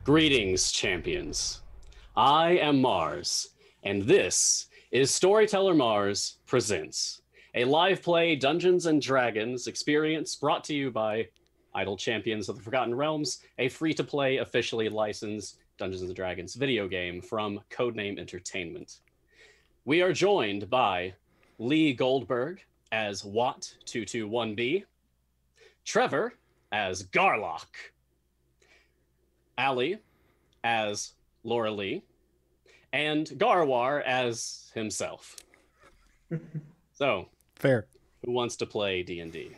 Greetings, champions. I am Mars, and this is Storyteller Mars Presents, a live play Dungeons & Dragons experience brought to you by Idle Champions of the Forgotten Realms, a free-to-play, officially licensed Dungeons & Dragons video game from Codename Entertainment. We are joined by Lee Goldberg as Watt221B, Treavor as Garlock, Allie as Laura Lee, and Garwar as himself. So, fair. Who wants to play D&D?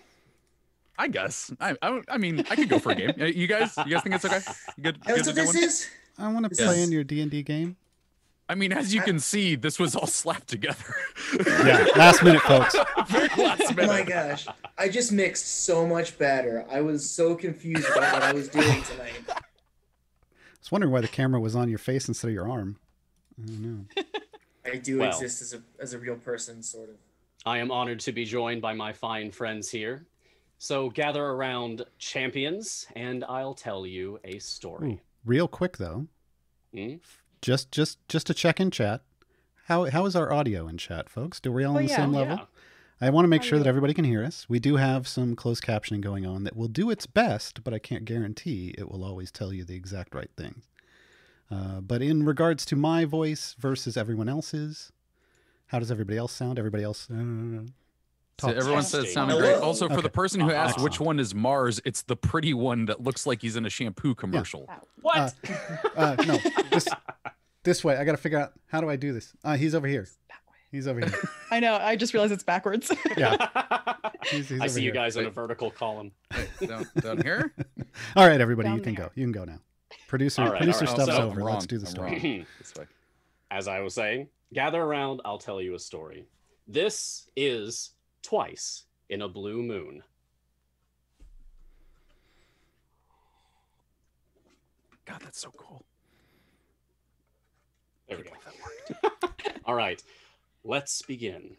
I guess. I mean, I could go for a game. You guys think it's okay? You good? That's what this is? I want to play in your D&D game. I mean, as you can see, this was all slapped together. Yeah, last minute, folks. Very last minute. Oh my gosh. I just mixed so much batter. I was so confused about what I was doing tonight. I was wondering why the camera was on your face instead of your arm. I don't know. I do exist as a real person, sort of. I am honored to be joined by my fine friends here. So gather around, champions, and I'll tell you a story. Ooh, real quick, though. Just to check in chat. How is our audio in chat, folks? Do we all on the same level? Yeah. I want to make sure that everybody can hear us. We do have some closed captioning going on that will do its best, but I can't guarantee it will always tell you the exact right things. But in regards to my voice versus everyone else's, how does everybody else sound? Everybody else? So everyone says it sounded great. Also, for the person who asked which one is Mars, it's the pretty one that looks like he's in a shampoo commercial. Yeah. What? No, this way. I got to figure out, how do I do this? He's over here. He's over here. I know. I just realized it's backwards. Yeah. I see you guys in a vertical column. Down here? All right, everybody, Down you can there. go. You can go now. Producer Stuff's stuff's so over. Let's do the story. This way. As I was saying, gather around, I'll tell you a story. This is Twice in a Blue Moon. God, that's so cool. There we go. That worked. All right, let's begin.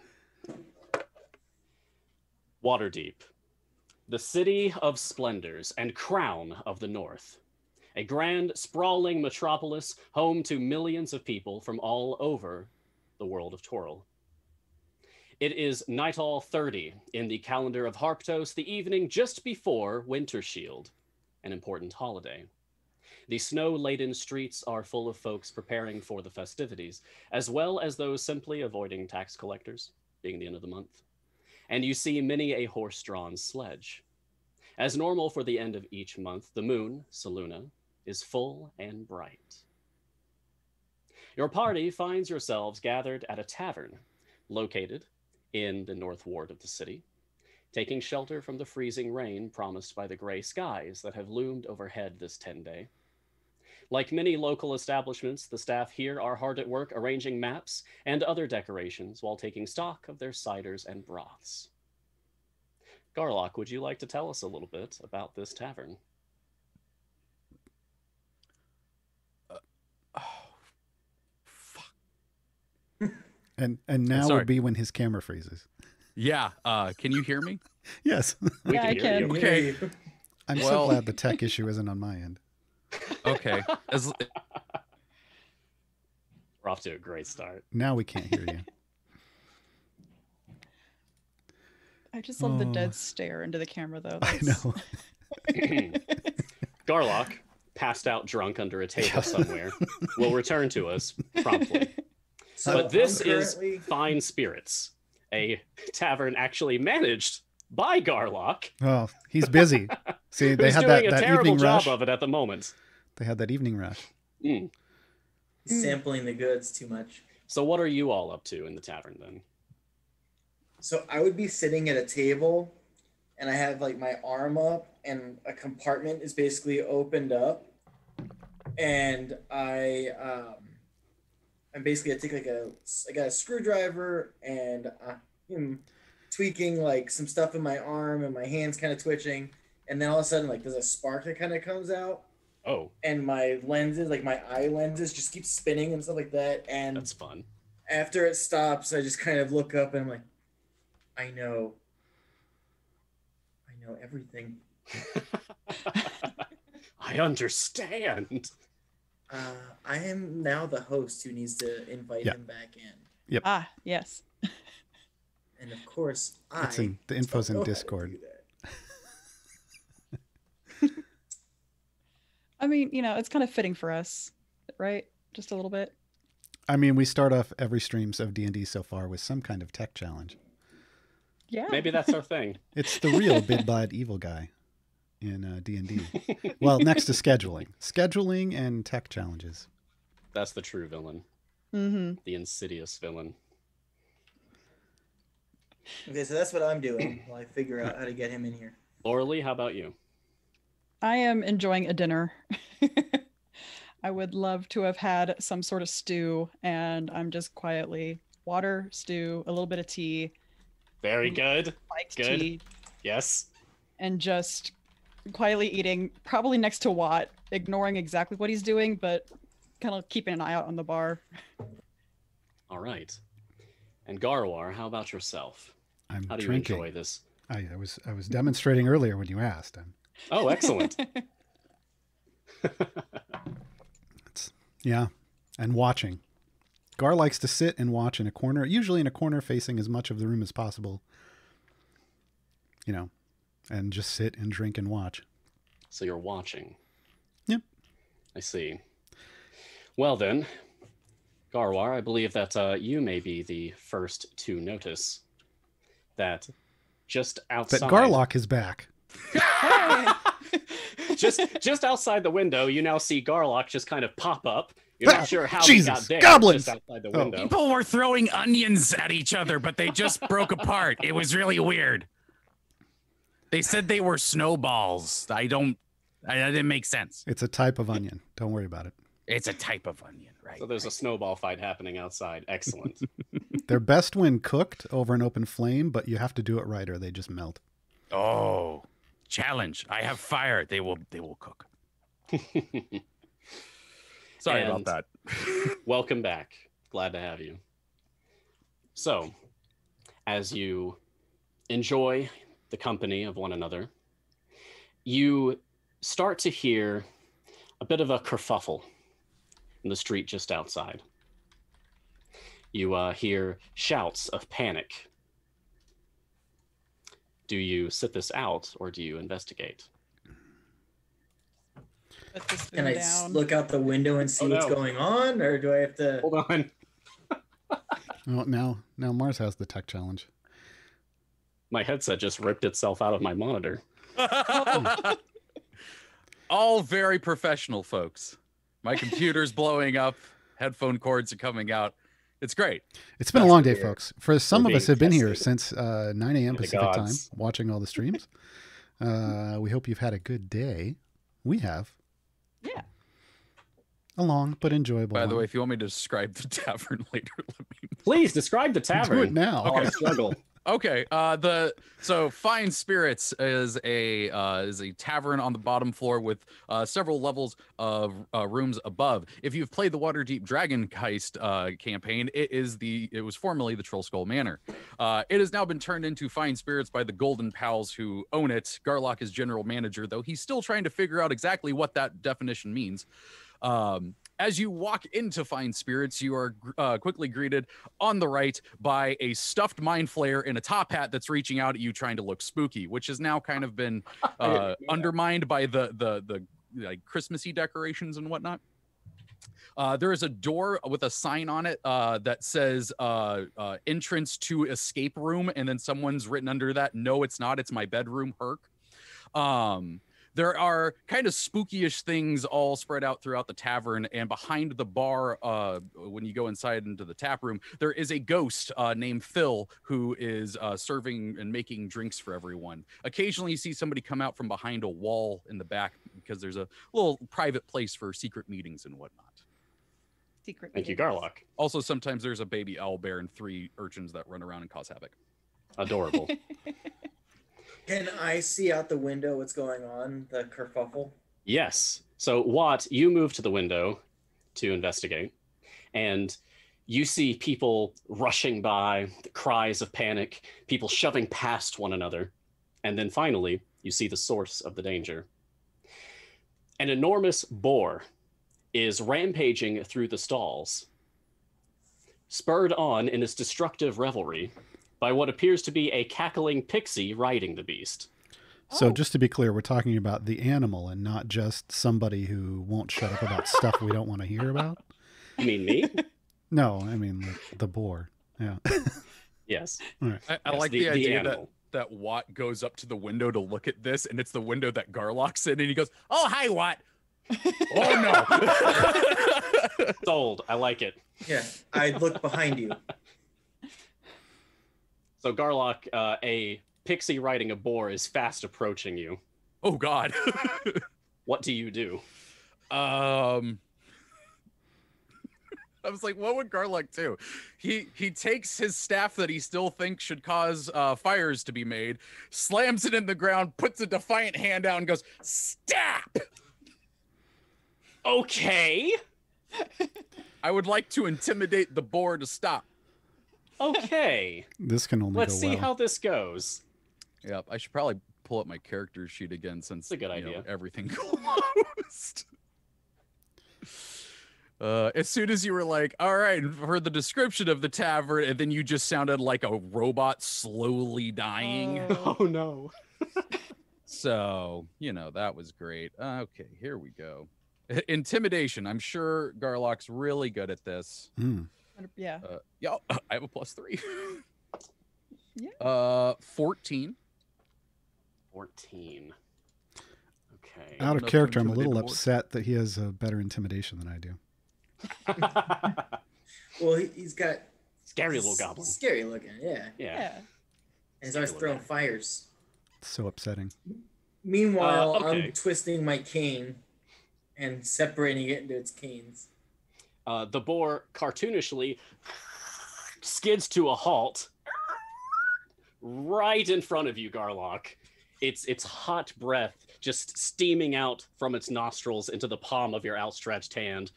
Waterdeep, the city of splendors and crown of the north. A grand, sprawling metropolis home to millions of people from all over the world of Toril. It is Nightall 30 in the calendar of Harptos, the evening just before Wintershield, an important holiday. The snow-laden streets are full of folks preparing for the festivities, as well as those simply avoiding tax collectors, being the end of the month. And you see many a horse-drawn sledge. As normal for the end of each month, the moon, Seluna, is full and bright. Your party finds yourselves gathered at a tavern, located in the North Ward of the city, taking shelter from the freezing rain promised by the gray skies that have loomed overhead this 10-day. Like many local establishments, the staff here are hard at work arranging maps and other decorations while taking stock of their ciders and broths. Garlock, would you like to tell us a little bit about this tavern? And now would be when his camera freezes. Yeah. Can you hear me? Yes. Yeah, I can. Okay. I'm so glad the tech issue isn't on my end. Okay. We're off to a great start. Now we can't hear you. I just love the dead stare into the camera, though. I know. Garlock, passed out drunk under a table somewhere, will return to us promptly. But this is Fine Spirits, a tavern actually managed by Garlock. Oh, he's busy. See, they had doing that a terrible evening job rush. of it at the moment. They had that evening rush. Mm. Sampling the goods too much. So what are you all up to in the tavern then? So I would be sitting at a table and I have like my arm up and a compartment is basically opened up. And I'm basically, I take I got a screwdriver and I'm tweaking like some stuff in my arm and my hand's kind of twitching. And then all of a sudden, like there's a spark that kind of comes out. Oh. And my lenses, like my eye lenses just keep spinning and stuff like that. And that's fun. After it stops, I just kind of look up and I'm like, I know everything. I understand. I am now the host who needs to invite him back in. Yep. Ah, yes. And of course, the info's in Discord. I mean, it's kind of fitting for us, right? Just a little bit. I mean, we start off every streams of D&D so far with some kind of tech challenge. Yeah. Maybe that's our thing. It's the real big bad evil guy in D&D. Well, next to scheduling and tech challenges. That's the true villain. Mm-hmm. The insidious villain. Okay, so that's what I'm doing while I figure out how to get him in here. Lauralee, how about you? I am enjoying a dinner. I would love to have had some sort of stew, and I'm just quietly water, stew, a little bit of tea. Very good. Liked Good. tea, Yes. and just quietly eating, probably next to Watt, ignoring exactly what he's doing, but kind of keeping an eye out on the bar. All right. And Garwar, how about yourself? I'm How do drinking. you enjoy this? I was demonstrating earlier when you asked. Oh, excellent. Yeah, and watching. Gar likes to sit and watch in a corner, usually in a corner facing as much of the room as possible. And just sit and drink and watch. So you're watching. Yep. I see. Well then, Garwar, I believe that you may be the first to notice that just outside... That Garlock is back. just outside the window, you now see Garlock just kind of pop up. You're not sure how Jesus, he got there. goblins! Just outside the window. People were throwing onions at each other, but they just broke apart. It was really weird. They said they were snowballs. That didn't make sense. It's a type of onion. Don't worry about it. It's a type of onion, right? So there's a snowball fight happening outside. Excellent. They're best when cooked over an open flame, but you have to do it right or they just melt. Oh, challenge. I have fire. They will cook. Sorry about that. Welcome back. Glad to have you. So, as you enjoy the company of one another, you start to hear a bit of a kerfuffle in the street just outside. You hear shouts of panic. Do you sit this out or do you investigate? Put the spoon Can I down. look out the window and see what's going on, or do I have to? Hold on. Well, now Mars has the tech challenge. My headset just ripped itself out of my monitor. All very professional, folks. My computer's blowing up. Headphone cords are coming out. It's great. It's been a long day, folks. For some We're of us being have been here tested. since 9 a.m. The Pacific time, gods. watching all the streams. We hope you've had a good day. We have. Yeah. A long but enjoyable By the one. way, if you want me to describe the tavern later, let me know. Please describe the tavern. Do it now. Oh, I struggle. Okay. So Fine Spirits is a tavern on the bottom floor with several levels of rooms above. If you've played the Waterdeep Dragon Heist campaign, it was formerly the Troll Skull Manor. It has now been turned into Fine Spirits by the Golden Pals who own it. Garlock is general manager, though he's still trying to figure out exactly what that definition means. As you walk into Fine Spirits, you are quickly greeted on the right by a stuffed mind flayer in a top hat that's reaching out at you trying to look spooky, which has now kind of been undermined by the like Christmassy decorations and whatnot. There is a door with a sign on it that says entrance to escape room, and then someone's written under that, no, it's not, it's my bedroom, Herc. There are kind of spookyish things all spread out throughout the tavern, and behind the bar, when you go inside into the tap room, there is a ghost named Phil who is serving and making drinks for everyone. Occasionally, you see somebody come out from behind a wall in the back because there's a little private place for secret meetings and whatnot. Secret. Thank you, meetings. Garlock. Also, sometimes there's a baby owlbear and 3 urchins that run around and cause havoc. Adorable. Can I see out the window what's going on? The kerfuffle. Yes. So, Watt, you move to the window to investigate, and you see people rushing by, the cries of panic, people shoving past one another, and then finally, you see the source of the danger. An enormous boar is rampaging through the stalls, spurred on in its destructive revelry by what appears to be a cackling pixie riding the beast. So Oh. just to be clear, we're talking about the animal and not just somebody who won't shut up about stuff we don't want to hear about. You mean me? No, I mean the boar. Yeah. Yes. All right. I Yes, like the idea that animal. that Watt goes up to the window to look at this, and it's the window that Garlock's in, and he goes, "Oh, hi, Watt." Oh no. Sold. I like it. Yeah, I look behind you. So Garlock, a pixie riding a boar, is fast approaching you. Oh God. What do you do? I was like, what would Garlock do? He takes his staff that he still thinks should cause fires to be made, slams it in the ground, puts a defiant hand out, and goes, "Stop!" Okay. I would like to intimidate the boar to stop. Okay. This can only Let's go see well. how this goes. Yep, I should probably pull up my character sheet again since That's a good you know, idea. everything closed. As soon as you were like, all right, for the description of the tavern, and then you just sounded like a robot slowly dying. Oh. Oh no. So, you know, that was great. Okay, here we go. Intimidation. I'm sure Garlock's really good at this. Hmm. Yeah. Yeah, I have a +3. Yeah. 14. 14. Okay. Out of enough to character, I'm a intimidate little the boar. upset that he has a better intimidation than I do. Well, he's got Scary little goblin. Scary looking, yeah. Yeah. Yeah. And he's always throwing fires. It's so upsetting. Meanwhile, Okay. I'm twisting my cane and separating it into its canes. The boar cartoonishly skids to a halt right in front of you, Garlock. Its hot breath just steaming out from its nostrils into the palm of your outstretched hand.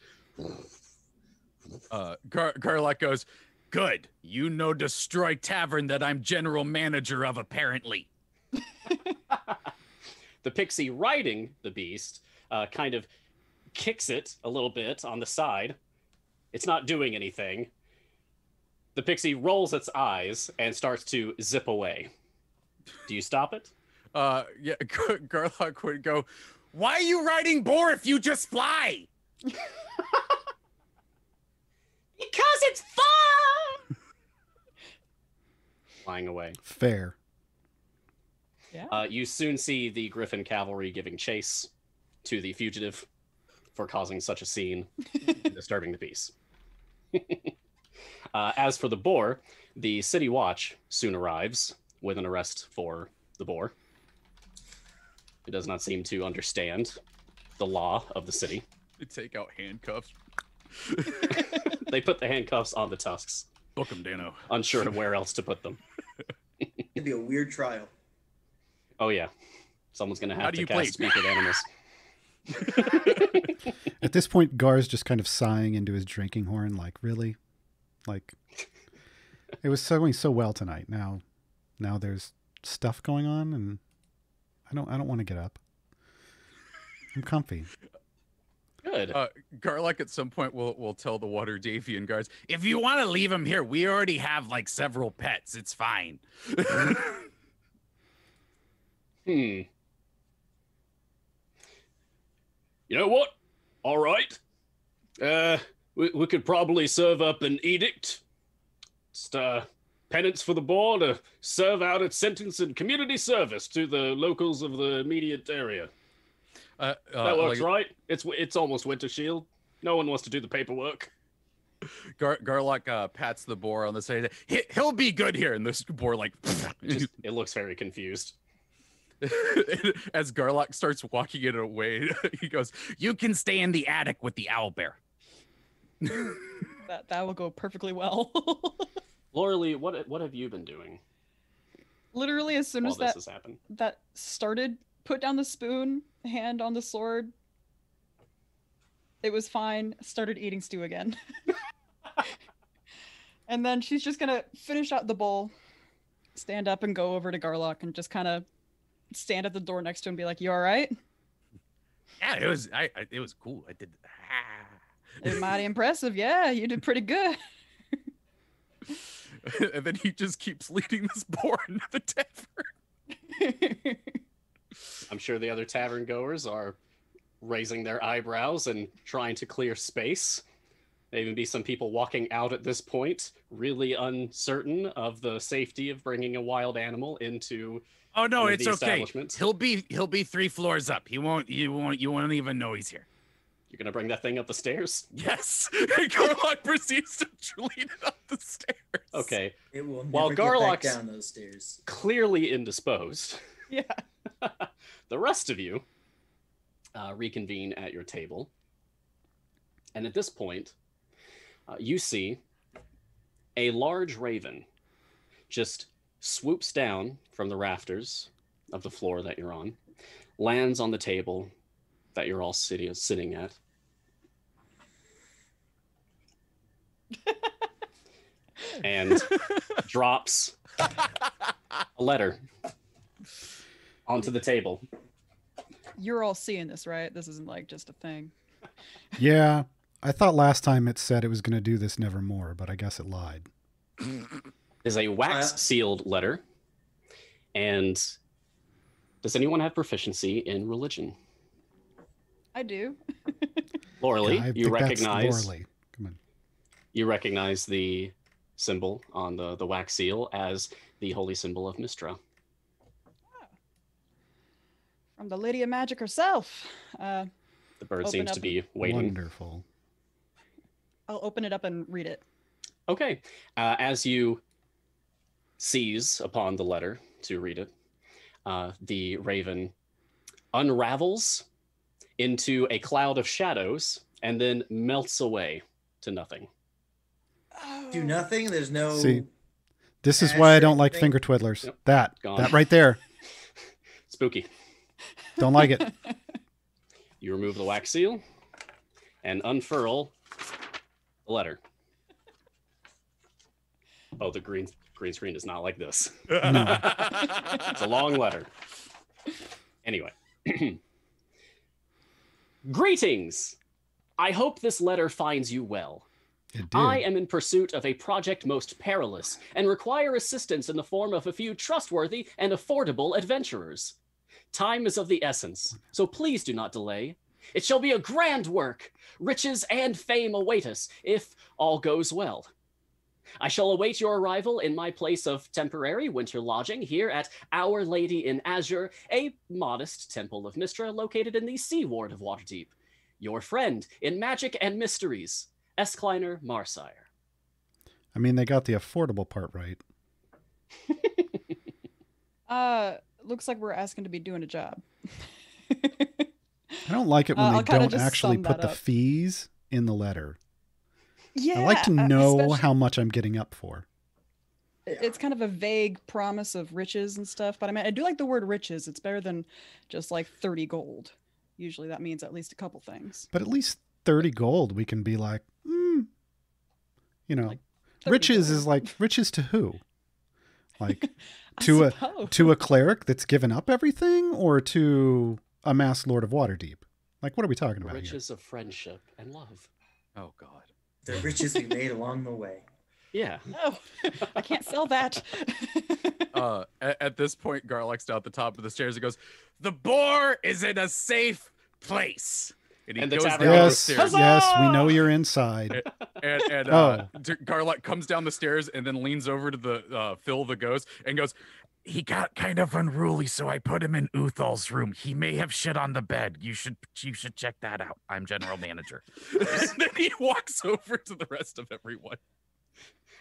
Garlock goes, "Good. You know Destroy Tavern that I'm general manager of, apparently." The pixie riding the beast kind of kicks it a little bit on the side. It's not doing anything. The pixie rolls its eyes and starts to zip away. Do you stop it? Yeah, Garlock would go, "Why are you riding boar if you just fly?" Because it's fun! Flying away. Fair. Yeah. You soon see the Griffin cavalry giving chase to the fugitive for causing such a scene and disturbing the peace. As for the boar, the city watch soon arrives with an arrest for the boar. It does not seem to understand the law of the city. They take out handcuffs. They put the handcuffs on the tusks, Book him, Dano. unsure of where else to put them. It'd be a weird trial. Oh yeah, someone's gonna How have do to you cast play? Speak with Animals. At this point, Gar's just kind of sighing into his drinking horn, like, really? Like, it was going so well tonight. Now there's stuff going on, and I don't want to get up. I'm comfy. Good. Garlock at some point will tell the Water Davian guards, "If you want to leave him here, we already have like several pets. It's fine." You know what? All right. We could probably serve up an edict. Just penance for the board to serve out its sentence in community service to the locals of the immediate area. That works, right? It's almost Winter Shield. No one wants to do the paperwork. Garlock pats the boar on the side. He'll be good here, and this boar like. It looks very confused. As Garlock starts walking it away, he goes, "You can stay in the attic with the owlbear." That will go perfectly well. Lauralee, what have you been doing Literally, as soon while as this has happened? that started, put down the spoon, hand on the sword. It was fine. Started eating stew again. And then she's just gonna finish out the bowl, stand up and go over to Garlock and just kind of stand at the door next to him and be like, "You all right?" Yeah, it was. It was cool. I did. It's mighty impressive. Yeah, you did pretty good. And then he just keeps leading this boar into the tavern. I'm sure the other tavern goers are raising their eyebrows and trying to clear space. There even be some people walking out at this point, really uncertain of the safety of bringing a wild animal into. Oh no, one of it's the okay. establishments. He'll be 3 floors up. You won't even know he's here. You're gonna bring that thing up the stairs? Yes. And Garlock proceeds to lead it up the stairs. Okay. It will never While get back Garlock's down those stairs. clearly indisposed, Yeah. the rest of you reconvene at your table. And at this point, you see a large raven just swoops down from the rafters of the floor that you're on, lands on the table that you're all sitting at. And drops a letter onto the table. You're all seeing this, right? This isn't like just a thing. Yeah, I thought last time it said it was going to do this nevermore, but I guess it lied. Is a wax sealed letter. And does anyone have proficiency in religion? I do. Lorelei, Yeah, I you think that's recognize Lorelei. Come on. you recognize the symbol on the wax seal as the holy symbol of Mistra. From the Lady of Magic herself. The bird Open seems up to be waiting. Wonderful. I'll open it up and read it. Okay. As you seize upon the letter to read it, the raven unravels into a cloud of shadows and then melts away to nothing. Do nothing. There's no. See, this is Ash why I or don't like anything? finger twiddlers. Yep. That Gone. right there. Spooky. Don't like it. You remove the wax seal and unfurl the letter. Oh, the green screen is not like this. No. It's a long letter. Anyway. Greetings! I hope this letter finds you well. It did. I am in pursuit of a project most perilous and require assistance in the form of a few trustworthy and affordable adventurers. Time is of the essence, so please do not delay. It shall be a grand work. Riches and fame await us, if all goes well. I shall await your arrival in my place of temporary winter lodging here at Our Lady in Azure, a modest temple of Mistra located in the Sea Ward of Waterdeep. Your friend in magic and mysteries, Escliner Marsire. I mean, they got the affordable part right. Looks like we're asking to be doing a job. I don't like it when I'll they kinda don't just actually sum put that the up. fees in the letter. Yeah. I like to know especially- how much I'm getting up for. It's kind of a vague promise of riches and stuff, but I mean, I do like the word riches. It's better than just like 30 gold. Usually that means at least a couple things. But at least 30 gold, we can be like, you know, Like 30 riches gold. is like, riches to who? Like I to suppose. to a cleric that's given up everything, or to a masked lord of Waterdeep? Like, what are we talking about here? Riches of friendship and love. Oh God. The riches we made along the way. Yeah. No, I can't sell that. At this point, Garlock's down at the top of the stairs and goes, The boar is in a safe place. and he And the goes down tavern the Yes, stairs. yes, we know you're inside. And Oh. Garlock comes down the stairs and then leans over to the Phil the ghost and goes, He got kind of unruly, so I put him in Uthal's room. He may have shit on the bed. You should check that out. I'm general manager. and then he walks over to the rest of everyone.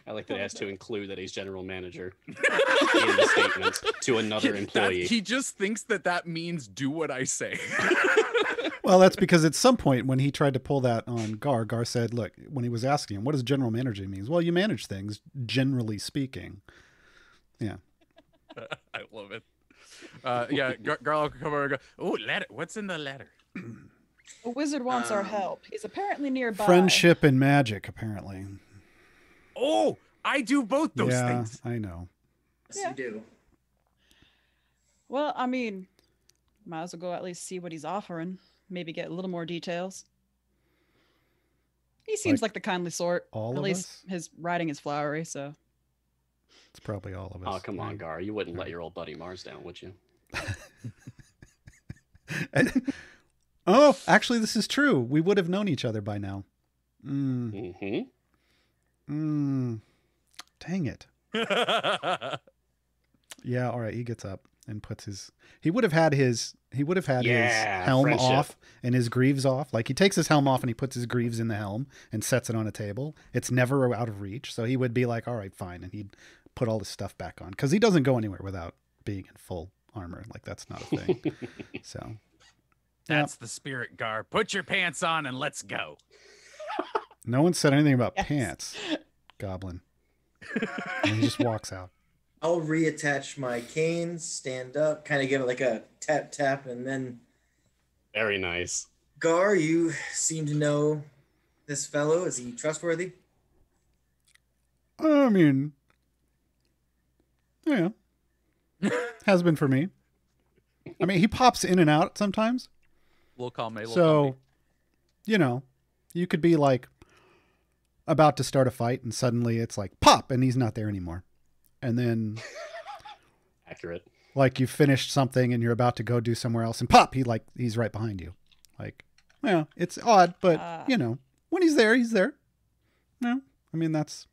I like that it has to include that he's general manager in the statement to another employee. He just thinks that means do what I say. Well, that's because at some point when he tried to pull that on Gar said, look, when he was asking him, what does general manager means? Well, you manage things, generally speaking. Yeah. I love it. Yeah, Garlock will come over and go, Oh, letter. What's in the letter? A wizard wants our help. He's apparently nearby. Friendship and magic, apparently. Oh, I do both those yeah, things. I know. Yes, Yeah. you do. Well, I mean, might as well go at least see what he's offering. Maybe get a little more details. He seems like the kindly sort. all At of least us? his writing is flowery, so. It's probably all of us. Oh, come on, right? Gar. You wouldn't let your old buddy Mars down, would you? Oh, actually, this is true. We would have known each other by now. Mm-hmm. Dang it. Yeah, all right. He gets up and puts his. He would have had his helm friendship. off and his greaves off. Like he takes his helm off and he puts his greaves in the helm and sets it on a table. It's never out of reach. So he would be like, all right, fine. And he'd put all his stuff back on because he doesn't go anywhere without being in full armor. Like that's not a thing. So That's the spirit, Gar. Put your pants on and let's go. no one said anything about Yes. pants, Goblin. And he just walks out. I'll reattach my cane, stand up, kind of give it like a tap tap, and then Very nice. Gar, you seem to know this fellow. Is he trustworthy? I mean, yeah, has been for me. I mean, he pops in and out sometimes. We'll call me. So, you know, you could be like about to start a fight and suddenly it's like pop and he's not there anymore. And then Accurate. like you finished something and you're about to go do somewhere else and pop, he's right behind you. Like, yeah, it's odd, but you know, when he's there, he's there. No, I mean, that's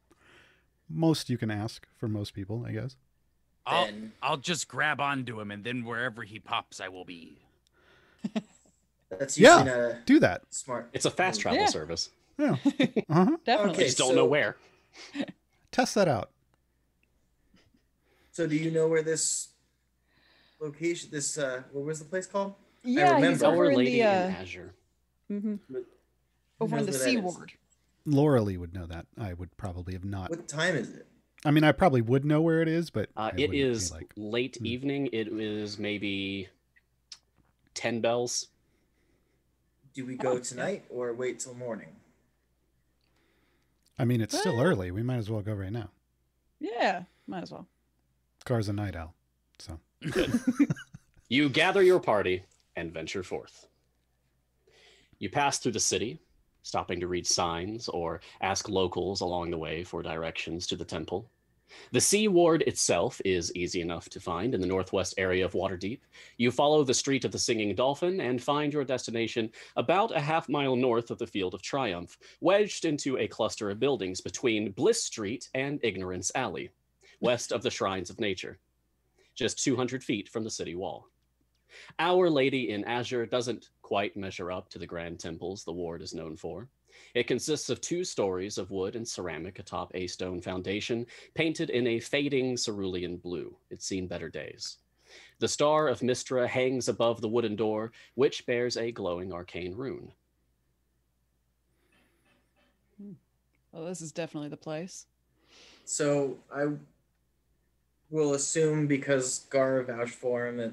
most you can ask for most people, I guess. I'll just grab onto him, and then wherever he pops, I will be. That's usually not Yeah, a do that. smart. It's a fast travel Yeah. service. Yeah. Uh-huh. Definitely. Okay. Just don't so- know where. Test that out. So do you know where this location, what was the place called? Yeah, he's remember. over Our in Lady the in Azure. mhm, Who over in knows the where C that is? ward. Laura Lee would know that. I would probably have not. What time is it? I mean, I probably would know where it is, but I It wouldn't be is like, late evening. It is maybe 10 bells. Do we go tonight or wait till morning? I mean, it's still early. We might as well go right now. Yeah, might as well. Car's a night owl, so You gather your party and venture forth. You pass through the city, stopping to read signs or ask locals along the way for directions to the temple. The Sea Ward itself is easy enough to find in the northwest area of Waterdeep. You follow the Street of the Singing Dolphin and find your destination about a half-mile north of the Field of Triumph, wedged into a cluster of buildings between Bliss Street and Ignorance Alley, west of the Shrines of Nature, just 200 feet from the city wall. Our Lady in Azure doesn't quite measure up to the grand temples the ward is known for. It consists of 2 stories of wood and ceramic atop a stone foundation, painted in a fading cerulean blue. It's seen better days. The Star of Mystra hangs above the wooden door, which bears a glowing arcane rune. Well, this is definitely the place. So I will assume because Gar vouched for him that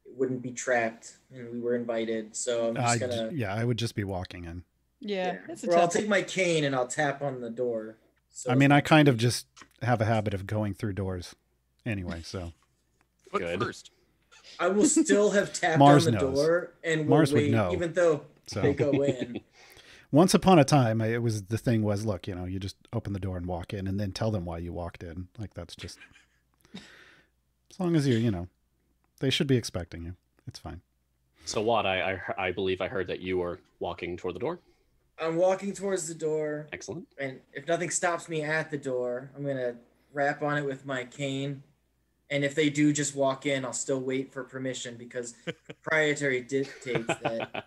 it wouldn't be trapped and we were invited. So I'm just gonna. yeah, I would just be walking in. Yeah, it's a Or I'll temple. take my cane and I'll tap on the door. So I mean, I kind of just have a habit of going through doors anyway, so But Good. first, I will still have tapped Mars on the knows. door and will Mars would wait, know. even though So. they go in. once upon a time, the thing was, look, you know, you just open the door and walk in and then tell them why you walked in. Like, that's just, as long as you know, they should be expecting you. It's fine. So Watt, I believe I heard that you were walking toward the door. I'm walking towards the door, Excellent. and if nothing stops me at the door, I'm gonna rap on it with my cane. And if they do just walk in, I'll still wait for permission because proprietary dictates that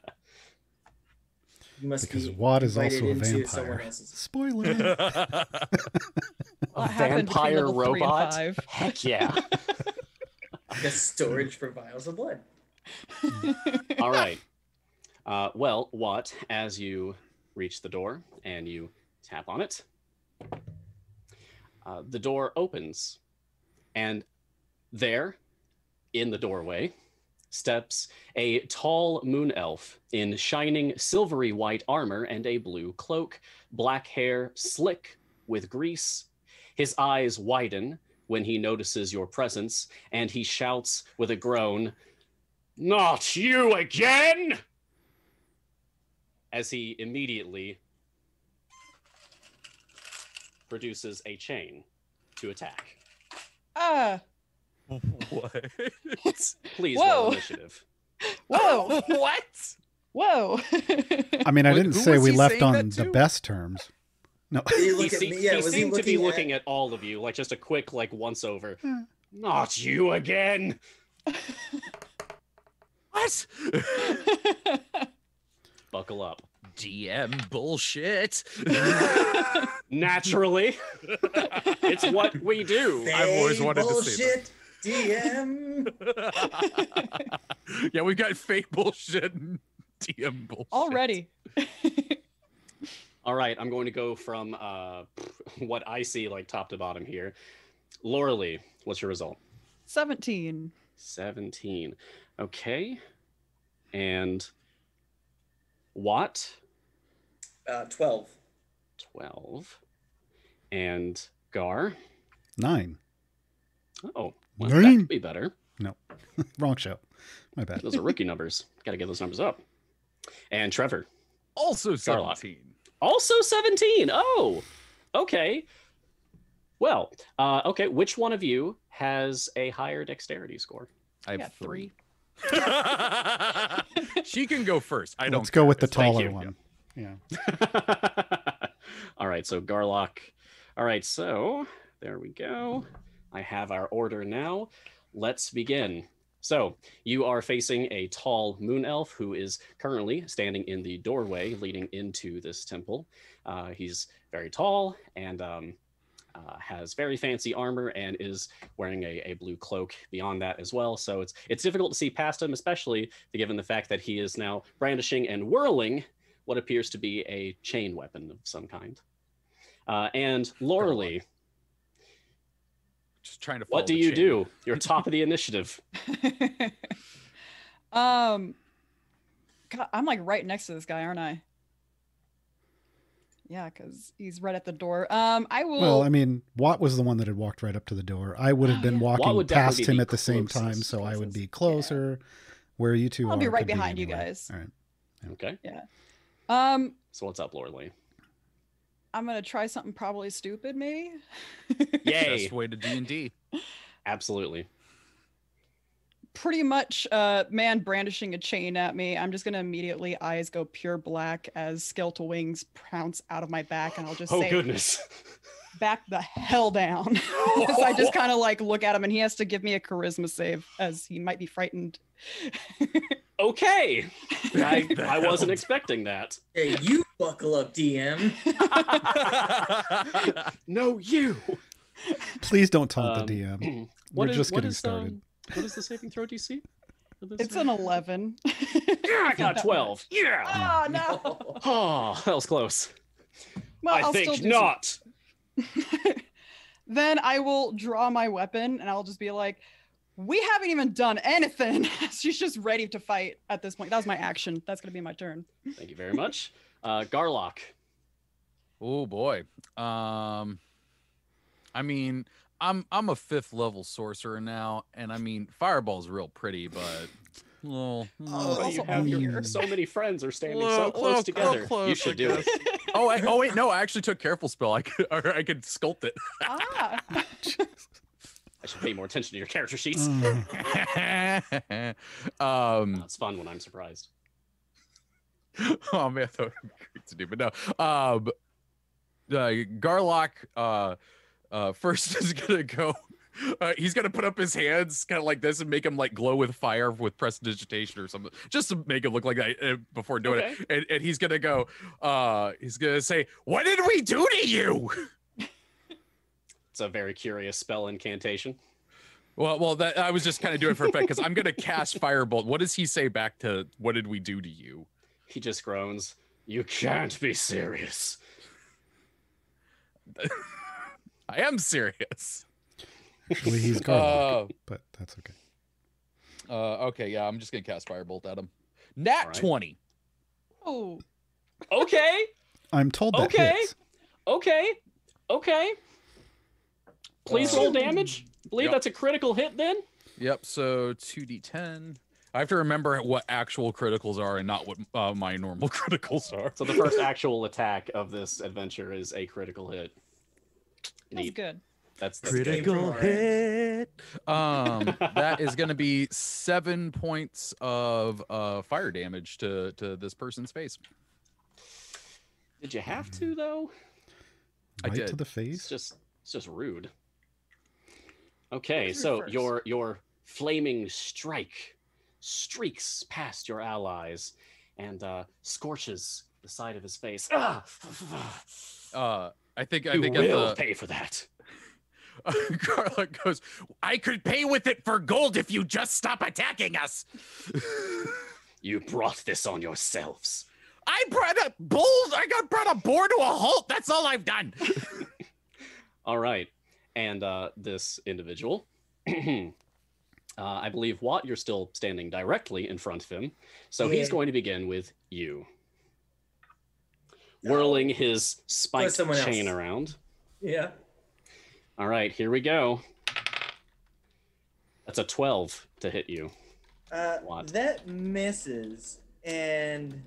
you must Because be Watt is invited also a into someone vampire. else's. Spoiler. What happened between vampire level 3 and robot? 5? Heck yeah. The storage for vials of blood. All right. Well, Watt, as you reach the door and you tap on it, the door opens, and there, in the doorway, steps a tall moon elf in shining silvery white armor and a blue cloak, black hair slick with grease. His eyes widen when he notices your presence, and he shouts with a groan, "Not you again!" as he immediately produces a chain to attack. What? Please Whoa. roll initiative. Whoa. What? Whoa. I mean, I Wait, didn't who say was we he left saying on that the to? best terms. No. Did he He, look at se- me? Yeah, he was he seemed to be looking looking at all of you, like just a quick, like once over. Not you again. What? Buckle up. DM bullshit. Naturally, it's what we do. I've always Fake wanted to say bullshit, DM. Yeah, we've got fake bullshit and DM bullshit. Already. All right, I'm going to go from what I see like top to bottom here. Lauralee, what's your result? 17. 17. Okay. And Watt? 12. 12. And Gar? 9. Oh, well, 9? that could be better. No. Wrong show. My bad. Those are rookie numbers. Got to get those numbers up. And Treavor? Also Garlock. 17. Also 17. Oh, okay. Well, okay. Which one of you has a higher dexterity score? I have got 3. She can go first. I don't. Let's go with the Thank taller you. one. Yeah. All right, so Garlock. All right, so there we go. I have our order now. Let's begin. So you are facing a tall moon elf who is currently standing in the doorway leading into this temple. He's very tall and has very fancy armor and is wearing a blue cloak beyond that as well. So it's difficult to see past him, especially given the fact that he is now brandishing and whirling what appears to be a chain weapon of some kind. And Lauralee, Just trying to. what do follow the you chain. do? You're top of the initiative. God, I'm like right next to this guy, aren't I? Yeah, because he's right at the door. I will. Well, I mean, Watt was the one that had walked right up to the door. I would have been yeah. Watt walking would past definitely him be at the same time, closest, so I would be closest. closer. Where you two I'll are. be right could behind you anywhere. guys. All right. Okay. So what's up, Lauralee? I'm gonna try something probably stupid, maybe. Yay. Best way to D&D. Absolutely. Pretty much, man brandishing a chain at me. I'm just gonna immediately eyes go pure black as skeletal wings pounce out of my back, and I'll just Oh, say, goodness. "Back the hell down!" As I just kind of like look at him, and he has to give me a charisma save as he might be frightened. Okay. I wasn't expecting that. Hey, you buckle up, DM. No, you. Please don't taunt the DM. What We're is- just what getting is, started. What is the saving throw DC? for this It's one? an 11. Yeah, I got 12. Yeah. Oh no! Oh, that was close. Well, I'll I think still do not. Then I will draw my weapon and I'll just be like, we haven't even done anything. She's just ready to fight at this point. That was my action. That's going to be my turn. Thank you very much. Garlock. Oh boy. I mean, I'm a 5th level sorcerer now, and I mean, fireball's real pretty, but Oh, also you have here. so many friends are standing so Little- close little together. close, You I should do it. guess. Oh, wait, no, I actually took careful spell. I could sculpt it. Ah. I should pay more attention to your character sheets. It's fun when I'm surprised. Oh man, that would be great to do, but no. Garlock first is gonna go. He's gonna put up his hands kind of like this and make him like glow with fire with prestidigitation or something, just to make it look like that before doing it. And he's gonna go. He's gonna say, "What did we do to you?" It's a very curious spell incantation. Well, that I was just kind of doing it for effect because I'm gonna cast Firebolt. What does he say back to "What did we do to you"? He just groans. You can't be serious. I am serious. Actually, he's Garlock, but that's okay. Okay, yeah, I'm just gonna cast Firebolt at him. Nat All right. 20. Oh. Okay. I'm told that Okay. hits. Okay. Please roll damage. Believe Yep. that's a critical hit then. Yep. So 2d10. I have to remember what actual criticals are and not what my normal criticals are. So the first actual attack of this adventure is a critical hit. That's Neat. good. That's Critical Good. hit. That is going to be 7 points of fire damage to this person's face. Did you have to though? I Right did. to the It's face. just rude. Okay, Who's so first? your flaming strike streaks past your allies and scorches the side of his face. Ah! I think You at will the pay for that. Carla goes, I could pay with it for gold if you just stop attacking us. You brought this on yourselves. I brought a brought a boar to a halt. That's all I've done. All right, and this individual, I believe, Watt, you're still standing directly in front of him, so he's Yeah. going to begin with you, whirling his spiked someone else. chain around. Yeah. All right, here we go. That's a 12 to hit you. What? That misses, and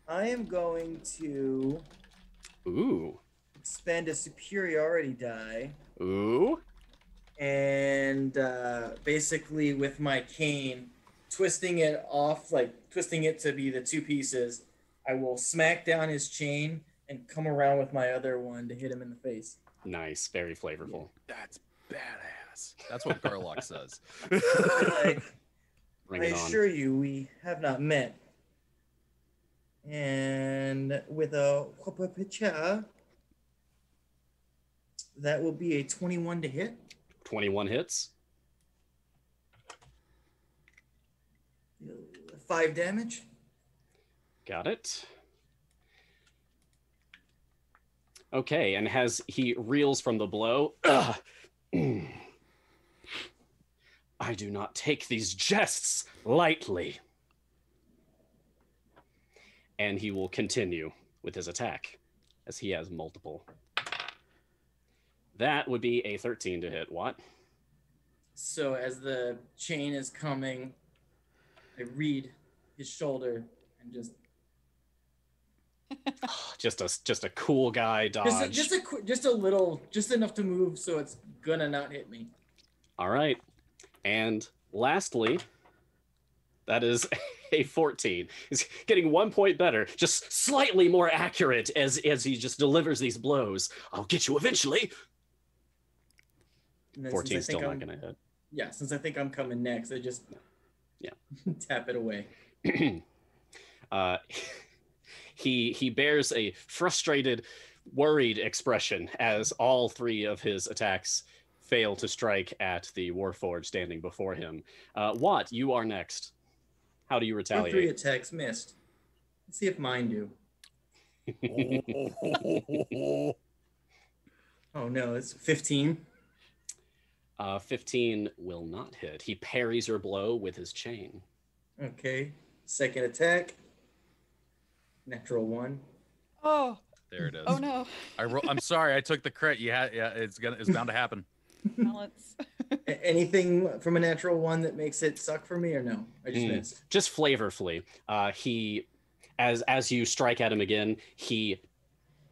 I am going to Ooh. spend a superiority die, Ooh. and basically with my cane, twisting it off, like twisting it to be the two pieces, I will smack down his chain and come around with my other one to hit him in the face. Nice. Very flavorful. that's badass. That's what Garlock says. Like, Bring I it on. assure you, we have not met. And with a whoop-a-pitcha, that will be a 21 to hit. 21 hits. 5 damage. Got it. Okay, and as he reels from the blow, I do not take these jests lightly. And he will continue with his attack, as he has multiple. That would be a 13 to hit. What? So as the chain is coming, I read his shoulder and Just a cool guy dodge. just a little, just enough to move so it's gonna not hit me. All right. And lastly, that is a 14. He's getting 1 point better, just slightly more accurate as he just delivers these blows. I'll get you eventually. And then 14 since I still think not I'm- going to hit. Yeah, since I think I'm coming next, I just tap it away. He bears a frustrated, worried expression as all three of his attacks fail to strike at the Warforged standing before him. Watt, you are next. How do you All 3 retaliate? attacks missed. Let's see if mine do. Oh no, it's 15. 15 will not hit. He parries your blow with his chain. Okay. Second attack. Natural 1. Oh, There it is. oh no. I'm sorry, I took the crit. Yeah, it's bound to happen. Balance. Anything from a natural 1 that makes it suck for me, or no? I just missed. Just flavorfully. He, as you strike at him again, he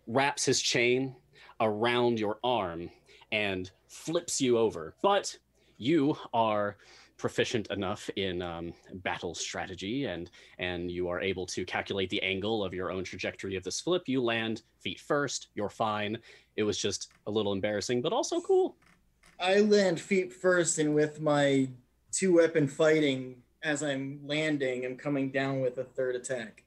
wraps his chain around your arm and flips you over. But you are proficient enough in battle strategy, and you are able to calculate the angle of your own trajectory of this flip. You land feet first. You're fine. It was just a little embarrassing, but also cool. I land feet first, and with my 2-weapon fighting, as I'm landing, I'm coming down with a third attack.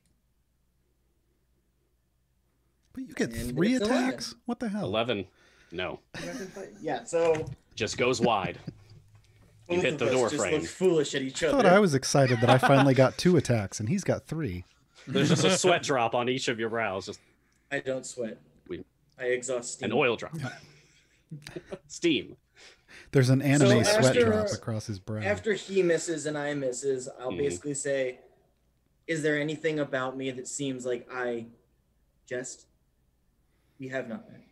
But you get And 3 it's 11. attacks? What the hell? 11. No. Yeah, so Just goes wide. You both hit of the us door just frame. look foolish at each I other. thought I was excited that I finally got 2 attacks and he's got 3. There's just a sweat drop on each of your brows. Just I don't sweat. We- I exhaust steam. an oil drop. Steam. There's an anime So sweat after- drop across his brow. After he misses and I misses, I'll Mhm. basically say, is there anything about me that seems like I jest? We have not met.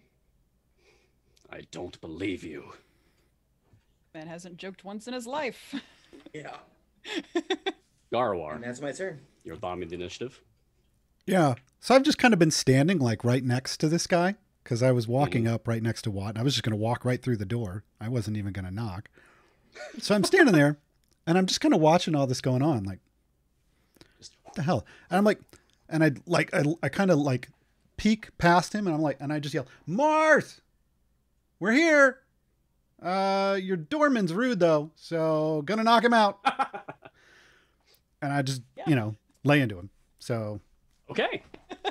I don't believe you. Man hasn't joked once in his life. Yeah. And Garwar, that's my turn. you're bombing the initiative. Yeah. So I've just kind of been standing like right next to this guy. because I was walking up right next to Watt, and I was just going to walk right through the door. I wasn't even going to knock. So I'm standing there, and I'm just kind of watching all this going on, like, what the hell? And I'm like, and I kind of like peek past him, and I'm like, and I just yell, Mars, we're here. Your doorman's rude though, so gonna knock him out. And I just, lay into him. So Okay.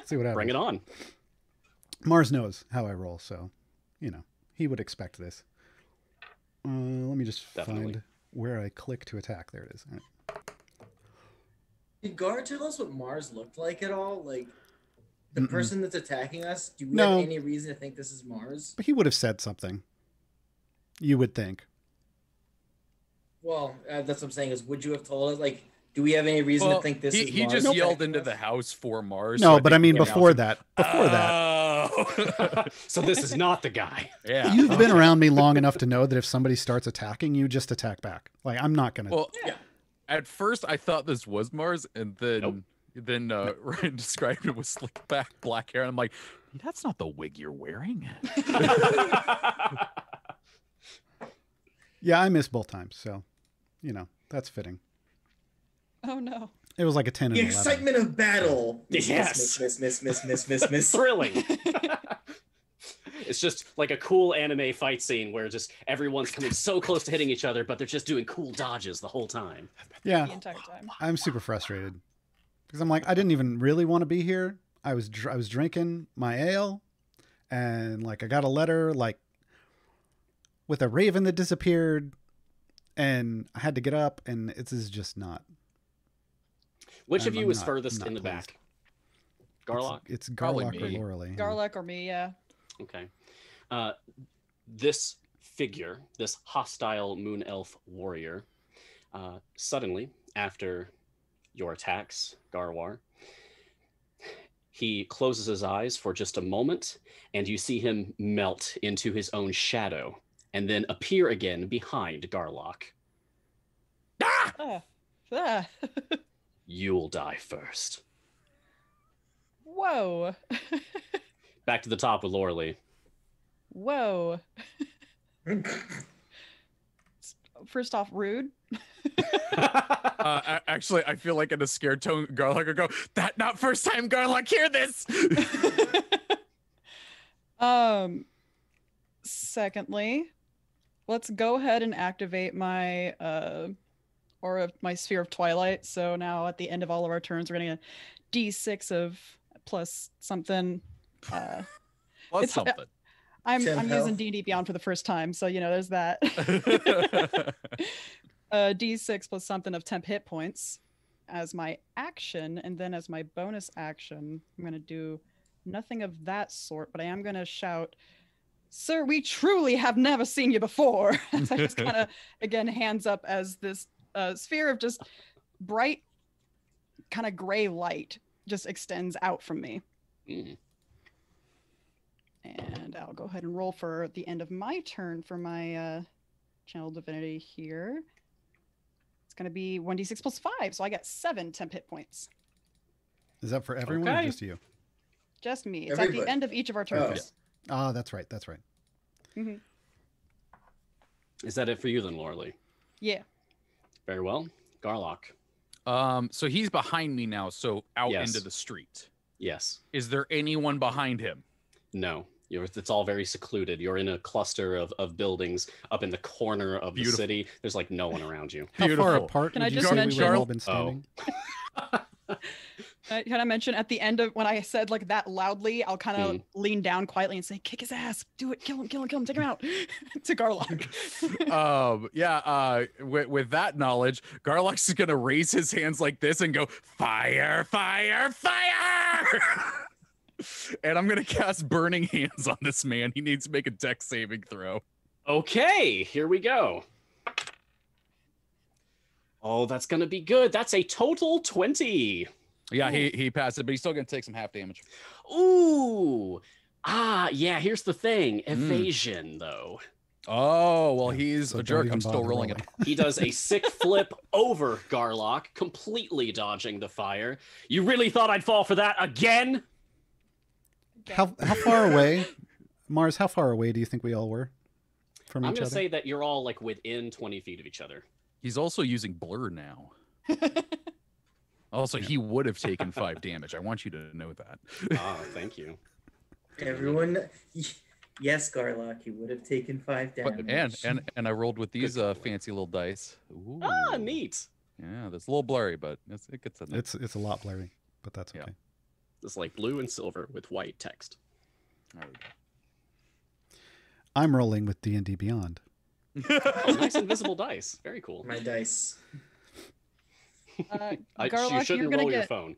see what happens. Bring it on. Mars knows how I roll, so he would expect this. Let me just find where I click to attack. There it is. All right. Did Gar tell us what Mars looked like at all? Like the person that's attacking us? Do we No. have any reason to think this is Mars? But he would have said something. You would think. Well, that's what I'm saying. Is would you have told us? Like, do we have any reason to think this is he Mars? just yelled attacking into us? the house for Mars. No, so but I mean think before he that. Oh. So this is not the guy. Yeah. You've been around me long enough to know that if somebody starts attacking, you just attack back. Like, I'm not gonna. Well, Yeah. at first I thought this was Mars, and then Ryan described it with slick back black hair, and I'm like, that's not the wig you're wearing. Yeah, I missed both times, so that's fitting. Oh no. It was like a 10 and The 11. excitement of battle. Yes. Miss. Thrilling. It's just like a cool anime fight scene where just everyone's coming so close to hitting each other, but they're just doing cool dodges the whole time. Yeah, The entire time. I'm super frustrated because I'm like, I didn't even really want to be here. I was drinking my ale, and like I got a letter like with a raven that disappeared, and I had to get up, and this is just not. Which of I'm you is not- furthest not in the pleased. back? Garlock? It's Probably Garlock or me. Loralee. Garlic or me, yeah. Okay. This figure, this hostile moon elf warrior, suddenly, after your attacks, Garwar, he closes his eyes for just a moment, and you see him melt into his own shadow, and then appear again behind Garlock. Ah. Ah. You'll die first. Whoa. Back to the top with Loralee. Whoa. First off, rude. Actually, I feel like in a scared tone, Garlock would go, "That not first time Garlock hear this." Secondly, let's go ahead and activate my aura, my sphere of twilight. So now at the end of all of our turns, we're getting a D6 of plus something. Plus It's- something. I'm Temp using health. D&D Beyond for the first time, so there's that. D6 plus something of temp hit points as my action, and then as my bonus action, I'm gonna do nothing of that sort, but I am gonna shout, "Sir, we truly have never seen you before." So I just kind of again hands up as this sphere of just bright, kind of gray light just extends out from me. Mm. And I'll go ahead and roll for the end of my turn for my channel divinity here. It's going to be 1d6 plus 5, so I got 7 temp hit points. Is that for everyone or Okay. just you? Just me. It's at Everybody. the end of each of our turns. Ah, that's right. That's right. Mhm. Is that it for you then, Loralee? Yeah. Very well. Garlock. So he's behind me now, so out Yes. into the street. Yes. Is there anyone behind him? No. It's all very secluded. You're in a cluster of buildings up in the corner of the Beautiful. city. There's like no one around you. How far Beautiful. apart Can I would you just say we mention- would have all been standing? Can I mention at the end of when I said like that loudly, I'll kind of lean down quietly and say, "Kick his ass, do it, kill him, take him out," to Garlock. With that knowledge, Garlock's gonna raise his hands like this and go, "Fire, fire, fire!" And I'm gonna cast Burning Hands on this man. He needs to make a dex saving throw. Okay, here we go. Oh, that's gonna be good. That's a total 20. Yeah, he passed it, but he's still gonna take some half damage. Ooh. Yeah, here's the thing. Evasion, though. Oh, well, Yeah, he's so a don't jerk. even I'm still bother rolling it. He does a sick flip over Garlock, completely dodging the fire. You really thought I'd fall for that again? How far away Mars, how far away do you think we all were from I'm each gonna other? say that you're all like within 20 feet of each other. He's also using blur now. Also, he would have taken 5 damage. I want you to know that. Oh, thank you. Everyone, yes, Garlock, he would have taken 5 damage. And I rolled with these Good boy. fancy little dice. Ooh. Ah, neat. Yeah, that's a little blurry, but it gets in there. It's a lot blurry, but that's Yeah. okay. It's like blue and silver with white text. There we go. I'm rolling with D&D Beyond. Oh, nice invisible dice. Very cool. My dice. You Garlock, shouldn't you're gonna roll your get phone.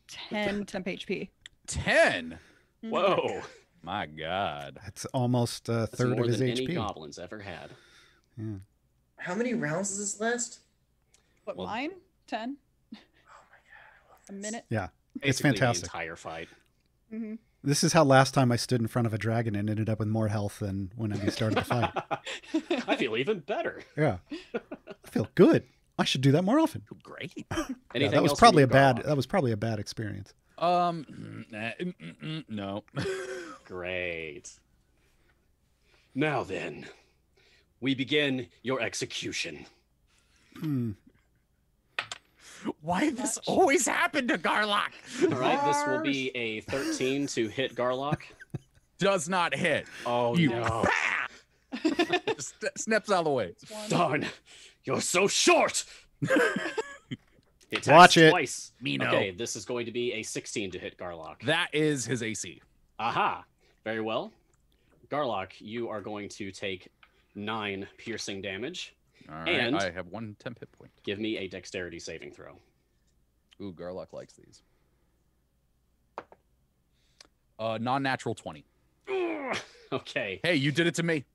10 temp HP. 10. Mhm. Whoa. My God. That's almost a That's third more of his than HP. any goblins ever had. Yeah. How many rounds does this last? What, Well- mine? 10? Oh my god. A minute? It's Basically fantastic. The entire fight. Mm-hmm. This is how last time I stood in front of a dragon and ended up with more health than when we started the fight. I feel even better. Yeah. I feel good. I should do that more often. Great. Yeah, Anything that was else probably from you, Garlock? that was probably a bad experience. No. Great. Now then, we begin your execution. Hmm. Why this always happened to Garlock? All right, this will be a 13 to hit Garlock. Does not hit. Oh You no! Snaps out of the way. Darn, you're so short. He attacks Watch it. twice. Me no. Okay, this is going to be a 16 to hit Garlock. That is his AC. Aha! Very well. Garlock, you are going to take 9 piercing damage. All right. And- I have 1 temp hit point. Give me a dexterity saving throw. Ooh, Garlock likes these. Non-natural 20. Okay. Hey, you did it to me.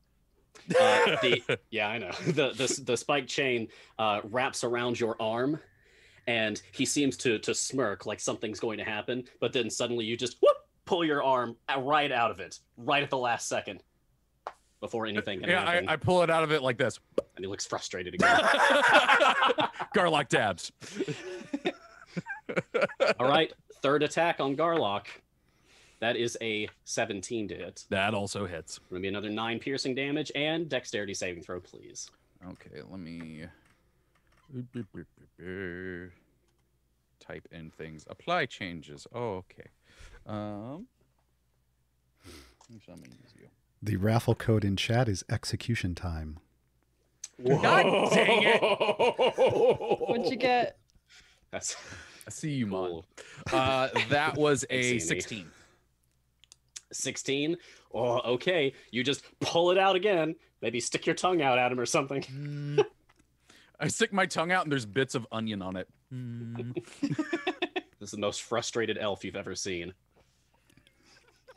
Yeah, I know. The spike chain wraps around your arm, and he seems to smirk like something's going to happen, but then suddenly you just pull your arm right out of it, right at the last second, before anything can happen. I pull it out of it like this. And he looks frustrated again. Garlock dabs. All right, third attack on Garlock. That is a 17 to hit. That also hits. Going to be another 9 piercing damage and dexterity saving throw, please. Okay, let me type in things. Apply changes. Oh, okay. I'm gonna use you. The raffle code in chat is execution time. God dang it! What'd you get? That's I see you, cool. Mon. That was a Thanks, Andy. 16. 16. Oh, okay. You just pull it out again. Maybe stick your tongue out at him or something. I stick my tongue out and there's bits of onion on it. This is the most frustrated elf you've ever seen.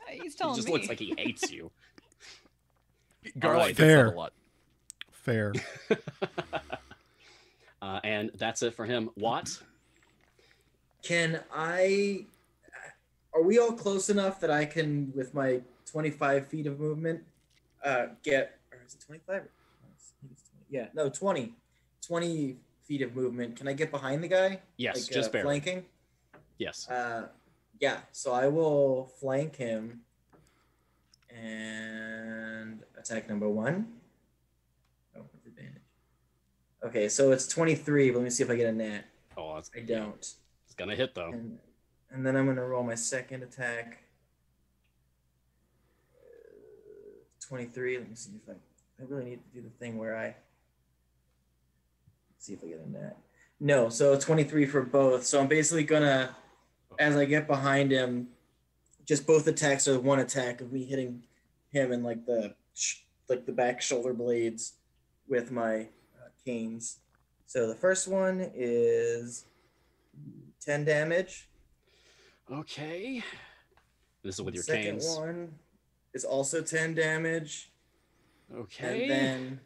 He's He telling just me. looks like he hates you. Garlic right. gets Fair. that a lot. Fair. And that's it for him. Watt? Can I? Are we all close enough that I can, with my 25 feet of movement, get? Or is it 25? Yeah, no, 20. 20 feet of movement. Can I get behind the guy? Yes, Like, just barely. flanking. Yes. Yeah. So I will flank him. And attack number 1. Oh, with advantage. Okay, so it's 23. But let me see if I get a nat. Oh, it's, I don't. it's gonna hit though. And then I'm going to roll my second attack. 23. Let me see if I really need to do the thing where I see if I get a net. No, so 23 for both. So I'm basically going to, as I get behind him, just both attacks are one attack of me hitting him in like the back shoulder blades with my canes. So the first one is 10 damage. Okay. This is with your Second canes. one is also 10 damage. Okay. And then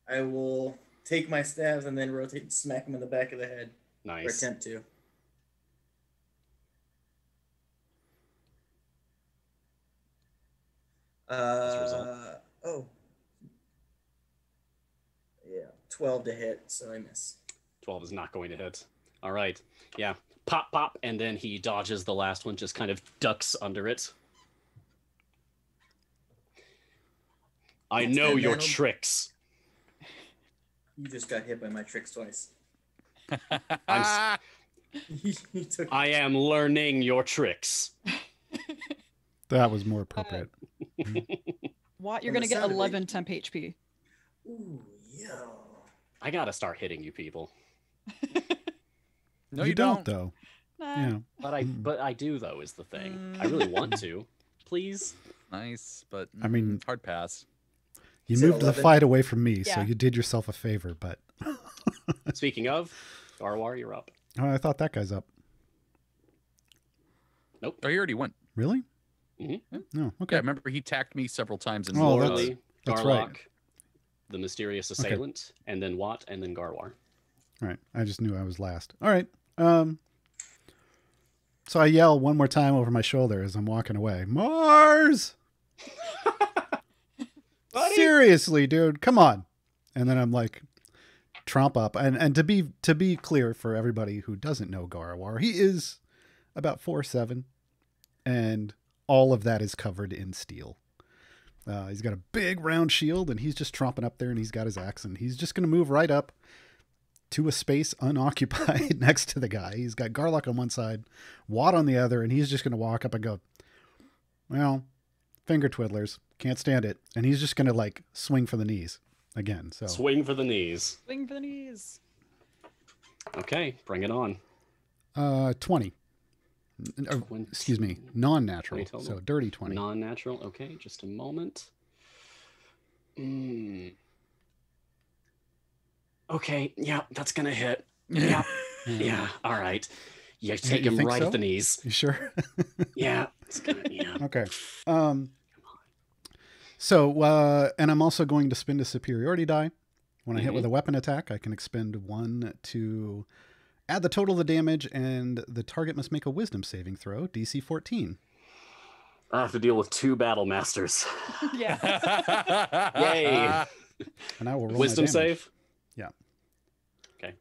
I will take my stabs and then rotate and smack him in the back of the head. Or Nice. attempt to. the result? Oh. Yeah, 12 to hit, so I miss. 12 is not going to hit. All right. Yeah. Pop, pop. And then he dodges the last one, just kind of ducks under it. I know your That'll- tricks. You just got hit by my tricks twice. I'm You took. I am learning your tricks. That was more appropriate. What? You're From gonna the get sound of it- 11 temp HP. Ooh, yo. I gotta start hitting you people. No, you don't. though. Nah. Yeah. But I do though is the thing. I really want to. Please. Nice, but I mean- hard pass. You Is it moved the 11? fight away from me, so Yeah. you did yourself a favor. But Speaking of, Garwar, you're up. oh, I thought that guy's up. Oh, he already went. Really? Mhm. No. Yeah, Okay. remember he tacked me several times in Oh, Florida. that's- Morley, that's Garlock, right. the mysterious assailant, and then Watt, and then Garwar. All right. I just knew I was last. All right. So I yell one more time over my shoulder as I'm walking away. Mars! Buddy! Seriously, dude, come on. And then I'm like, tromp up. And to be clear for everybody who doesn't know Garwar, he is about 4'7", and all of that is covered in steel. He's got a big round shield, and he's just tromping up there, and he's got his axe, and he's just going to move right up to a space unoccupied next to the guy. He's got Garlock on one side, Watt on the other, and he's just going to walk up and go, well, finger twiddlers, can't stand it. And he's just going to like swing for the knees again. So Swing for the knees. Swing for the knees. Okay, bring it on. 20. Excuse me, non-natural. 20 total. So dirty 20. Non-natural. Okay, just a moment. Okay, yeah, that's gonna hit. Yeah, yeah. All right. You take you him think right so? at the knees. You sure? Yeah. It's gonna, yeah. Okay. So, and I'm also going to spend a superiority die. When I hit with a weapon attack, I can expend 1 to add the total of the damage, and the target must make a wisdom saving throw, DC 14. I have to deal with 2 battle masters. Yeah. Yay! And I will roll my Wisdom damage. save. Yeah. Okay.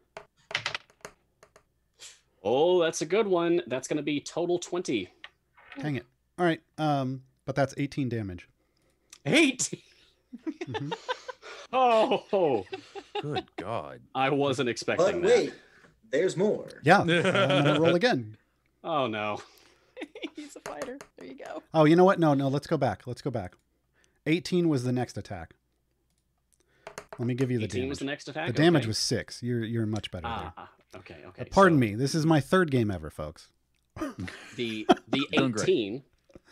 Oh, that's a good one. That's gonna be total 20. Dang it. All right. But that's 18 damage. 8. Mhm. Oh, Good God. I wasn't expecting But that. wait, there's more. Yeah. I'm gonna roll again. Oh no. He's a fighter. There you go. Oh, you know what? No. Let's go back. 18 was the next attack. Let me give you the 18 damage. was the next attack. The damage Okay. was 6. You're much better there. Okay. Pardon So me. This is my 3rd game ever, folks. The Doing great. 18,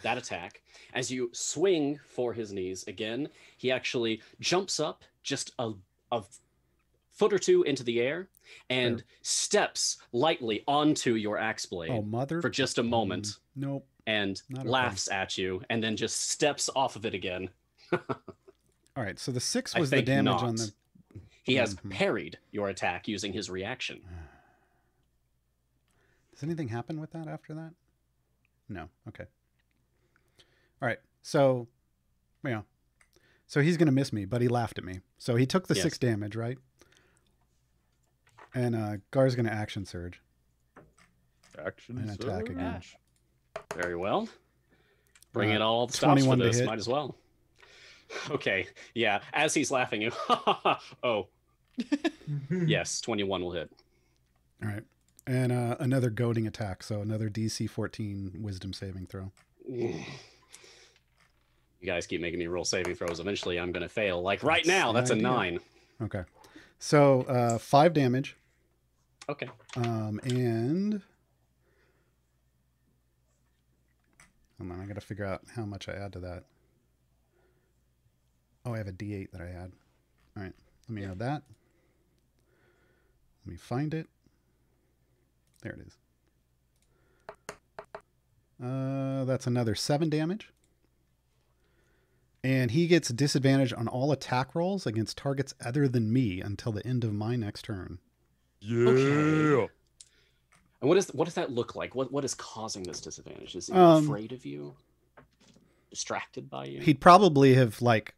that attack, as you swing for his knees again, he actually jumps up just a foot or 2 into the air and steps lightly onto your axe blade Oh, mother. for just a moment Nope. and Not okay. laughs at you and then just steps off of it again. All right. So the 6 I was the think damage not. on the. He has Mhm. parried your attack using his reaction. Does anything happen with that after that? No. Okay. All right. So, yeah. So he's going to miss me, but he laughed at me. So he took the Yes. 6 damage, right? And Gar's going to action surge. Action And attack again. Very well. Bring Uh, it all the stops for 21 to this. hit. Might as well. Okay. Yeah. As he's laughing, you. Oh. Yes. 21 will hit. All right. And another goading attack. So another DC 14 wisdom saving throw. You guys keep making me roll saving throws. Eventually, I'm going to fail. Like right now, that's a idea. 9. Okay. So 5 damage. Okay. And hold on, I got to figure out how much I add to that. Oh, I have a D8 that I add. All right, let me add that. Let me find it. There it is. That's another 7 damage. And he gets disadvantage on all attack rolls against targets other than me until the end of my next turn. Yeah. Okay. And what does that look like? What is causing this disadvantage? Is he afraid of you? Distracted by you? He'd probably have like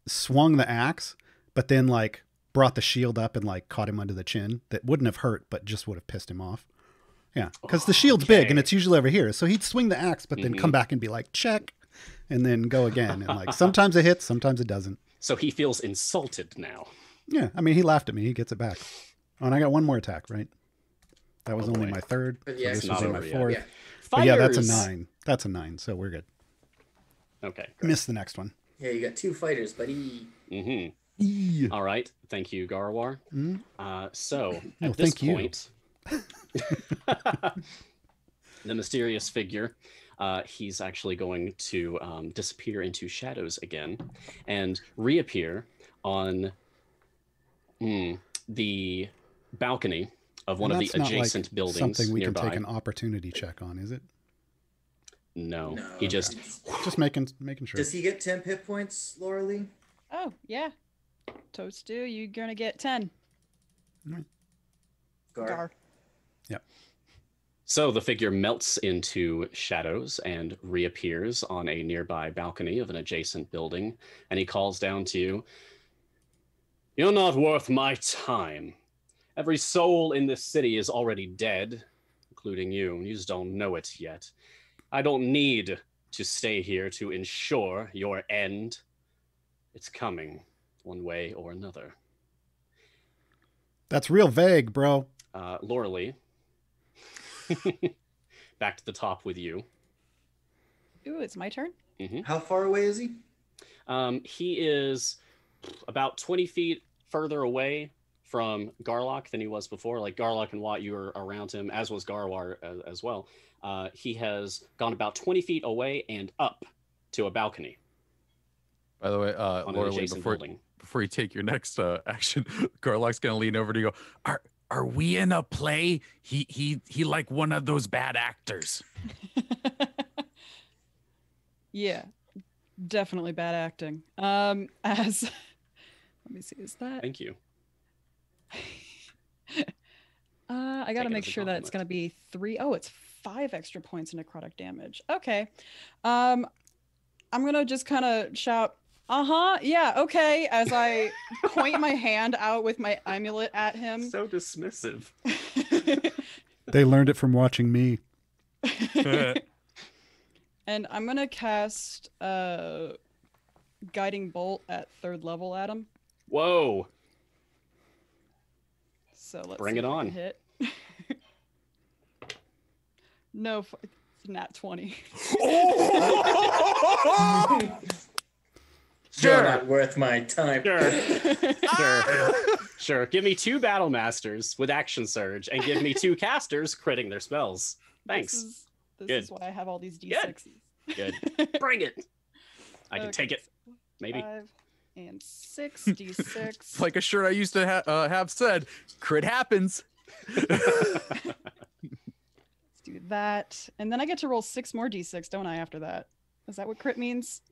swung the axe, but then like brought the shield up and like caught him under the chin. That wouldn't have hurt, but just would have pissed him off. Yeah, because the shield's big and it's usually over here. So he'd swing the axe, but then come back and be like, check, and then go again. And like sometimes it hits, sometimes it doesn't. So he feels insulted now. Yeah, I mean, he laughed at me. He gets it back. Oh, and I got one more attack, right? That was Oh, only boy. my third. But So yeah, this it's was not my over yet. fourth. Yeah. But yeah, that's a Fighters. 9. That's a 9, so we're good. Okay. Miss the next one. Yeah, you got 2 fighters, buddy. Mm-hmm. All right. Thank you, Garwar. Mm. So No, at this thank you. point, the mysterious figure, he's actually going to disappear into shadows again and reappear on the balcony of one And of the that's not adjacent like buildings something we nearby. can take an opportunity check on, is it? No, No, he just Just making sure. Does he get 10 hit points, Laura Lee? Oh, yeah. Toadstool, you're gonna get 10. Gar. So the figure melts into shadows and reappears on a nearby balcony of an adjacent building, and he calls down to you. You're not worth my time. Every soul in this city is already dead, including you. You just don't know it yet. I don't need to stay here to ensure your end. It's coming, one way or another. That's real vague, bro. Laura Lee. Back to the top with you. Ooh, it's my turn. How far away is he? He is about 20 feet further away from Garlock than he was before. Like Garlock and Watt, you were around him, as was Garwar as well. He has gone about 20 feet away and up to a balcony By the way, on an Laura Lee, adjacent building. before you take your next action, Garlock's gonna lean over to you. Go, Are we in a play? He like one of those bad actors. Yeah, definitely bad acting. As let me see, is that? Thank you. I Take gotta it make as a sure that it's gonna compliment. be 3. Oh, it's 5 extra points of necrotic damage. Okay. I'm gonna just kind of shout, yeah, okay, as I point my hand out with my amulet at him. So dismissive. They learned it from watching me. And I'm gonna cast guiding bolt at 3rd level at him. Whoa. So let's Bring see it if I can on. hit. No, it's nat 20. You're not worth my time. Sure. Give me 2 battle masters with action surge and give me 2 casters critting their spells. Thanks. This Good. is why I have all these Good. D6s. Good. Bring it. I can Okay, take it. so Maybe. 5 and 6 D6. it's like a shirt I used to have said, crit happens. Let's do that. And then I get to roll 6 more D6, don't I, after that? Is that what crit means?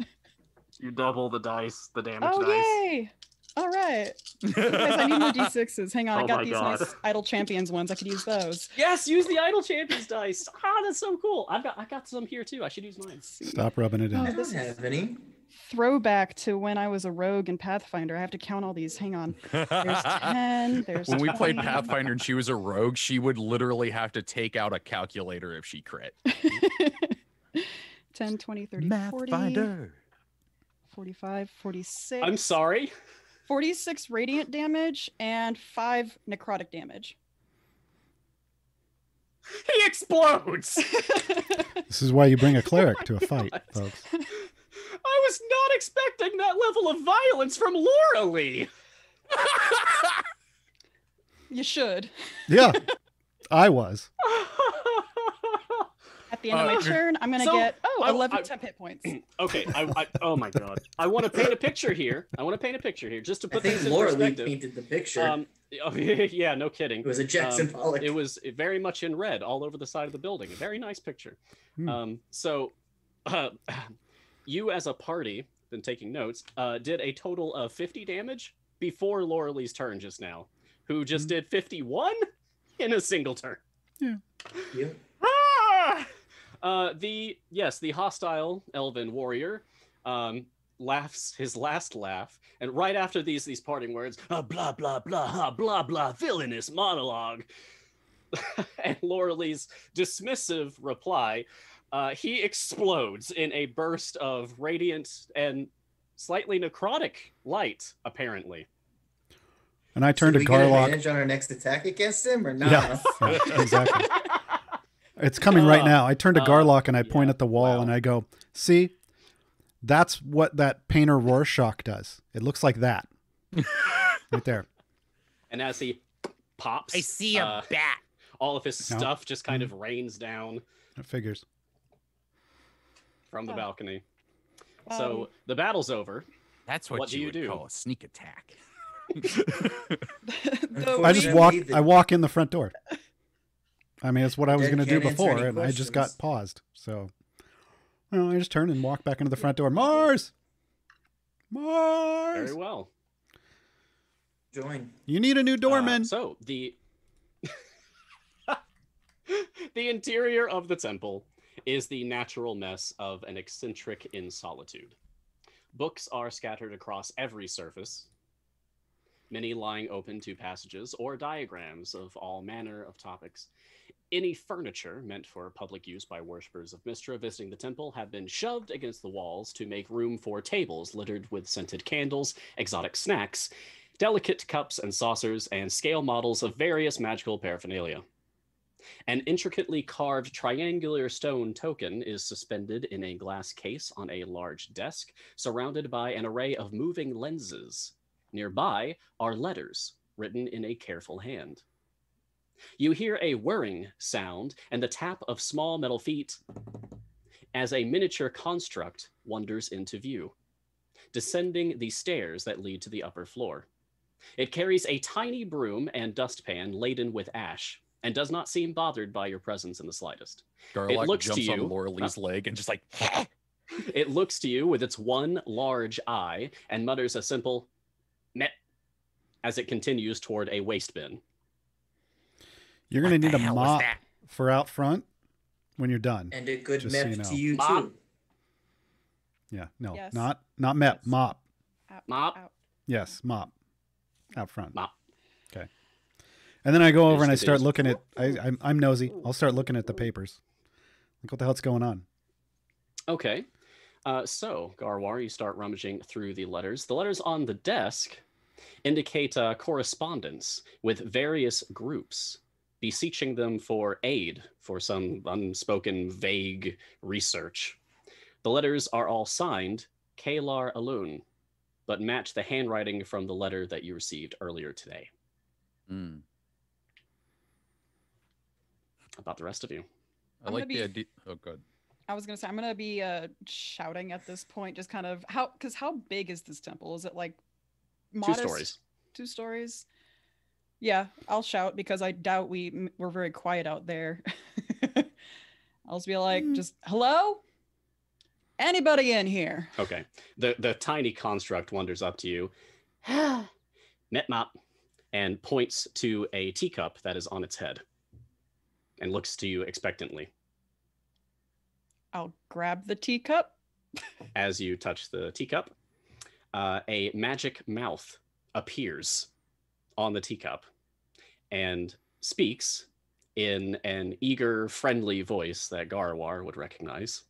You double the dice, the damage Oh, yay! All right. Guys, I need more D6s. Hang on, Oh I got my these God. nice Idle Champions ones. I could use those. Yes, use the Idle Champions dice. That's so cool. I got some here too. I should use mine. Stop rubbing it in. Oh, I this don't is have any. throwback to when I was a rogue in Pathfinder. I have to count all these. Hang on. There's 10. There's When we played 20. Pathfinder and she was a rogue, she would literally have to take out a calculator if she crit. 10, 20, 30, 40, 45, 46. I'm sorry. 46 radiant damage and 5 necrotic damage. He explodes. This is why you bring a cleric to a fight, God. folks. I was not expecting that level of violence from Laura Lee. You should. Yeah, I was. At the end of my turn, I'm going to so get, I- 11 I- temp hit points. Okay, oh my God. I want to paint a picture here. Just to I put think things in Laura Lee perspective. painted the picture. Yeah, no kidding. It was a Jackson Pollock. It was very much in red all over the side of the building. A very nice picture. So you as a party, been taking notes, did a total of 50 damage before Laura Lee's turn just now, who just did 51 in a single turn. Yeah. The hostile elven warrior laughs his last laugh, and right after these parting words, blah blah blah blah blah villainous monologue, and Laura Lee's dismissive reply, he explodes in a burst of radiant and slightly necrotic light, apparently. And I turn Should to we get Garlock. advantage on our next attack against him or not? Yeah, exactly. It's coming right now. I turn to Garlock and I point yeah, at the wall wow. and I go, see, that's what that painter Rorschach does. It looks like that. Right there. And as he pops, I see a bat. all of his No. stuff just kind of rains down It figures. from the Oh. balcony. So the battle's over. That's what, What do you you would do? call a sneak attack. I just walk in the front door. I mean, it's what I was Dead going to do can't answer before, any and I just got questions. paused. So, I just turn and walk back into the front door. Mars! Mars! Very well. Join. You need a new doorman. So the the interior of the temple is the natural mess of an eccentric in solitude. Books are scattered across every surface, many lying open to passages or diagrams of all manner of topics. Any furniture meant for public use by worshippers of Mystra visiting the temple have been shoved against the walls to make room for tables littered with scented candles, exotic snacks, delicate cups and saucers, and scale models of various magical paraphernalia. An intricately carved triangular stone token is suspended in a glass case on a large desk, surrounded by an array of moving lenses. Nearby are letters written in a careful hand. You hear a whirring sound and the tap of small metal feet as a miniature construct wanders into view, descending the stairs that lead to the upper floor. It carries a tiny broom and dustpan laden with ash, and does not seem bothered by your presence in the slightest. Garlock looks to jumps on you- Laurelie's leg and just like, It looks to you with its one large eye and mutters a simple "met" as it continues toward a waste bin. You're going to What need the a hell was mop that? for out front when you're done. And a good Just so map you know. to you Mom? too. Yeah, no, Yes. not MEP, Yes. mop. Out, Mop. out. Yes, mop. Out front. Mop. Okay. And then I go over and I There's- start there's- looking at, I'm nosy. I'll start looking at the papers. Like, what the hell's going on? Okay. So, Garwar, you start rummaging through the letters. The letters on the desk indicate correspondence with various groups, beseeching them for aid for some unspoken, vague research. The letters are all signed Kalar Alun, but match the handwriting from the letter that you received earlier today. mm. About the rest of you. I I'm like gonna the be- idea. Oh, good. I was gonna say I'm gonna be shouting at this point, just kind of how big is this temple? Is it like modest? 2 stories. 2 stories. Yeah, I'll shout because I doubt we're very quiet out there. I'll just be like, just hello, anybody in here? Okay. The tiny construct wanders up to you, met mop, and points to a teacup that is on its head, and looks to you expectantly. I'll grab the teacup. As you touch the teacup, a magic mouth appears on the teacup and speaks in an eager, friendly voice that Garwar would recognize.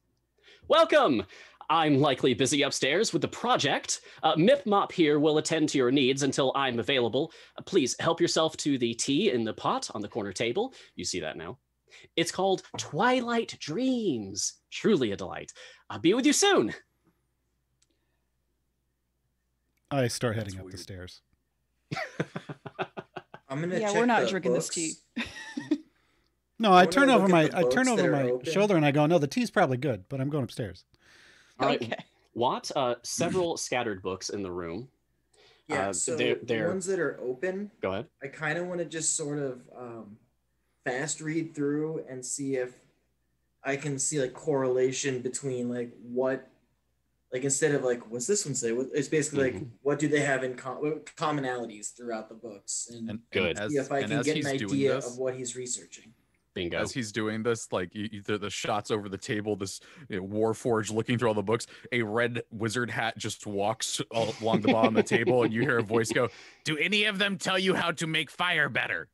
Welcome! I'm likely busy upstairs with the project. Mip Mop here will attend to your needs until I'm available. Please help yourself to the tea in the pot on the corner table. You see that now. It's called Twilight Dreams. Truly a delight. I'll be with you soon. I start heading That's up the weird. stairs. I'm gonna Yeah, check we're not the drinking this books. tea. No, I wanna turn look over at my the books that are open? shoulder and I go, no, the tea's probably good, but I'm going upstairs. All right. Okay. Watt, several scattered books in the room. Yeah, so they're- the ones that are open, Go ahead. I kind of want to just sort of fast read through and see if I can see like correlation between like what, like instead of like what's this one say? It's basically like what do they have in what commonalities throughout the books, and Good. As, see if I and can as get an he's doing idea this, of what he's researching. Bingo. as he's doing this, like the shots over the table, this Warforged looking through all the books, a red wizard hat just walks along the bottom of the table, and you hear a voice go, Do any of them tell you how to make fire better?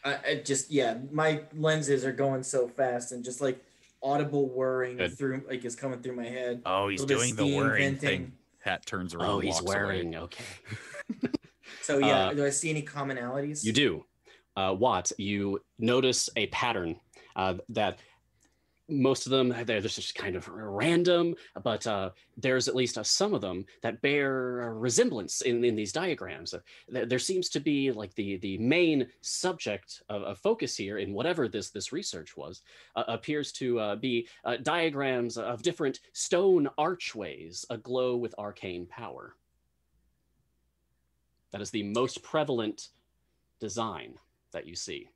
I just my lenses are going so fast, and just like audible whirring Good. through, like is coming through my head. Oh, he's Little bit of doing the steam whirring venting. thing. Hat turns around. Oh, and he's walks wearing. Away. Okay. So yeah, do I see any commonalities? You do. Watt, you notice a pattern that most of them, they're just kind of random, but there's at least some of them that bear a resemblance in these diagrams. There seems to be like the main subject of focus here in whatever this research was, appears to be diagrams of different stone archways aglow with arcane power. That is the most prevalent design that you see.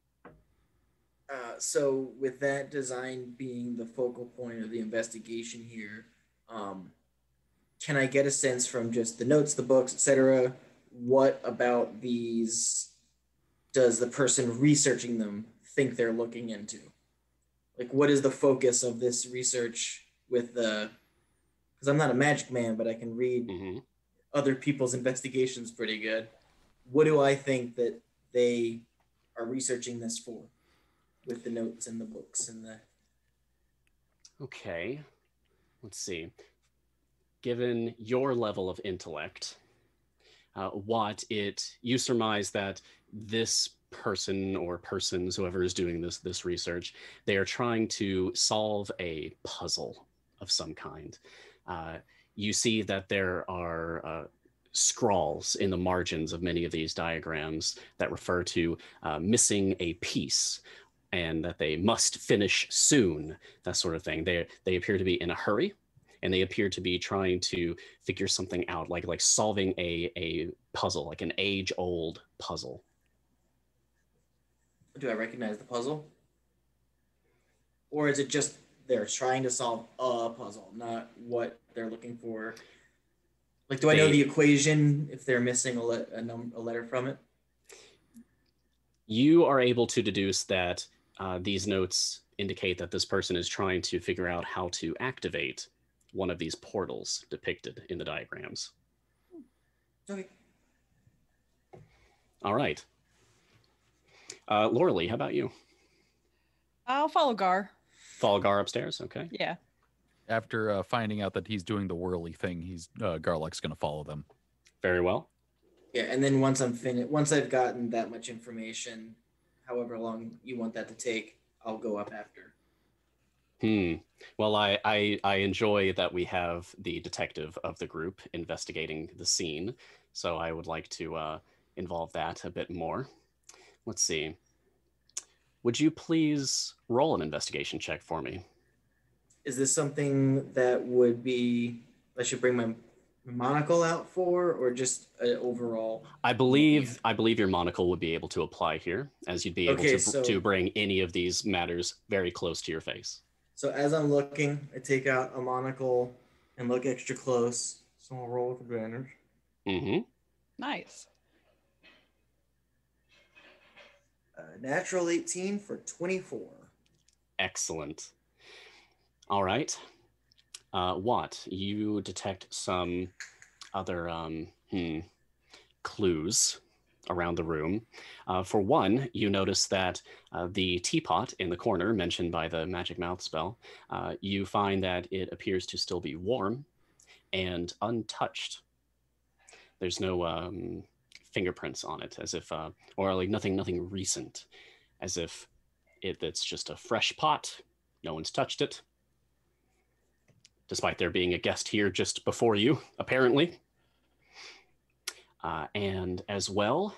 So with that design being the focal point of the investigation here, can I get a sense from just the notes, the books, etc., what about these does the person researching them think they're looking into? Like, what is the focus of this research with the, because I'm not a magic man, but I can read other people's investigations pretty good. What do I think that they are researching this for with the notes and the books and the... Okay, let's see. Given your level of intellect, you surmise that this person or persons, whoever is doing this research, they are trying to solve a puzzle of some kind. You see that there are scrawls in the margins of many of these diagrams that refer to missing a piece and that they must finish soon, that sort of thing. They appear to be in a hurry, and they appear to be trying to figure something out, like solving a puzzle, like an age-old puzzle. Do I recognize the puzzle? Or is it just they're trying to solve a puzzle, not what they're looking for? Like, do I know the equation if they're missing a letter from it? You are able to deduce that these notes indicate that this person is trying to figure out how to activate one of these portals depicted in the diagrams. Okay. All right. Laura Lee, how about you? I'll follow Gar. Follow Gar upstairs? Okay. Yeah. After finding out that he's doing the whirly thing, Garlick's going to follow them. Very well. Yeah, and then once I'm finished, once I've gotten that much information, however long you want that to take, I'll go up after. Well, I enjoy that we have the detective of the group investigating the scene, so I would like to involve that a bit more. Let's see. Would you please roll an investigation check for me? Is this something that would be, I should bring my monocle out for, or just overall? I believe your monocle would be able to apply here, as you'd be able to bring any of these matters very close to your face. So as I'm looking, I take out a monocle and look extra close. So I'll roll with advantage. Nice. Natural 18 for 24. Excellent. All right. Watt, you detect some other clues around the room. For one, you notice that the teapot in the corner mentioned by the magic mouth spell, you find that it appears to still be warm and untouched. There's no fingerprints on it, as if, or like nothing recent, as if it's just a fresh pot. No one's touched it, despite there being a guest here just before you, apparently. And as well,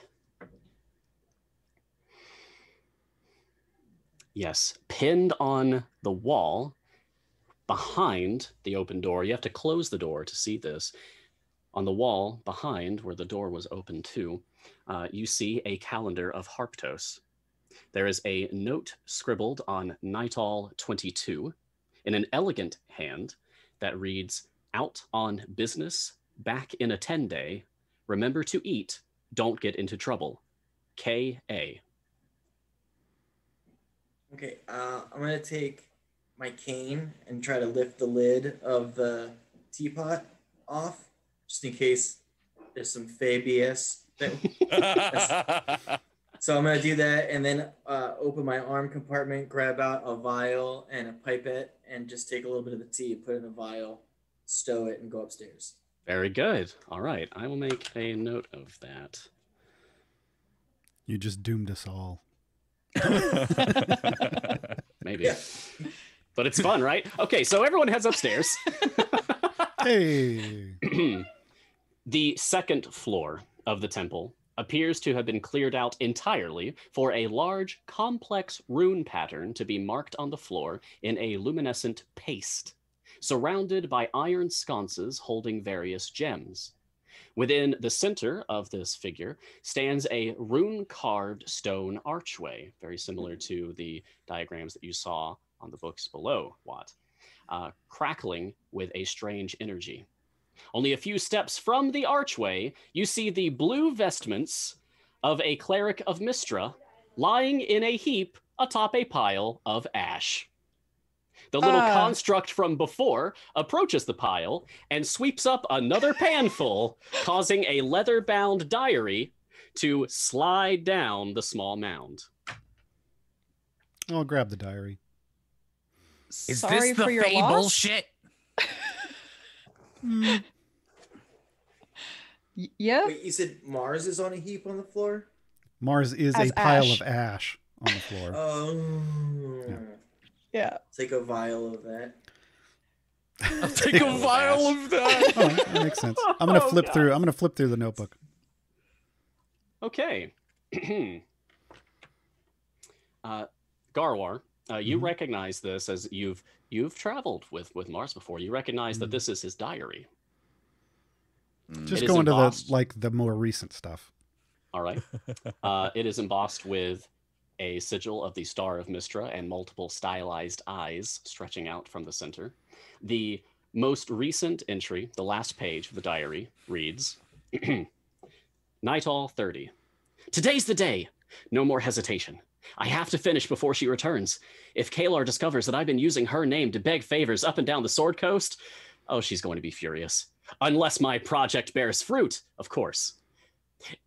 yes, pinned on the wall behind the open door, you have to close the door to see this. On the wall behind where the door was open to, you see a calendar of Harptos. There is a note scribbled on Nightall 22 in an elegant hand that reads, "Out on business, back in a 10-day. Remember to eat, don't get into trouble. K.A." Okay, I'm going to take my cane and try to lift the lid of the teapot off, just in case there's some fey BS. So I'm going to do that and then open my arm compartment, grab out a vial and a pipette, and just take a little bit of the tea, put it in a vial, stow it, and go upstairs. Very good. All right. I will make a note of that. You just doomed us all. Maybe. Yeah. But it's fun, right? Okay, so everyone heads upstairs. Hey. The second floor of the temple appears to have been cleared out entirely for a large, complex rune pattern to be marked on the floor in a luminescent paste, surrounded by iron sconces holding various gems. Within the center of this figure stands a rune-carved stone archway, very similar to the diagrams that you saw on the books below, Watt, crackling with a strange energy. Only a few steps from the archway, you see the blue vestments of a cleric of Mystra lying in a heap atop a pile of ash. The little construct from before approaches the pile and sweeps up another panful, causing a leather-bound diary to slide down the small mound. I'll grab the diary. Is Sorry this the for your Fae loss? bullshit? Yeah. Wait, you said Mars is on a heap on the floor? Mars is As a pile ash. of ash on the floor. Oh. Yeah. Take a vial of that. I'll take a vial of that. Oh, that makes sense. I'm gonna flip through. I'm gonna flip through the notebook. Okay. Garwar, you Mhm. recognize this as you've traveled with Mars before. You recognize that this is his diary. Just It is go into embossed. the more recent stuff. All right. It is embossed with a sigil of the Star of Mystra and multiple stylized eyes stretching out from the center. The most recent entry, the last page of the diary, reads, Nightall 30. Today's the day. No more hesitation. I have to finish before she returns. If Kalar discovers that I've been using her name to beg favors up and down the Sword Coast, oh, she's going to be furious. Unless my project bears fruit, of course.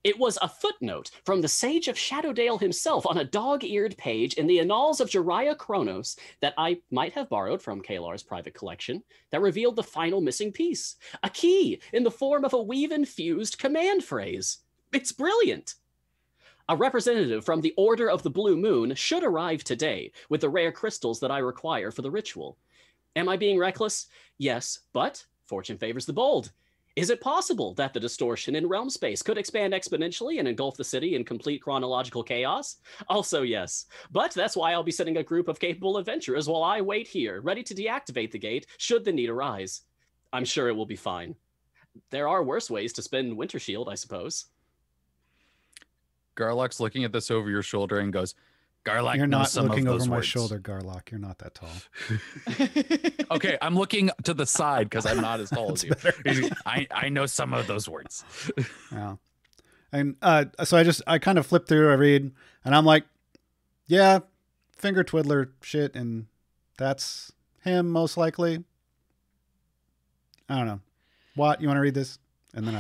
It was a footnote from the Sage of Shadowdale himself on a dog-eared page in the Annals of Jariah Chronos that I might have borrowed from Kalar's private collection that revealed the final missing piece. A key in the form of a weave-infused command phrase. It's brilliant. A representative from the Order of the Blue Moon should arrive today with the rare crystals that I require for the ritual. Am I being reckless? Yes, but fortune favors the bold. Is it possible that the distortion in realm space could expand exponentially and engulf the city in complete chronological chaos? Also yes, but that's why I'll be sending a group of capable adventurers while I wait here, ready to deactivate the gate should the need arise. I'm sure it will be fine. There are worse ways to spend Winter Shield, I suppose. Garlock's looking at this over your shoulder and goes, Garlock You're knows not some looking of over those my words. shoulder, Garlock. You're not that tall. okay, I'm looking to the side because I'm not as tall as you. I know some of those words. Yeah. And so I kind of flip through, I read, and I'm like, yeah, finger twiddler shit, and that's him most likely. I don't know. What, you want to read this? And then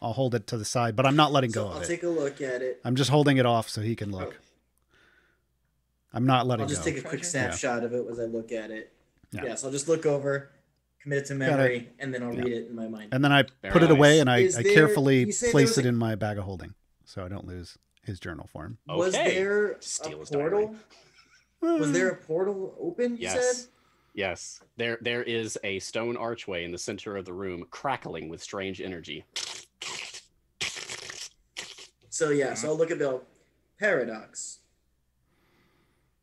I'll hold it to the side, but I'm not letting go I'll of it. take a look at it. I'm just holding it off so he can look. I'm not letting I'll just go. take a quick snapshot of it as I look at it. Yeah. Yes, I'll just look over, commit it to memory, and then I'll read it in my mind. And then I Very put it away nice. and I Is there- carefully you say there place was it a- in my bag of holding so I don't lose his journal for him. Was Okay. there a Steal his portal? Was there a portal open? You Yes. said. Yes. There is a stone archway in the center of the room, crackling with strange energy. So yeah, so I'll look at the paradox.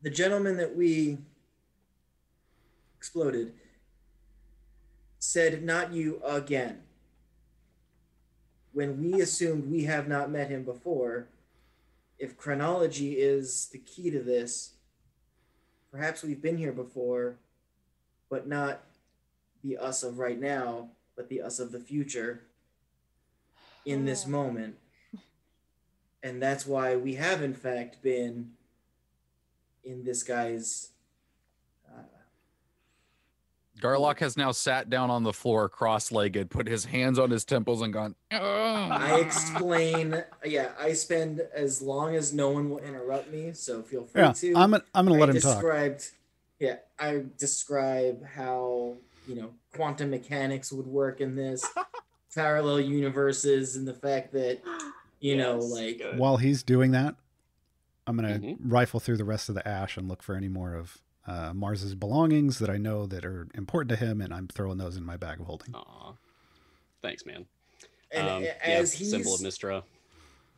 The gentleman that we exploded said, "Not you again." When we assumed we have not met him before, if chronology is the key to this, perhaps we've been here before, but not the us of right now, but the us of the future in this moment. And that's why we have, in fact, been in this guy's. Garlock has now sat down on the floor, cross-legged, put his hands on his temples, and gone. I explain. Yeah, I spend as long as no one will interrupt me. So feel free Yeah, to. I'm gonna let I him talk. described Yeah, I describe how, quantum mechanics would work in this, parallel universes, and the fact that, Yes, like, good. While he's doing that, I'm going to Mhm. rifle through the rest of the ash and look for any more of Mars's belongings that I know that are important to him, and I'm throwing those in my bag of holding. Aw. Thanks, man. and Yeah, as symbol of he's, Mystra,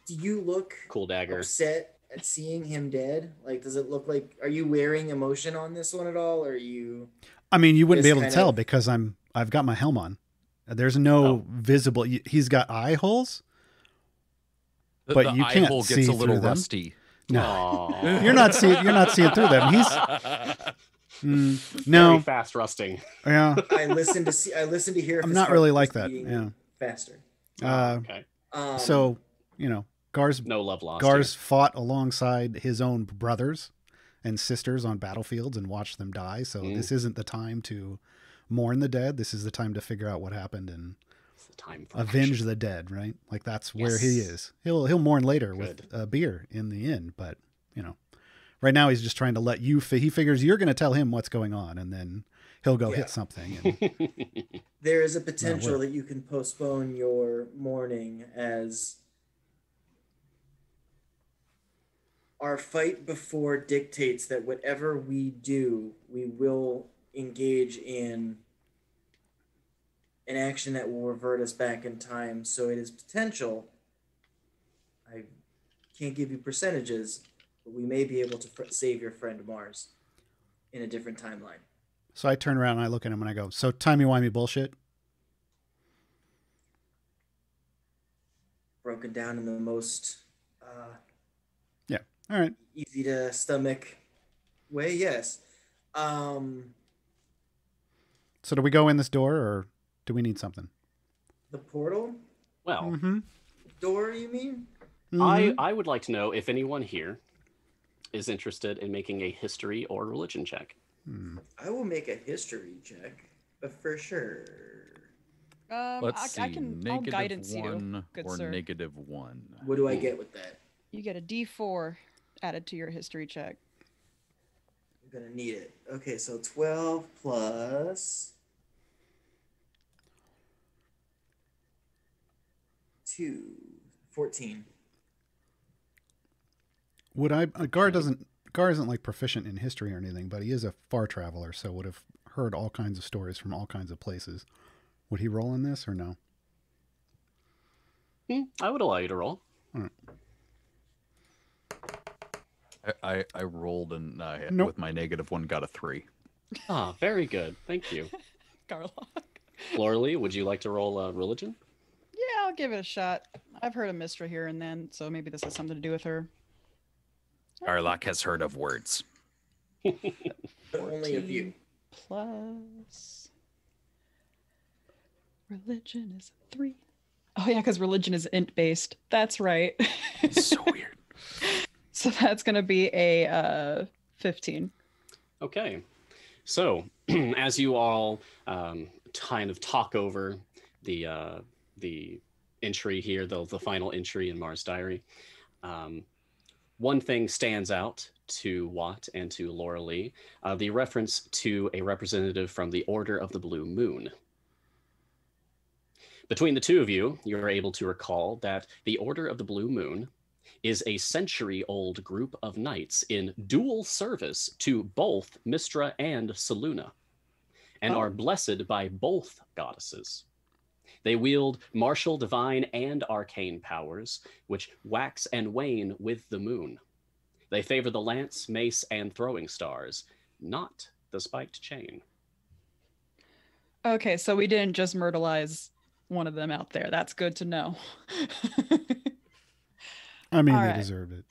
do you look cool dagger. upset at seeing him dead? Like, does it look like, are you wearing emotion on this one at all? Or are you, I mean, you wouldn't be Just able to kind tell of- because I've got my helm on. There's no Oh. visible. He's got eye holes. The, But the you eye can't hole see gets a through little them. rusty. No, Aw. you're not seeing through them. He's Very no, fast rusting. yeah. I listen to hear. If I'm his not heart really is like that. beating Yeah. faster. Okay. So Gar's No love lost. Gar's fought alongside his own brothers and sisters on battlefields and watched them die. So this isn't the time to mourn the dead. This is the time to figure out what happened and It's the time for avenge action. the dead. Right? Like that's where Yes. he is. He'll mourn later with Good. a beer in the inn. But right now he's just trying to let you. He figures you're going to tell him what's going on, and then he'll go Yeah. hit something. And There is a potential work. that you can postpone your mourning, as our fight before dictates that whatever we do, we will engage in an action that will revert us back in time. So it is potential. I can't give you percentages, but we may be able to save your friend Mars in a different timeline. so I turn around and I look at him and I go, "So timey-wimey bullshit." Broken down in the most All right. easy to stomach way, yes. So do we go in this door or do we need something? The portal Well, Mm-hmm. door, you mean? I would like to know if anyone here is interested in making a history or religion check. I will make a history check, for sure. Let's see. I'll negative guidance you, one good or sir. negative one. What do I get with that? You get a D4 added to your history check. I'm gonna need it. Okay, so 12 plus 2, 14. Would I? Gar isn't like proficient in history or anything, but he is a far traveler, so would have heard all kinds of stories from all kinds of places. Would he roll in this or no? I would allow you to roll. I rolled and Nope. with my negative one got a 3. Ah, very good. Thank you. Garlock. Lorelei, would you like to roll a religion? Yeah, I'll give it a shot. I've heard of Mystra here and then, so maybe this has something to do with her. Garlock has heard of words. But only a few. 14 plus religion is a 3. Oh yeah, because religion is int based. That's right. So weird. So that's gonna be a 15. Okay. So, as you all kind of talk over the entry here, the final entry in Mars Diary, one thing stands out to Watt and to Lorelei, the reference to a representative from the Order of the Blue Moon. Between the two of you, you're able to recall that the Order of the Blue Moon is a century-old group of knights in dual service to both Mystra and Selûne, and are blessed by both goddesses. They wield martial, divine, and arcane powers, which wax and wane with the moon. They favor the lance, mace, and throwing stars, not the spiked chain. Okay, so we didn't just myrtleize one of them out there. That's good to know. I mean, All they right. deserved it.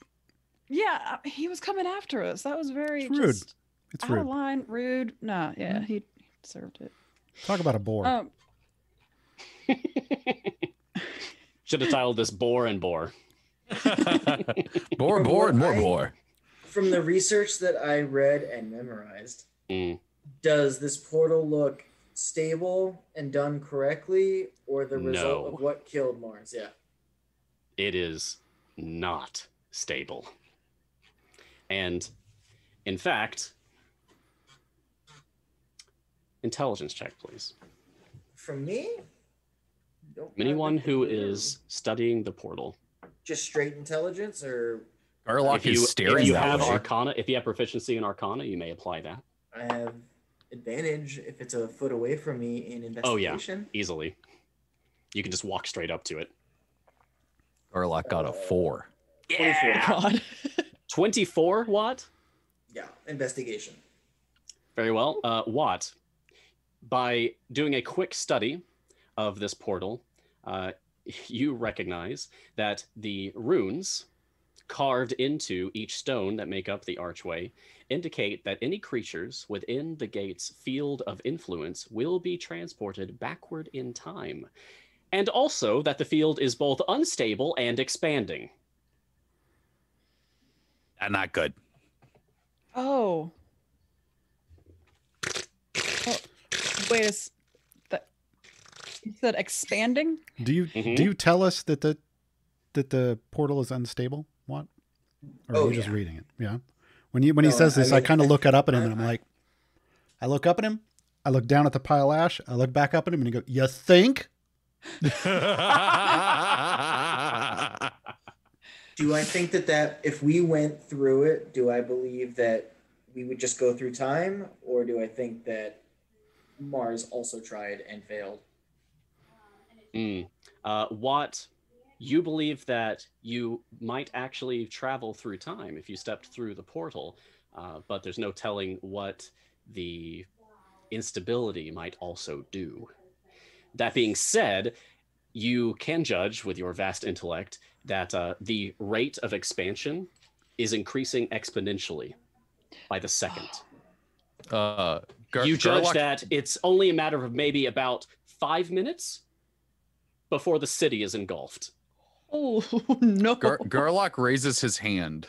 Yeah, he was coming after us. That was very It's rude. just It's out rude. of line, rude. Nah, yeah, he deserved it. Talk about a bore. Should have titled this Boar and Boar. More, From more, what and more, I- more. From the research that I read and memorized, Mm. does this portal look stable and done correctly, or the result No. of what killed Mars? Yeah. It is not stable. And in fact, intelligence check, please. From me? Don't Anyone have who a clue. is studying the portal. Just straight intelligence, or Garlock If you, is staring if you that have way. Arcana, if you have proficiency in Arcana, you may apply that. I have advantage if it's a foot away from me in Oh, yeah. investigation. Easily. You can just walk straight up to it. Garlock got a 4. 24. God. 24, Watt? Yeah, investigation. Very well. Watt, by doing a quick study of this portal, you recognize that the runes carved into each stone that make up the archway indicate that any creatures within the gate's field of influence will be transported backward in time, and also that the field is both unstable and expanding. Not good. Oh. Oh, wait, you said expanding? Do you tell us that the portal is unstable? What? Or are you just reading it? Yeah. When he says this, I kind of look up at him and I'm like, I look up at him, I look down at the pile of ash, I look back up at him and he goes, "You think?" Do I think that if we went through it, do I believe that we would just go through time, or do I think that Mars also tried and failed? Watt, you believe that you might actually travel through time if you stepped through the portal, but there's no telling what the instability might also do. That being said, you can judge with your vast intellect that the rate of expansion is increasing exponentially by the second. You judge that it's only a matter of maybe about 5 minutes before the city is engulfed. Oh, no. Garlock raises his hand.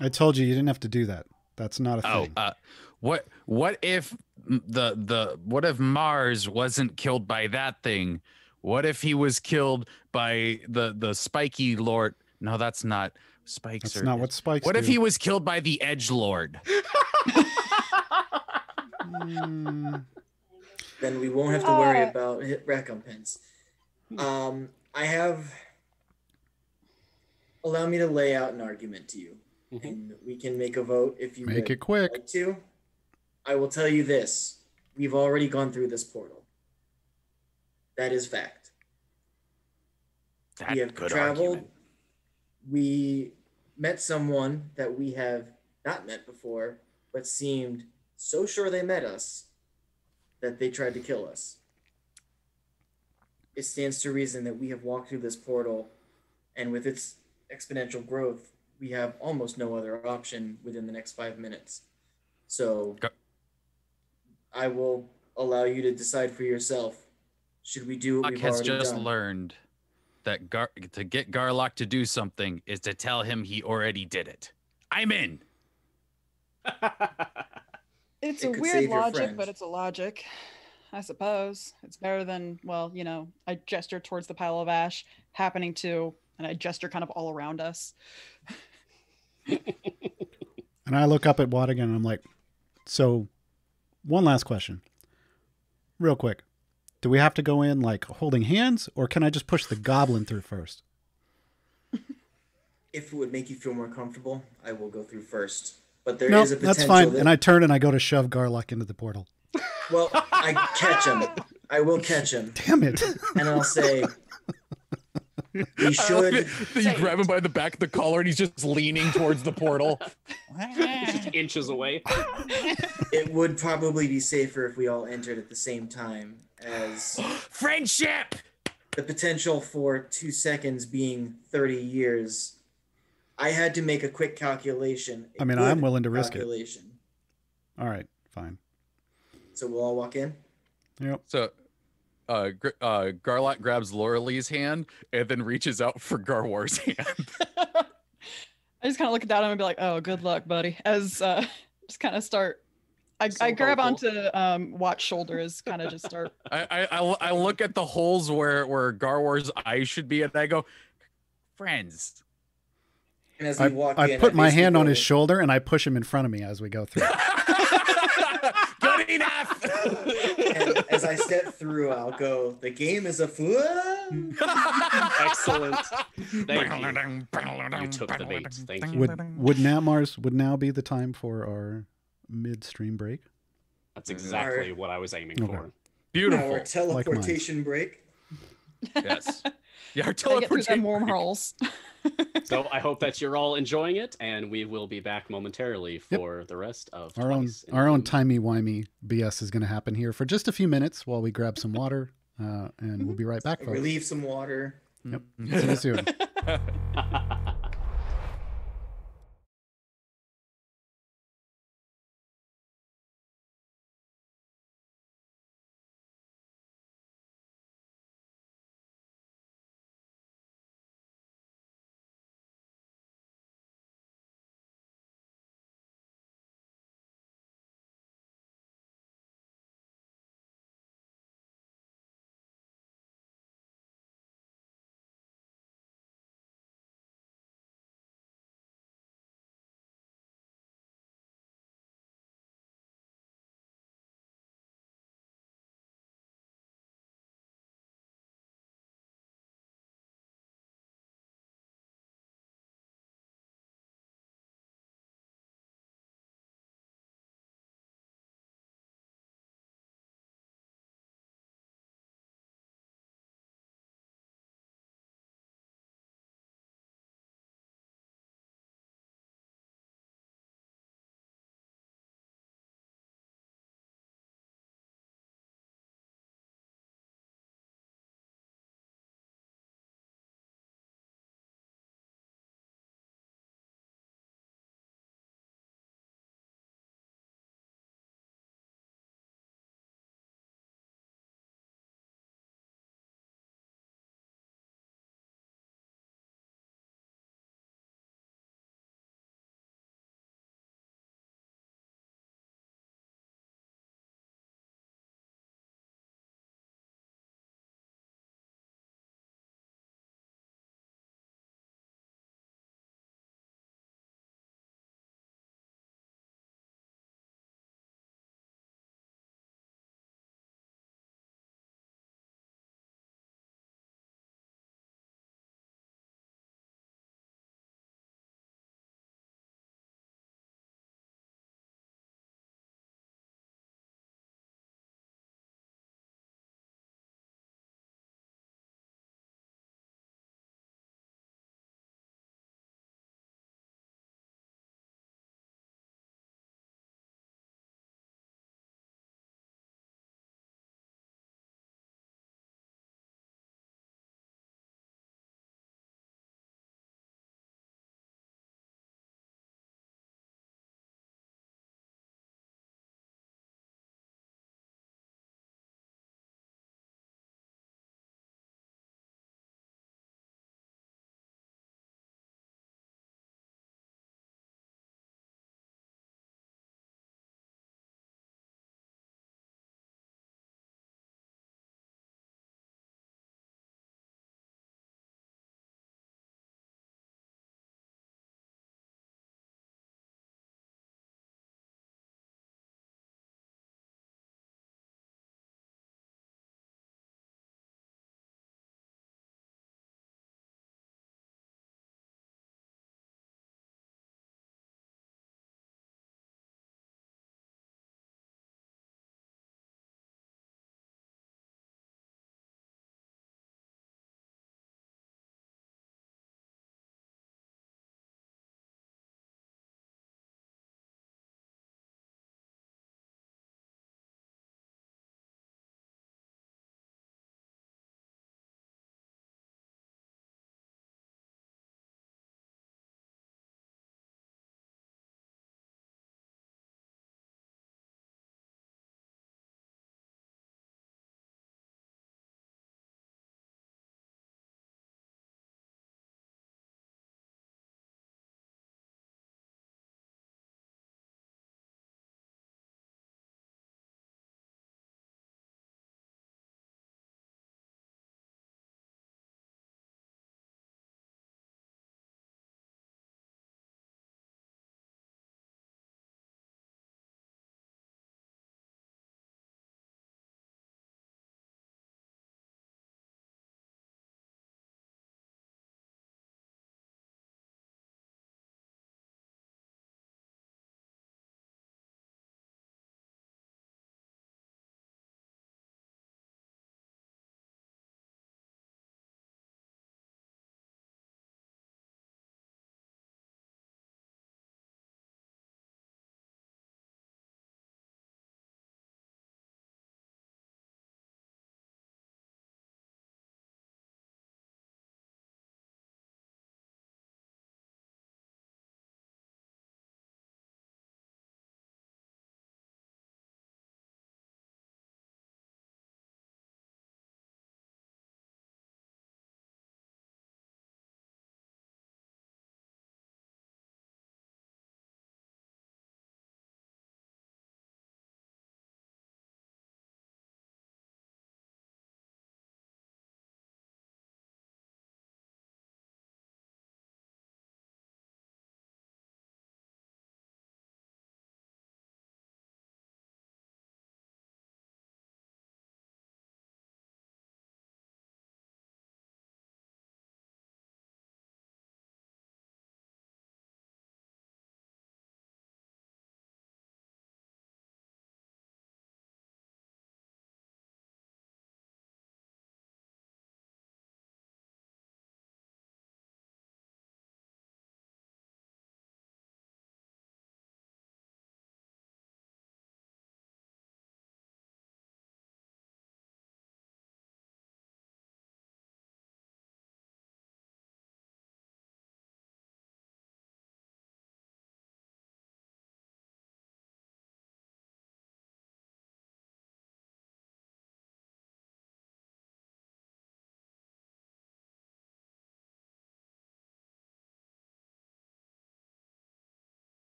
I told you didn't have to do that. That's not a thing. What if what if Mars wasn't killed by that thing? What if he was killed by the spiky lord? No, that's not spikes. That's not what spikes What do. if he was killed by the edge lord? Then we won't have to worry about recompense. Allow me to lay out an argument to you, and we can make a vote if you Make would it quick. like to. I will tell you this: we've already gone through this portal. That is fact. We have Good traveled. argument. We met someone that we have not met before, but seemed so sure they met us that they tried to kill us. It stands to reason that we have walked through this portal, and with its exponential growth, we have almost no other option within the next 5 minutes. So I will allow you to decide for yourself. Should we do what we've has already just done? learned that to get Garlock to do something is to tell him he already did it. I'm in. It's It a could weird save your logic, friend. but it's a logic. I suppose. It's better than, well, I gesture towards the pile of ash, happening to, and I gesture kind of all around us. And I look up at Watt again and I'm like, so one last question. Real quick. Do we have to go in like holding hands, or can I just push the goblin through first? If it would make you feel more comfortable, I will go through first. But there No, is a potential that's fine. that- And I turn and I go to shove Garlock into the portal. well, I catch him. I will catch him, Damn it. and I'll say, we should. Then you grab him by the back of the collar and he's just leaning towards the portal. Just inches away. It would probably be safer if we all entered at the same time, as Friendship. the potential for 2 seconds being 30 years. I had to make a quick calculation. I mean, I'm willing to risk it. calculation. All right, fine. So we'll all walk in. Yep. So Garlock grabs Laurelie's hand and then reaches out for Garwar's hand. I just kind of look down at him and be like, "Oh, good luck, buddy." As just kind of start. I So grab hopeful. onto Watt's shoulder as kind of just start. I look at the holes where Garwar's eyes should be, and I go, friends. And as we walk in, I put my basically hand on go, his shoulder and I push him in front of me as we go through. Good enough. And as I step through, I'll go, the game is afoot. Excellent. Thank you. You took the bait. Thank you. Would now be the time for our midstream break? That's exactly what I was aiming for. Beautiful. Our teleportation break. Yes. Yeah, our Gotta get through them teleportation. wormholes. So I hope that you're all enjoying it, and we will be back momentarily for the rest of Our own timey-wimey BS is going to happen here for just a few minutes while we grab some water, and we'll be right back, folks. Relieve some water. Yep. See you soon.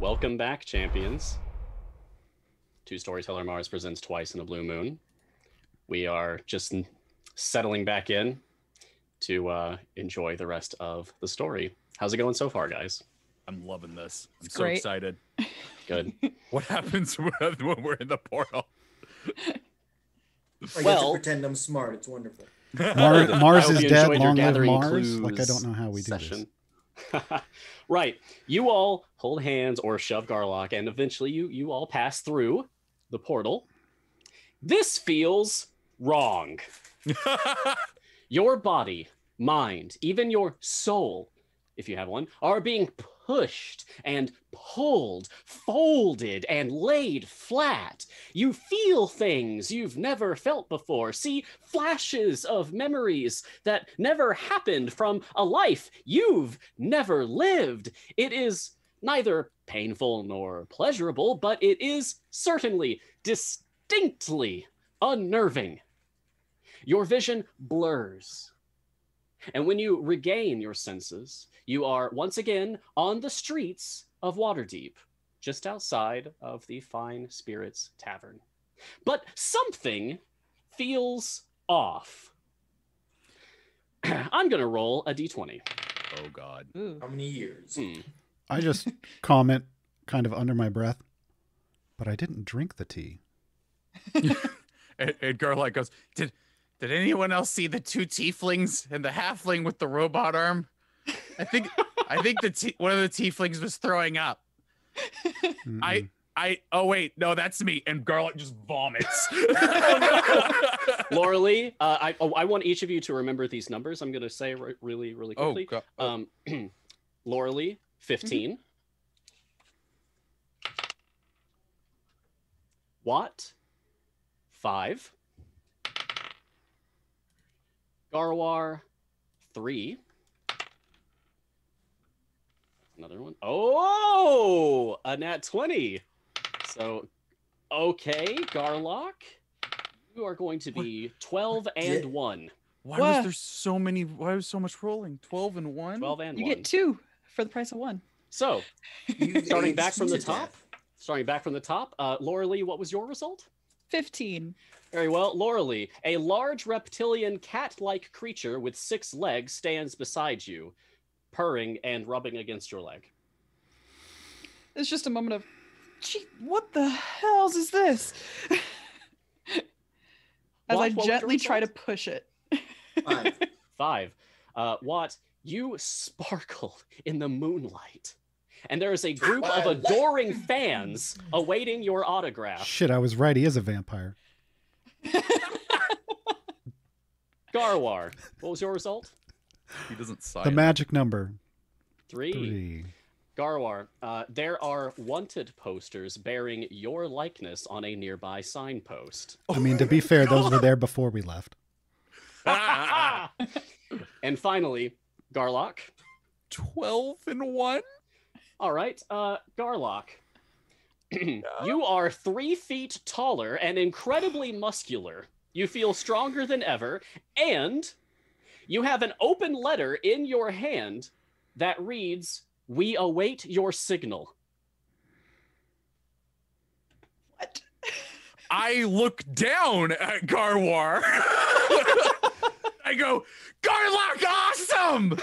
Welcome back, champions, to Storyteller Mars presents Twice in a Blue Moon. We are just settling back in to enjoy the rest of the story. How's it going so far, guys? I'm loving this. I'm It's so great. excited. Good. What happens when we're in the portal? I get Well- to pretend I'm smart. It's wonderful. Mars I hope is you dead. enjoyed your Long live gathering Mars. Like I clues don't know how we do session. this. Right. You all hold hands or shove Garlock, and eventually you all pass through the portal. This feels wrong. Your body, mind, even your soul, if you have one, are being pushed and pulled, folded and laid flat. You feel things you've never felt before, see flashes of memories that never happened from a life you've never lived. It is neither painful nor pleasurable, but it is certainly distinctly unnerving. Your vision blurs. And when you regain your senses, you are once again on the streets of Waterdeep, just outside of the Fine Spirits Tavern. But something feels off. I'm going to roll a d20. Oh God. Ooh. How many years? I just comment kind of under my breath, but I didn't drink the tea. And Garlic goes, Did anyone else see the two tieflings and the halfling with the robot arm? I think one of the tieflings was throwing up. Mm-mm. Oh wait, no, that's me. And Garlic just vomits. Laura Lee, I want each of you to remember these numbers. I'm going to say really Oh, quickly. God. Laura Lee, 15. Watt, 5. Garwar, 3. Another one. Oh, a nat 20. So, okay, Garlock, you are going to be 12 and 1. Why What? was there so many? Why was so much rolling? 12 and 1? 12 and You 1. get 2 for the price of 1. So, You've starting aged back from the to top. death. Laura Lee, what was your result? 15. Very well, Laura Lee. A large reptilian cat-like creature with 6 legs stands beside you, purring and rubbing against your leg. It's just a moment of, gee, what the hells is this? As What? I What was your gently try to result? push it. 5. 5. Watt, you sparkle in the moonlight. And there is a group of adoring fans awaiting your autograph. Shit, I was right. He is a vampire. Garwar, what was your result? He doesn't sign. The magic number 3. 3. Garwar, there are wanted posters bearing your likeness on a nearby signpost. I mean, to be fair, those were there before we left. And finally, Garlock. 12 and 1? All right, Garlock. You are 3 feet taller and incredibly muscular. You feel stronger than ever, and you have an open letter in your hand that reads, "We await your signal." What? I look down at Garwar. I go, Garlock, awesome!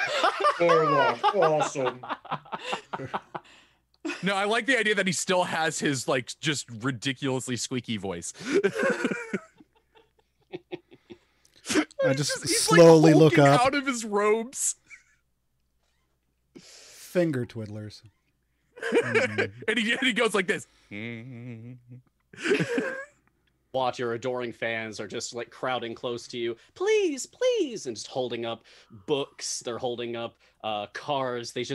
Awesome. No, I like the idea that he still has his like just ridiculously squeaky voice. I just He's slowly like look hulking up. out of his robes, Finger twiddlers. Mm. and he goes like this. Watch, your adoring fans are just like crowding close to you. Please, please, and just holding up books. They're holding up cars. They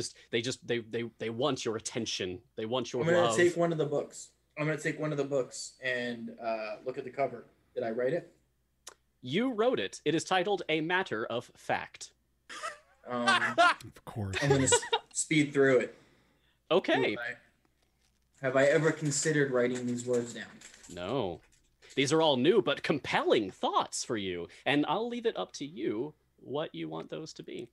want your attention. They want your I'm gonna love. take one of the books. I'm gonna take one of the books and look at the cover. Did I write it? You wrote it. It is titled "A Matter of Fact." Of course. I'm gonna speed through it. Okay. Have I ever considered writing these words down? No. These are all new but compelling thoughts for you, and I'll leave it up to you what you want those to be.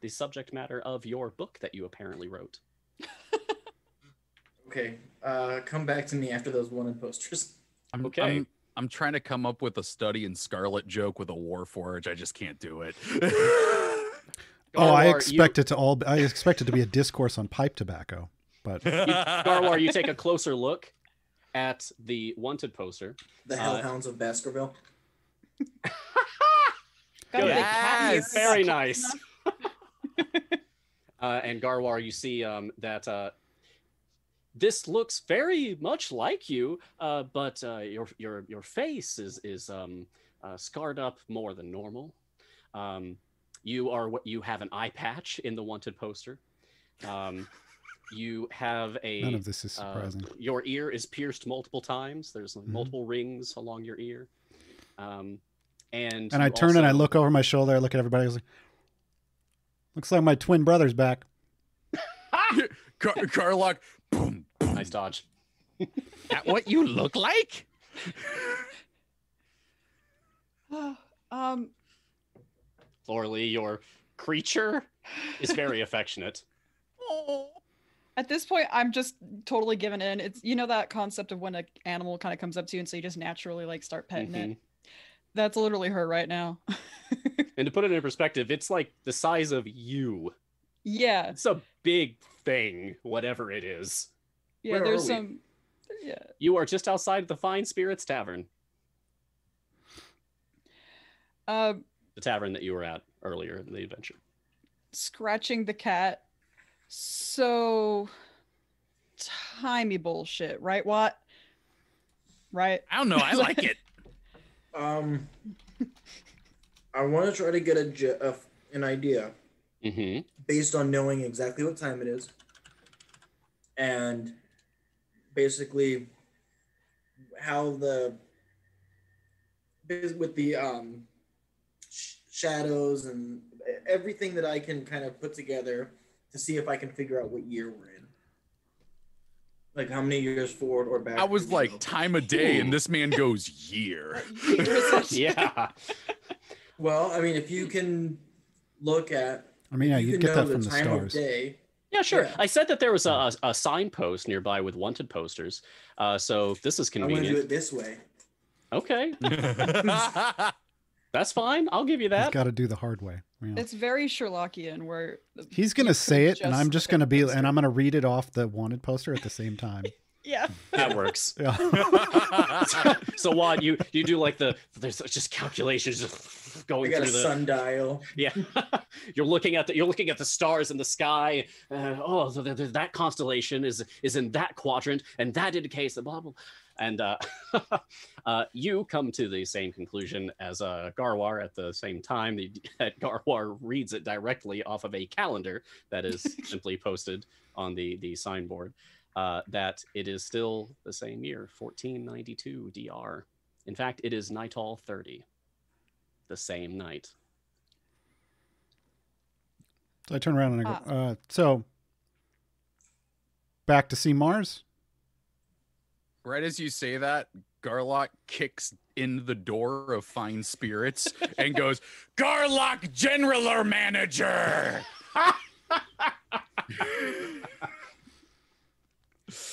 The subject matter of your book that you apparently wrote. Okay. Come back to me after those wanted posters. Okay. I'm trying to come up with a study in Scarlet joke with a Warforged. I just can't do it. I Garwar, expect it to I expect it to be a discourse on pipe tobacco, but Garwar, you take a closer look at the wanted poster. The Hellhounds of Baskerville. Got a big cat Yes! here. Very nice. And Garwar, you see that this looks very much like you, but your face is scarred up more than normal. You have an eye patch in the wanted poster. You have none of this is surprising. Your ear is pierced multiple times. There's multiple rings along your ear. And I turn and I look over my shoulder. I look at everybody. I was like, looks like my twin brother's back. Garlock, boom, boom. Nice dodge. That what you look like? Florley, your creature is very affectionate. At this point, I'm just totally giving in. It's that concept of when an animal kind of comes up to you and so you just naturally like start petting it. That's literally her right now. And to put it in perspective, it's like the size of you. Yeah. It's a big thing, whatever it is. Yeah, Where there's are we? some. Yeah. You are just outside the Fine Spirits Tavern, the tavern that you were at earlier in the adventure. Scratching the cat. So timey bullshit, right, Watt? Right? I don't know. I like it. I want to try to get an idea based on knowing exactly what time it is, and basically how with the shadows and everything that I can kind of put together to see if I can figure out what year we're in. Like how many years forward or back. I was like go. time of day, and this man goes year. Yeah. Well, I mean, if you can look at. I mean, yeah, you you can get know that from the time of stars. day. Yeah, sure. Yeah. I said that there was a signpost nearby with wanted posters. So this is I want to do convenient. it this way. Okay. That's fine. I'll give you He's that. got to do the hard way. Yeah. It's very Sherlockian where He's gonna you say could it, and I'm just look at gonna the be, poster. and I'm gonna read it off the wanted poster at the same time. Yeah. That works. Yeah. So Wad, you do like there's just calculations just I going got a through the sundial. yeah. You're looking at the stars in the sky. That constellation is in that quadrant, and that indicates the blah blah. And you come to the same conclusion as Garwar at the same time. That Garwar reads it directly off of a calendar that is simply posted on the signboard. That it is still the same year, 1492 DR. In fact, it is Nightall 30, the same night. So I turn around and I go, so back to see Mars? Right as you say that, Garlock kicks in the door of Fine Spirits and goes, "Garlock, Generaler Manager!"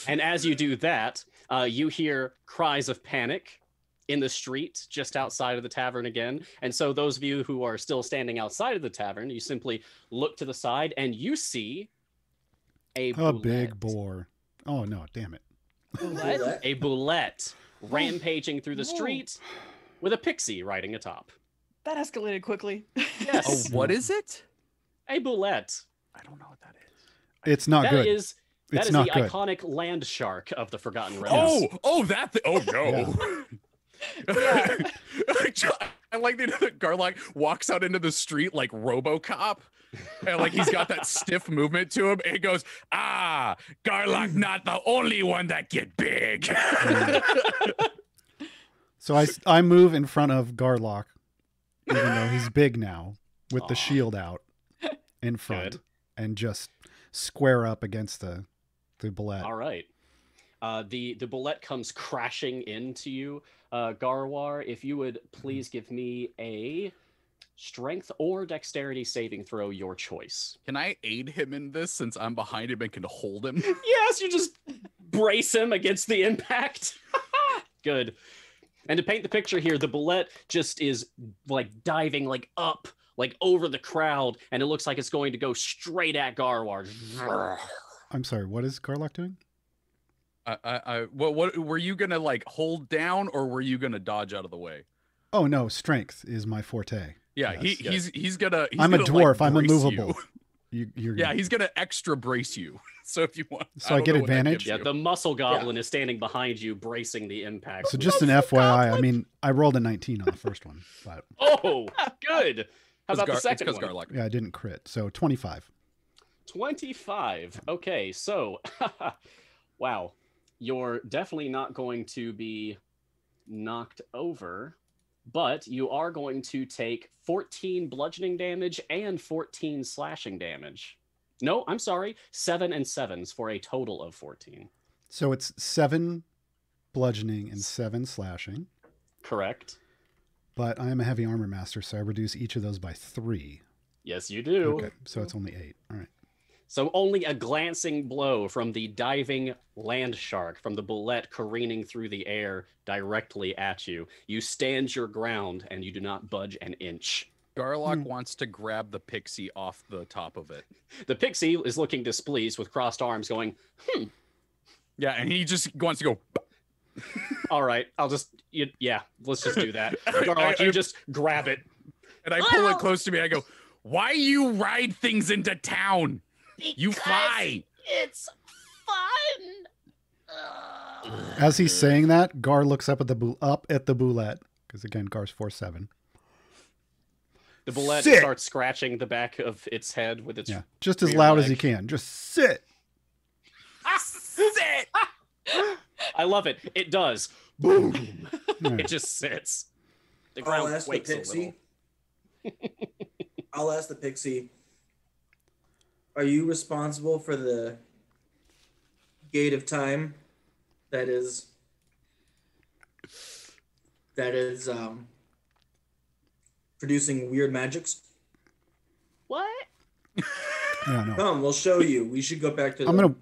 And as you do that, you hear cries of panic in the street just outside of the tavern again. And so those of you who are still standing outside of the tavern, you simply look to the side and you see a big boar. Oh no, damn it. What? A boulette rampaging through the street with a pixie riding atop. That escalated quickly. Yes. Oh, what is it? A boulette. I don't know what that is. It's not That good. is It's the not good. iconic land shark of the Forgotten Realms. Oh, that thing. Oh, no. I like that Garlock walks out into the street like RoboCop. And like he's got that stiff movement to him. And he goes, Garlock, not the only one that get big. So I move in front of Garlock, even though he's big now, with the shield out in front, Good. and just square up against the bullet. All right. The bullet comes crashing into you, Garwar. If you would please give me a strength or dexterity saving throw, your choice. Can I aid him in this since I'm behind him and can hold him? Yes, you just brace him against the impact. Good. And to paint the picture here, the bullet just is like diving like up, like over the crowd, and it looks like it's going to go straight at Garwar. I'm sorry, what is Garlock doing? What were you gonna like hold down, or were you gonna dodge out of the way? Oh no, strength is my forte. Yeah, Yes. he's gonna. I'm a dwarf. Like, I'm brace immovable. You. You're Yeah, he's gonna extra brace you. So if you want, So I get don't know what that advantage? gives Yeah, you. the muscle goblin is standing behind you, bracing the impact. So just an FYI, I mean, I rolled a 19 on the first one, but Oh, good. How about the second It's one? Garlock. yeah, I didn't crit. So 25. 25. Okay, so wow, you're definitely not going to be knocked over, but you are going to take 14 bludgeoning damage and 14 slashing damage. No, I'm sorry, 7 and 7s for a total of 14. So it's 7 bludgeoning and 7 slashing. Correct. But I am a heavy armor master, so I reduce each of those by 3. Yes, you do. Okay, so it's only 8. All right. So only a glancing blow from the diving land shark, from the bullet careening through the air directly at you. You stand your ground and you do not budge an inch. Garlock wants to grab the pixie off the top of it. The pixie is looking displeased with crossed arms going, Yeah, and he just wants to go. all right, let's just do that. Garlock, you just grab it. And I pull it close to me. I go, "Why you ride things into town? You fly." It's fun. As he's saying that, Gar looks up at the boulette, because again, Gar's 4'7". The bullet Sit! starts scratching the back of its head with its Yeah, just as rear loud as leg. he can. Just sit. Sit. I love it. It does. Boom. Yeah. It just sits. The I'll ground ask the quakes a pixie. little. I'll ask the pixie. Are you responsible for the gate of time that is producing weird magics? What? Yeah, no. Come, we'll show you. We should go back to I'm gonna.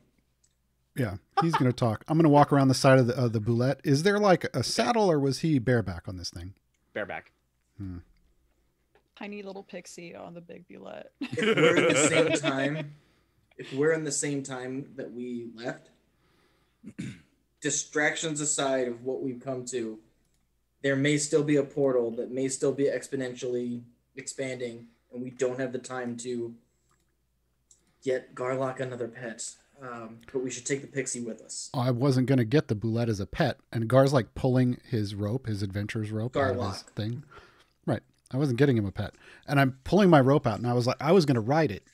Yeah, he's gonna talk. I'm gonna walk around the side of the boulette. Is there like a saddle, or was he bareback on this thing? Bareback. Tiny little pixie on the big bullet. If we're in the same time, that we left, distractions aside of what we've come to, there may still be a portal that may still be exponentially expanding, and we don't have the time to get Garlock another pet. But we should take the pixie with us. I wasn't gonna get the boulette as a pet, and Gar's like pulling his rope, his adventurer's rope, out of his Garlock. thing. Right. I wasn't getting him a pet, and I'm pulling my rope out, and I was gonna ride it,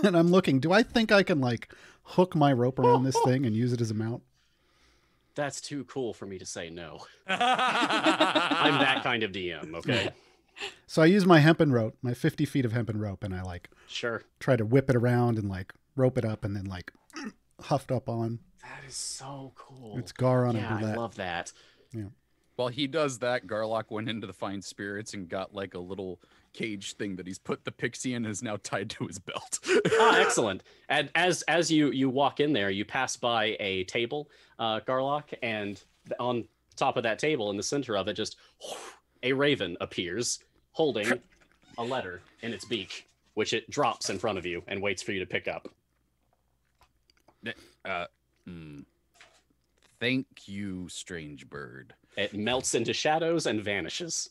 and I'm looking. Do I think I can like hook my rope around this thing and use it as a mount? That's too cool for me to say no. I'm that kind of DM, okay? So I use my hempen rope, my 50 feet of hempen rope, and I like Sure. try to whip it around and like rope it up, and then like huffed up on. That is so cool. It's Gar on yeah, a boulette. I love that. While he does that, Garlock went into the Fine Spirits and got like a little cage thing that he's put the pixie in and is now tied to his belt. Excellent. And as you walk in there, you pass by a table, Garlock, and on top of that table, in the center of it, just a raven appears holding a letter in its beak, which it drops in front of you and waits for you to pick up. Thank you, strange bird. It melts into shadows and vanishes.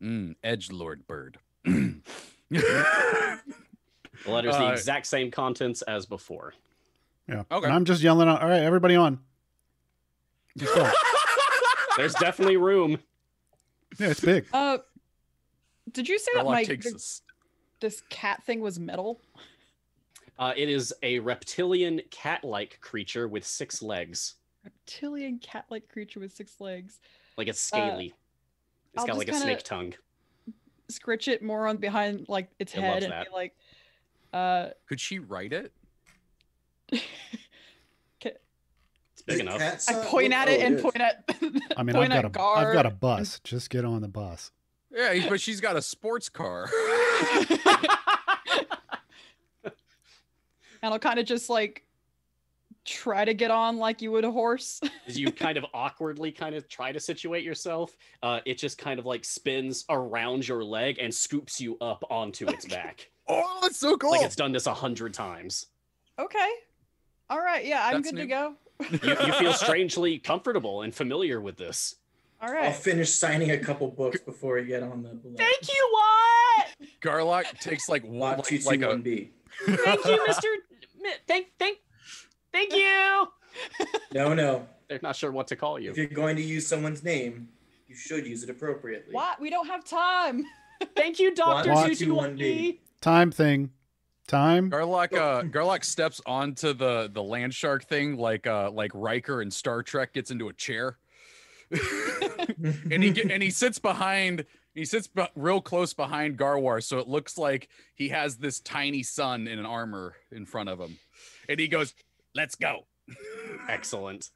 Edgelord bird. The letter's the Uh, exact same contents as before. Yeah. Okay. And I'm just yelling out, all right, everybody on. Let's go. There's definitely room. Yeah, it's big. Did you say that Garlock takes this cat thing was metal? It is a reptilian cat-like creature with 6 legs. Reptilian cat-like creature with 6 legs. Like it's scaly. It's I'll got just like a kinda- snake tongue. Scritch it more on behind like its It head loves and that. be like, Could she write it? It's big enough. I point at it and point at. I mean, point I've at got a Gar. bus. Just get on the bus. Yeah, but she's got a sports car. And I'll kind of just like try to get on like you would a horse. As you kind of awkwardly try to situate yourself, it just kind of like spins around your leg and scoops you up onto its back. Oh, that's so cool. Like it's done this 100 times. Okay. All right. Yeah, I'm That's good new. to go. You feel strangely comfortable and familiar with this. All I'll right. finish signing a couple books before we get on the balloon. Thank you, what? Garlock takes like one, Lot like a 221B. Thank you, Mr. Thank you. No. They're not sure what to call you. If you're going to use someone's name, you should use it appropriately. What? We don't have time. Thank you, Doctor Lot 221B. Time thing. Time. Garlock steps onto the land shark thing like Riker in Star Trek gets into a chair. and he sits behind real close behind Garwar, so it looks like he has this tiny son in an armor in front of him. And he goes, "Let's go." Excellent.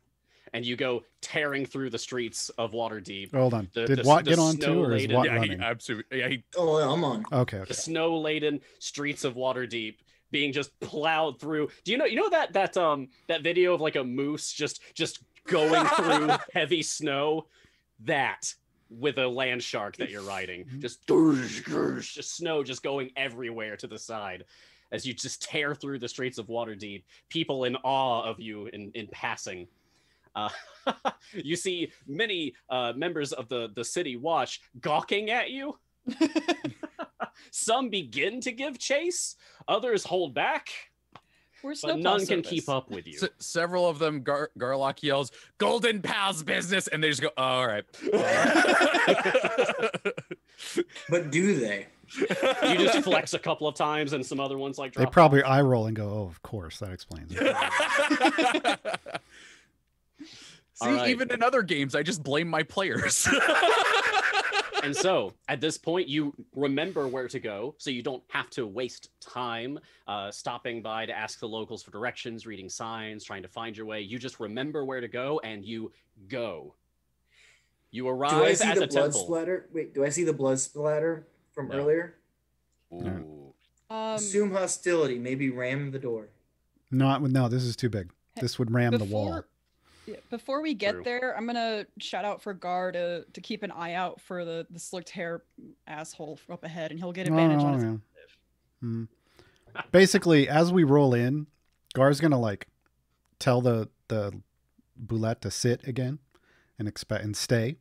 And you go tearing through the streets of Waterdeep. Hold on. The- Did the- Watt the get on too, or is snow-laden- Watt Yeah, he running? absolutely. Yeah, he Oh, I'm on. Okay. The snow-laden streets of Waterdeep being just plowed through. Do you know that video of like a moose just going through heavy snow? That with a land shark that you're riding, just snow just going everywhere to the side as you just tear through the streets of Waterdeep. People in awe of you in passing. You see many members of the city watch gawking at you. Some begin to give chase, others hold back, We're but snowplow none can service. keep up with you. several of them. Garlock yells, "Golden Pals business," and they just go, "Oh, all right." But do they? You just flex a couple of times, and some other ones like They drop probably off. eye roll and go, "Oh, of course, that explains it." See, All right. even in other games, I just blame my players. And so, at this point, you remember where to go, so you don't have to waste time stopping by to ask the locals for directions, reading signs, trying to find your way. You just remember where to go, and you go. You Do I arrive see at the the blood temple. splatter? Wait, do I see the blood splatter from No. earlier? Ooh. Assume hostility. Maybe ram the door. No, this is too big. This would ram the wall. Before we get True. there, I'm gonna shout out for Gar to keep an eye out for the slicked hair asshole up ahead, and he'll get advantage on his yeah. initiative. Basically, as we roll in, Gar's gonna like tell the boulette to sit again and stay,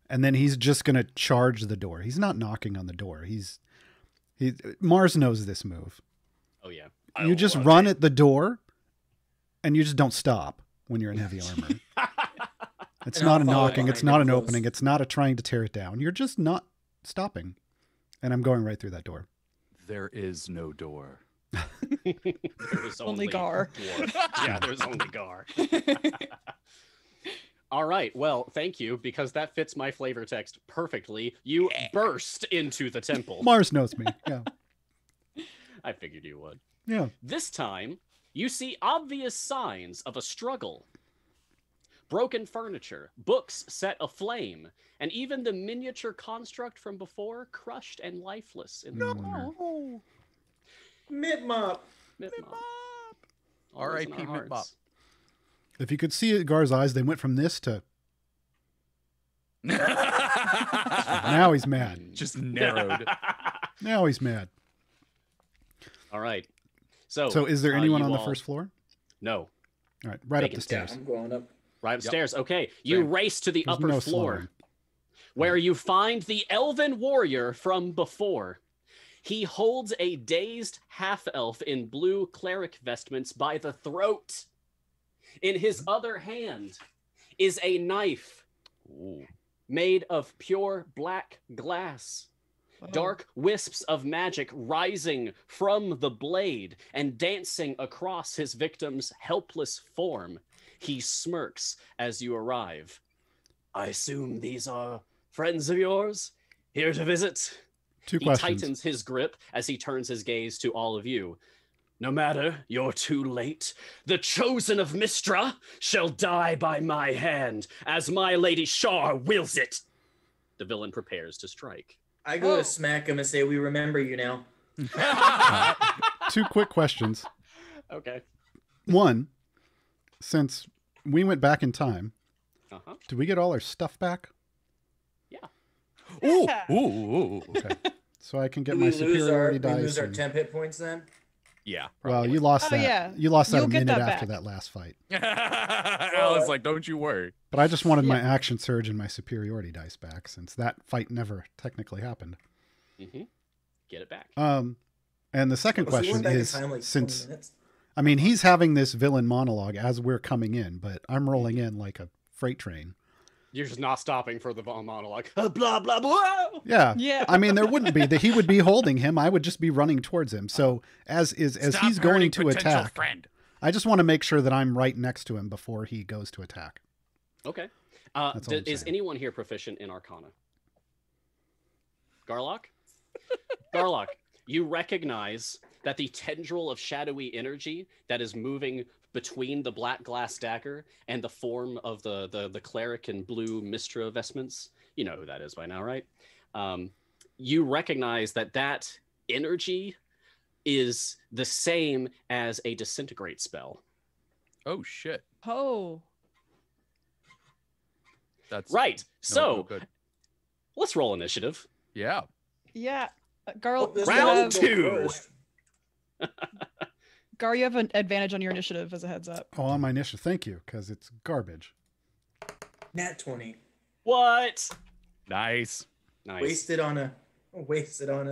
and then he's just gonna charge the door. He's not knocking on the door. Mars knows this move. Oh, yeah. You just run at the door, and you just don't stop when you're in heavy armor. It's And not I'll a follow knocking. It's behind not him an close. opening. It's not a trying to tear it down. You're just not stopping. And I'm going right through that door. There is no door. There is Only Gar. dwarf. Yeah, there's only Gar. All right. Well, thank you, because that fits my flavor text perfectly. You burst into the temple. Mars knows me. Yeah. I figured you would. Yeah. This time, you see obvious signs of a struggle. Broken furniture, books set aflame, and even the miniature construct from before crushed and lifeless in the corner. Mip-mop. Mip-mop. R.I.P. Always in our Mip-mop. hearts. If you could see Gar's eyes, they went from this to now he's mad. Just narrowed. Now he's mad. All right. So So is there anyone you on the all- first floor? No. All right. Right up Vacant the Yeah, stairs. I'm going up. Right upstairs. Okay. You Same. race to the There's upper no floor, slowing. where you find the elven warrior from before. He holds a dazed half-elf in blue cleric vestments by the throat. In his other hand is a knife made of pure black glass. Dark wisps of magic rising from the blade and dancing across his victim's helpless form. He smirks as you arrive. I assume these are friends of yours? Here to visit? Two He questions. tightens his grip as he turns his gaze to all of you. No matter, you're too late. The chosen of Mistra shall die by my hand, as my lady Shar wills it. The villain prepares to strike. I go Oh. to smack him and say, "We remember you now." Two quick questions. Okay. One, since we went back in time, Uh-huh. did we get all our stuff back? Ooh, Yeah. ooh, ooh. Okay. So I can get Do my we lose our, superiority we dice. lose our and- temp hit points then? Yeah. well, Probably. you lost Oh, that. yeah. You lost that You'll a get minute that after back. that last fight. I was like, don't you worry. But I just wanted my Yeah. action surge and my superiority dice back, since that fight never technically happened. Mm-hmm. Get it back. And the second Oh, so we question went back in is, time, like, 20 since minutes? I mean he's having this villain monologue as we're coming in, but I'm rolling in like a freight train. You're just not stopping for the monologue. Blah blah blah. Yeah. Yeah. I mean, there wouldn't be that he would be holding him. I would just be running towards him. So as Stop he's going hurting to potential attack, friend. I just want to make sure that I'm right next to him before he goes to attack. Okay. That's all I'm Is saying. anyone here proficient in Arcana? Garlock? Garlock, you recognize that the tendril of shadowy energy that is moving between the black glass dagger and the form of the cleric in blue Mistra vestments. You know who that is by now, right? You recognize that energy is the same as a disintegrate spell. Oh shit. Oh. That's Right. no So good. let's roll initiative. Yeah. Yeah. Garl, Oh, this Round guy you will go two. first. Gar, you have an advantage on your initiative as a heads up. Oh, on my initiative. Thank you, because it's garbage. Nat 20. What? Nice. Nice. Wasted on a.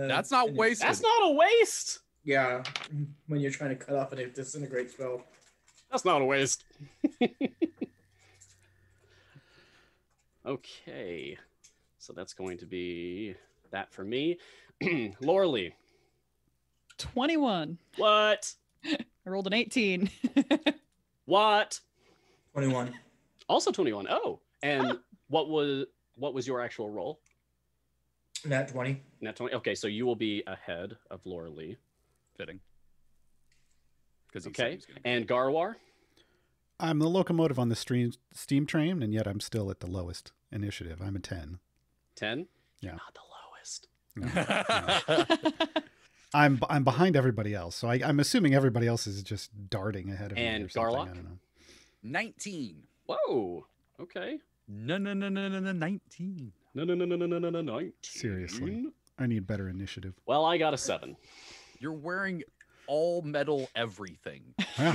That's not an- wasted. That's not a waste. Yeah, when you're trying to cut off a disintegrate spell. That's not a waste. Okay. So that's going to be that for me. Lorley. 21. What? I rolled an 18. What? 21. Also 21. Oh. And what was your actual roll? Nat 20. Nat 20. Okay, so you will be ahead of Lorley. Fitting. Because Okay. And Garwar? I'm the locomotive on the steam train, and yet I'm still at the lowest initiative. I'm a 10. 10? Yeah. Not the lowest. I'm behind everybody else, so I'm assuming everybody else is just darting ahead of me. And or something. Garlock? I don't know. 19. Whoa. Okay. No, 19. No, 19. Seriously. I need better initiative. Well, I got a 7. You're wearing all metal everything. Yeah.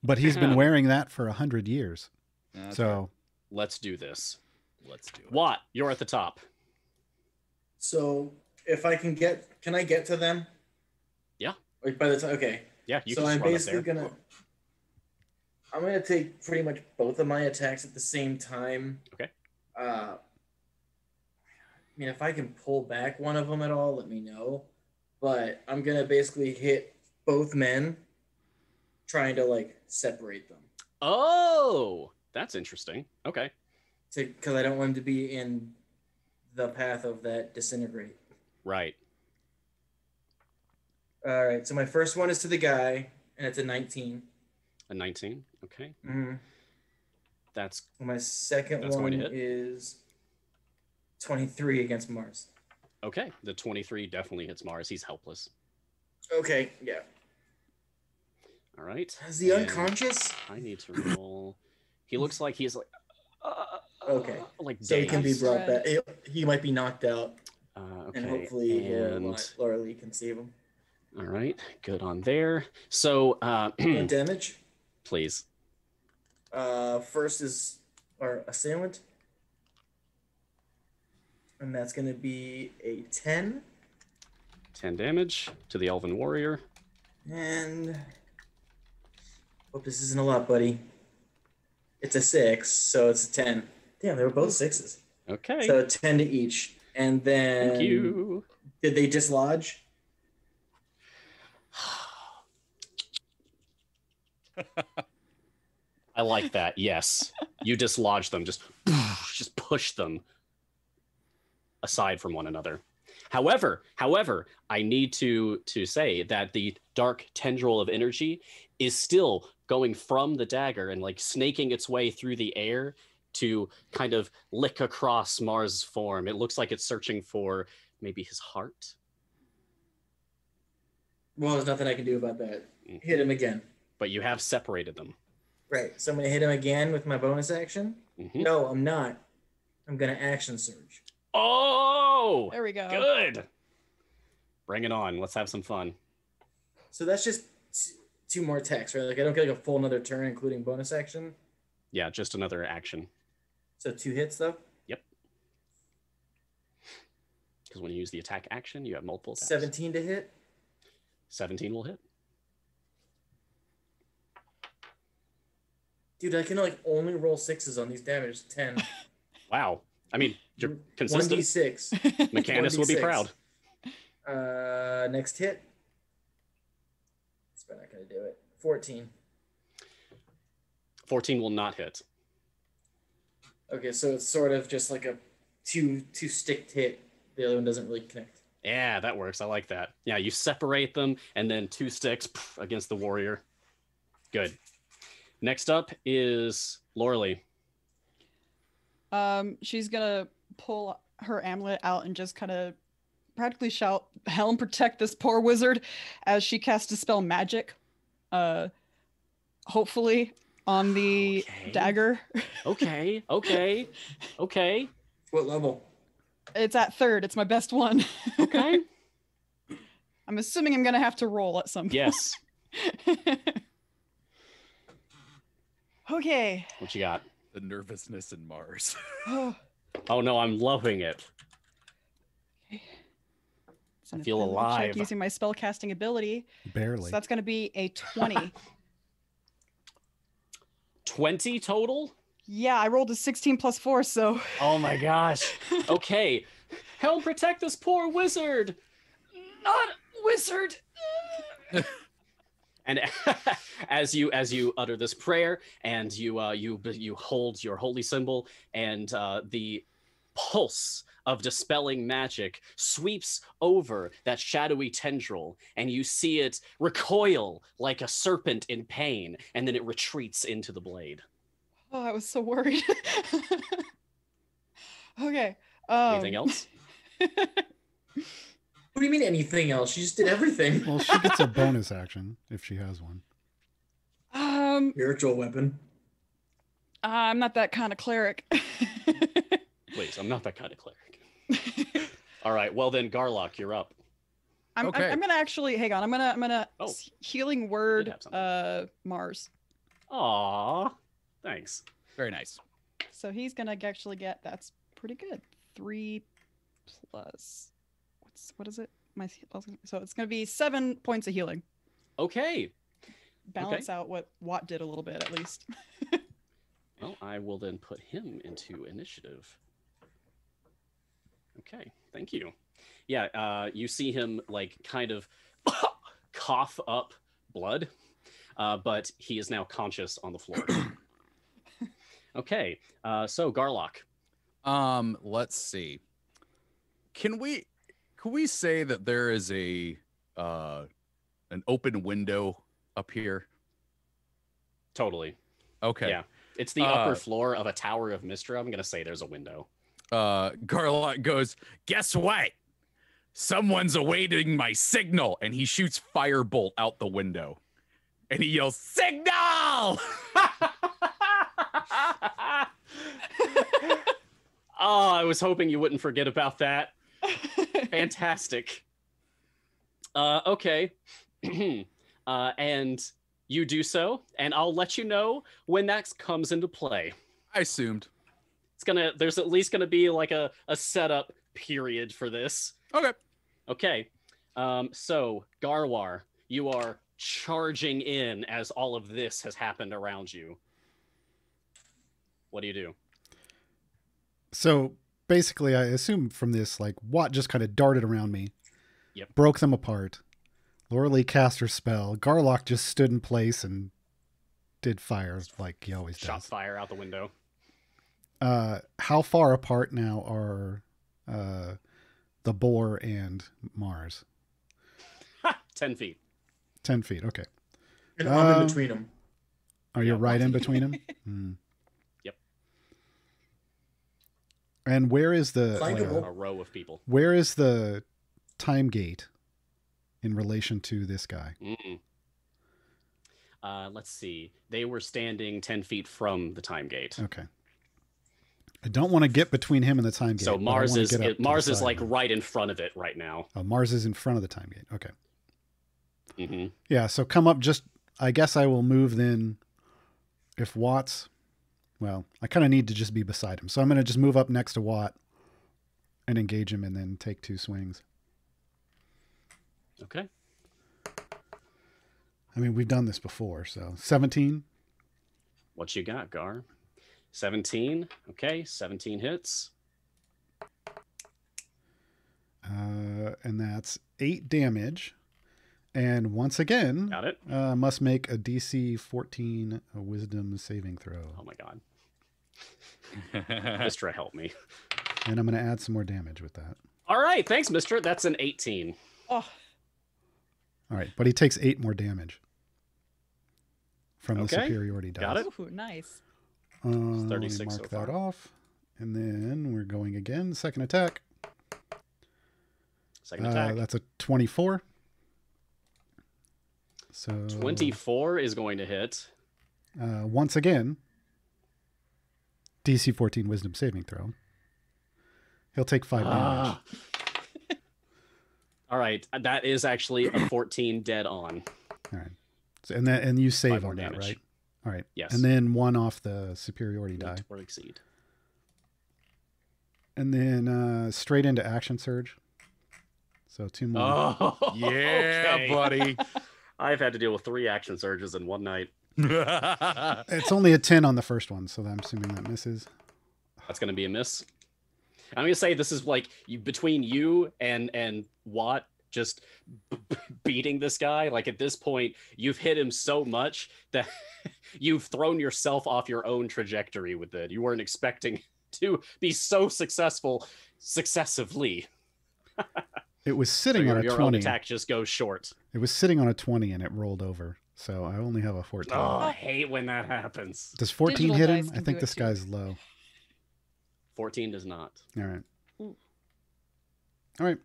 But he's been wearing that for 100 years. That's So Let's do this. right. Let's do it. Watt, you're at the top. So if I can I get to them? Yeah. Like by the time, okay. Yeah, you So can I'm just run up basically there. I'm gonna take pretty much both of my attacks at the same time. Okay. I mean, if I can pull back one of them at all, let me know. But I'm gonna basically hit both men, trying to like separate them, Oh, that's interesting. Okay. because I don't want them to be in the path of that disintegrate. Right. All right. So my first one is to the guy, and it's a 19. A 19. Okay. Mm-hmm. That's My second That's going one to hit. is 23 against Mars. okay. The 23 definitely hits Mars. He's helpless. Okay, yeah. All right. Is he And unconscious? I need to roll. He looks like he's like. Okay. Like So he can be dazed. brought back. He might be knocked out, Okay. and hopefully and Laura Lee can save him. all right. Good on there. So, No damage. please. First is our assailant, and that's going to be a 10. 10 damage to the Elven Warrior. And hope this isn't a lot, buddy. It's a 6, so it's a 10. Damn, they were both 6s. Okay. So 10 to each. And then Thank you. did they dislodge? I like that. Yes. You dislodge them. Just push them aside from one another. However, I need to say that the dark tendril of energy is still going from the dagger and like snaking its way through the air to kind of lick across Mars' form. It looks like it's searching for maybe his heart. Well, there's nothing I can do about that. Hit him again. But you have separated them. Right. So I'm gonna hit him again with my bonus action. Mhm. No, I'm not. I'm gonna action surge. Oh, There we go. good. Bring it on. Let's have some fun. So that's just two more attacks, right? Like I don't get like a full another turn, including bonus action. Yeah, just another action. So 2 hits though. Yep. Because when you use the attack action, you have multiple attacks. 17 to hit. 17 will hit. Dude, I can like only roll 6s on these damage. 10. Wow. I mean, you're consistent. 1d6. Mechanus will be 1d6. proud. Next hit. It's not gonna do it. 14. 14 will not hit. Okay, so it's sort of just like a two sticked hit. The other one doesn't really connect. Yeah, that works. I like that. Yeah, you separate them and then 2 sticks against the warrior. Good. Next up is Lorelei. She's gonna pull her amulet out and just kind of practically shout, "Helm, protect this poor wizard," as she casts Dispel Magic. Hopefully on the Okay. dagger. Okay. What level? It's at 3rd. It's my best one. Okay. I'm assuming I'm gonna have to roll at some point. Yes. Okay. What you got? The nervousness in Mars. Oh, Oh no, I'm loving it. so I'm feel gonna check alive. using my spellcasting ability. Barely. So that's gonna be a 20. 20 total? Yeah, I rolled a 16 plus 4, so Oh my gosh. Okay. Help protect this poor wizard. Not wizard. And as you utter this prayer and you hold your holy symbol, and the pulse of dispelling magic sweeps over that shadowy tendril, and you see it recoil like a serpent in pain, and then it retreats into the blade. oh, I was so worried. Okay. Anything else? What do you mean anything else? She just did everything. Well, she gets a bonus action if she has one. Spiritual weapon. I'm not that kind of cleric. Wait, I'm not that kind of cleric. All right, well then, Garlock, you're up. I'm gonna actually hang on. I'm gonna Oh, healing word have something. Mars. Aw, thanks. Very nice. So he's gonna actually get, that's pretty good. 3 plus what is it? So it's gonna be 7 points of healing. Okay. Balance out what Watt did a little bit at least. Well, I will then put him into initiative. Okay, thank you. Yeah, you see him like kind of cough up blood, but he is now conscious on the floor. Okay, so Garlock. Let's see. Can we say that there is an open window up here? Totally. Okay. Yeah, it's the upper floor of a tower of Mystra. I'm gonna say there's a window. Garlock goes, "Guess what? Someone's awaiting my signal," and he shoots firebolt out the window. And he yells, "Signal!" Oh, I was hoping you wouldn't forget about that. Fantastic. Okay. And you do so, and I'll let you know when that comes into play. I assumed. There's at least gonna be like a setup period for this. Okay. Okay. So Garwar, you are charging in as all of this has happened around you. What do you do? So basically, I assume from this, like, Watt just kind of darted around me, Yep. broke them apart. Lorelei cast her spell. Garlock just stood in place and did fire like he always Shot does. fire out the window. How far apart now are the boar and Mars? 10 feet. 10 feet. Okay. And I'm in between them. Are you Yeah. right in between them? Hmm. Yep. And where is the Flankable. A row of people. where is the time gate in relation to this guy? let's see. They were standing 10 feet from the time gate. Okay. I don't want to get between him and the time gate. So but I Mars wanna is get up to the Mars is side like of him. right in front of it right now. Oh, Mars is in front of the time gate. Okay. Mm-hmm. Yeah, so come up just, I guess I will move then if Watt's, well, I kind of need to just be beside him. So I'm going to just move up next to Watt and engage him and then take 2 swings. Okay. I mean, we've done this before, so 17. What you got, Gar? 17. Okay, 17 hits. And that's 8 damage. And once again, Got it. must make a DC 14 wisdom saving throw. Oh my god. Mistra, help me. And I'm going to add some more damage with that. All right, thanks, Mistra. That's an 18. Oh, All right, but he takes 8 more damage from the Okay, superiority dice. got it. ooh, nice. Let me 36 mark so that far. off. And then we're going again. Second attack. Second attack. That's a 24. So 24 is going to hit. once again, DC 14 wisdom saving throw. He'll take 5 damage. Ah. All right, that is actually a 14 dead on. All right. So, and you save 5 more on that, damage. right? All right. Yes. And then 1 off the superiority die. Meet or exceed. And then straight into action surge. So 2 more. Oh, Yeah, okay. buddy. I've had to deal with 3 action surges in one night. It's only a 10 on the first one, so I'm assuming that misses. That's going to be a miss. I'm going to say this is like between you and Watt just beating this guy. Like at this point, you've hit him so much that you've thrown yourself off your own trajectory with it. You weren't expecting to be so successful successively. It was So sitting on a your own 20. attack just goes short. It was sitting on a 20 and it rolled over. So I only have a 14. Oh, I hate when that happens. Does 14 Digital hit dice him? I can think do it this too. guy's low. 14 does not. All right. Ooh. All right.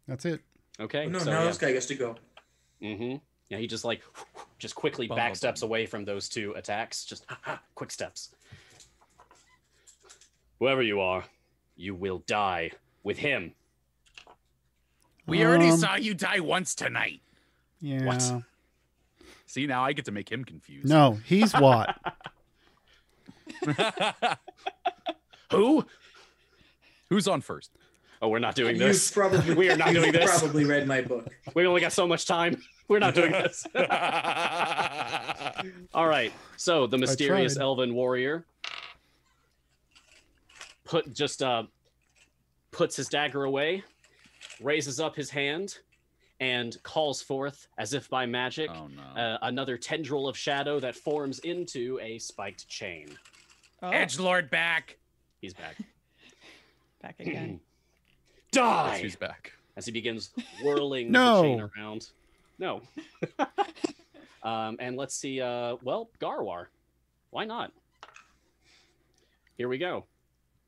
That's it. Okay. Oh, no, so now yeah. this guy gets to go. Mm-hmm. Yeah, he just like just quickly Bum, back bum, steps bum. away from those 2 attacks. Just quick steps. Whoever you are, you will die with him. We already Um, saw you die once tonight. Yeah. What? See, now I get to make him confused. No, he's Watt. Who? Who's on first? Oh, we're not doing You've this. probably We are not you've doing this. Probably read my book. We only got so much time. We're not doing this. All right. So the mysterious tried. elven warrior puts his dagger away, raises up his hand, and calls forth, as if by magic, Oh no. another tendril of shadow that forms into a spiked chain. Oh, Edgelord back. He's back. back again. Die! Who's back? As he begins whirling No. the chain around. No. And let's see. Well, Garwar. Why not? Here we go.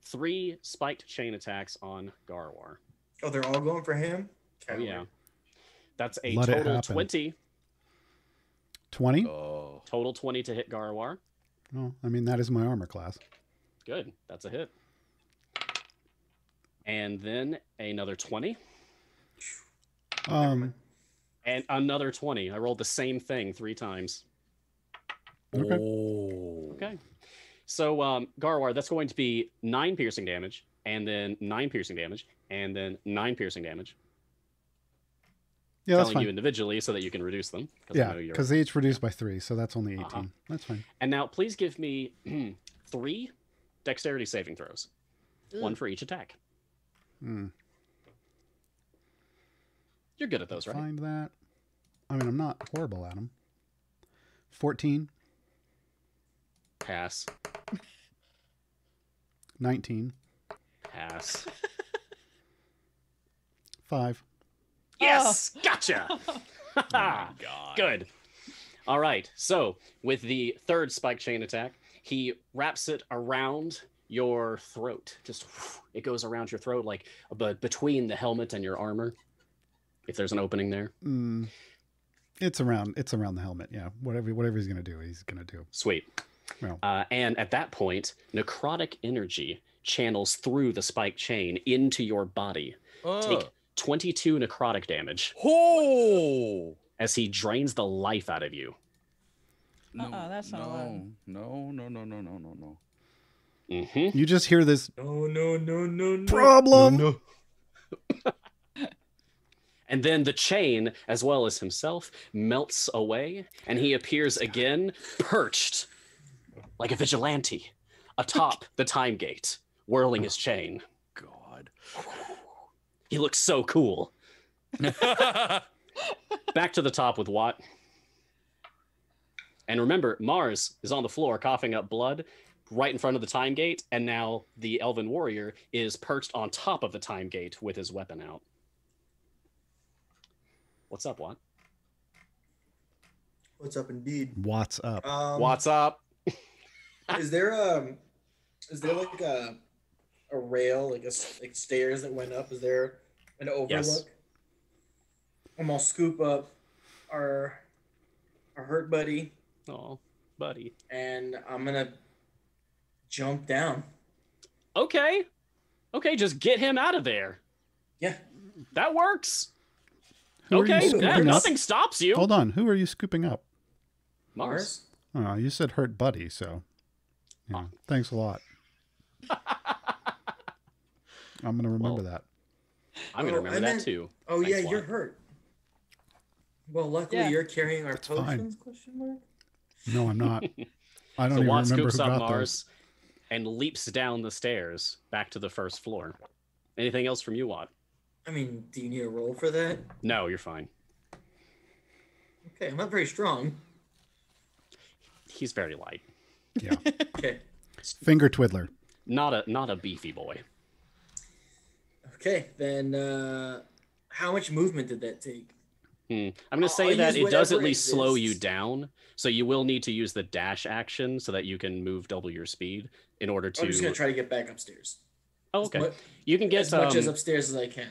3 spiked chain attacks on Garwar. Oh, they're all going for him? Oh, yeah. That's a Let it total happen. 20. 20? Oh. Total 20 to hit Garwar. Well, I mean, that is my armor class. Good. That's a hit. And then another 20. Um, And another 20. I rolled the same thing 3 times. Okay. Oh. Okay. So, Garwar, that's going to be 9 piercing damage, and then 9 piercing damage, and then 9 piercing damage. yeah, that's Telling fine. you individually so that you can reduce them. I Yeah, know you're- because they each reduced by 3, so that's only 18. Uh-huh. That's fine. And now, please give me 3 dexterity saving throws. 1 for each attack. Hmm. You're good at those, right? Find that. I mean, I'm not horrible at them. 14, Pass. 19, Pass. 5. Yes! Gotcha! Oh my God. Good. All right. So, with the 3rd spike chain attack, he wraps it around your throat. Just it goes around your throat, like between the helmet and your armor. If there's an opening there. Mm. It's around the helmet. Yeah. Whatever he's gonna do, he's gonna do. Sweet. Well. And at that point, necrotic energy channels through the spike chain into your body. Take 22 necrotic damage Oh! as he drains the life out of you. That's not allowed. No. Mm-hmm. You just hear this No. problem. No. And then the chain, as well as himself, melts away, and he appears again, perched like a vigilante atop the time gate, whirling his chain. God. He looks so cool. Back to the top with Watt. And remember, Mars is on the floor coughing up blood right in front of the time gate, and now the Elven Warrior is perched on top of the time gate with his weapon out. What's up, Watt? What's up, indeed? What's up? What's up? Is there like a rail, like stairs that went up? Is there an overlook? Yes. I'm gonna scoop up our hurt buddy, Oh, buddy. and I'm gonna jump down. Okay, just get him out of there. Yeah. That works. Who are you Okay, scooping yeah, up? nothing stops you. Hold on. Who are you scooping up? Mars. Oh, you said hurt buddy, so yeah. Thanks a lot. I'm gonna remember that. I'm gonna Oh, remember I that meant- too. Oh Thanks, yeah, you're Watt. hurt. Well, luckily Yeah. you're carrying our fine. potions? Question mark. No, I'm not. I don't So even Watt remember scoops who up got those. Mars and leaps down the stairs back to the first floor. Anything else from you, Watt? I mean, do you need a roll for that? No, you're fine. Okay, I'm not very strong. He's very light. Yeah. Okay. Finger twiddler. Not a beefy boy. Okay, then how much movement did that take? I'm gonna I'll say that use it does at whatever least slow you exists. down. So you will need to use the dash action so that you can move double your speed in order to. I'm just gonna try to get back upstairs. Oh, okay. You can get As much as upstairs as I can.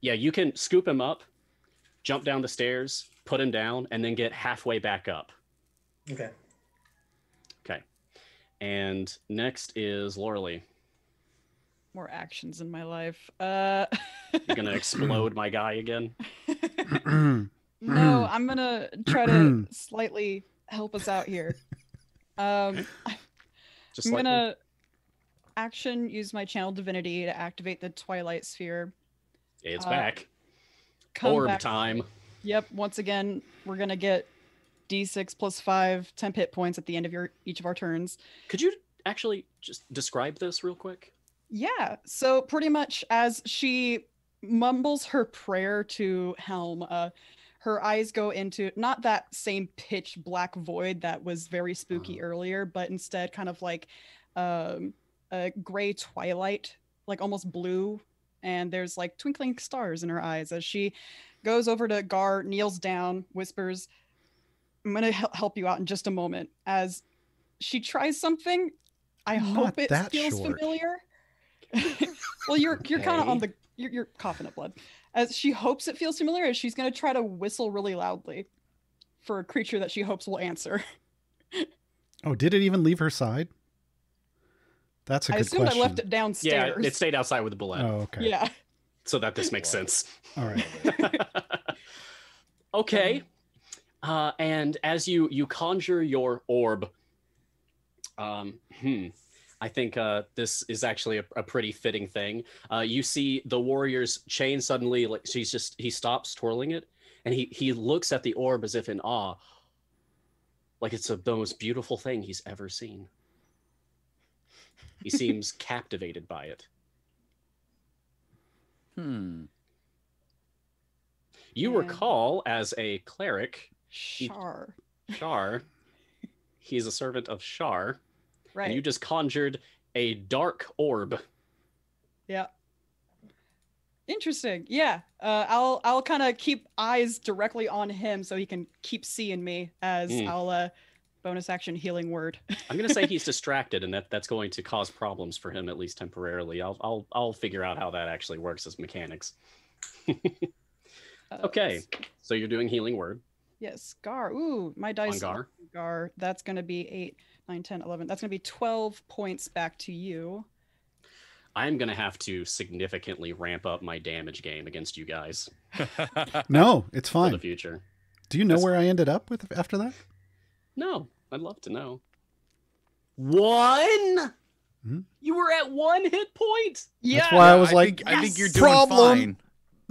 Yeah, you can scoop him up, jump down the stairs, put him down, and then get halfway back up. Okay. Okay. And next is Lorelei. More actions in my life. You're gonna explode my guy again. No, I'm gonna try to slightly help us out here. Just I'm like gonna action use my channel divinity to activate the Twilight Sphere. it's uh, back. Come Orb back- time. Yep. Once again, we're gonna get D6 plus 5 temp hit points at the end of each of our turns. Could you actually just describe this real quick? Yeah. So pretty much as she mumbles her prayer to Helm, her eyes go into not that same pitch black void that was very spooky earlier, but instead kind of like a gray twilight, like almost blue. And there's like twinkling stars in her eyes as she goes over to Gar, kneels down, whispers, I'm going to help you out in just a moment. As she tries something, I Not hope it that feels short. familiar. Well, you're kind of on the you're coughing up blood. As she hopes it feels familiar, as she's gonna try to whistle really loudly for a creature that she hopes will answer. Oh, did it even leave her side? That's a I good assumed question. I left it downstairs. Yeah, it stayed outside with the bullet. Oh, okay. Yeah. So that this makes sense. All right. Okay. And as you conjure your orb, I think this is actually a pretty fitting thing. You see the warrior's chain suddenly, like he stops twirling it, and he looks at the orb as if in awe, like it's the most beautiful thing he's ever seen. He seems captivated by it. You Yeah. recall as a cleric, Shar. Shar, he's a servant of Shar, Right. and you just conjured a dark orb. Yeah. Interesting. Yeah. I'll kind of keep eyes directly on him so he can keep seeing me as I'll bonus action healing word. I'm gonna say he's distracted, and that's going to cause problems for him at least temporarily. I'll figure out how that actually works as mechanics. Okay, so you're doing healing word. Yes, Gar. Ooh, my dice. Gar. Gar. That's going to be 8, 9, 10, 11. That's going to be 12 points back to you. I'm gonna have to significantly ramp up my damage game against you guys No, it's for the fine. future. Do you know where I ended up with after that? No, I'd love to know. 1? Hmm? You were at 1 hit point? That's why I was like, I think you're doing problem. fine.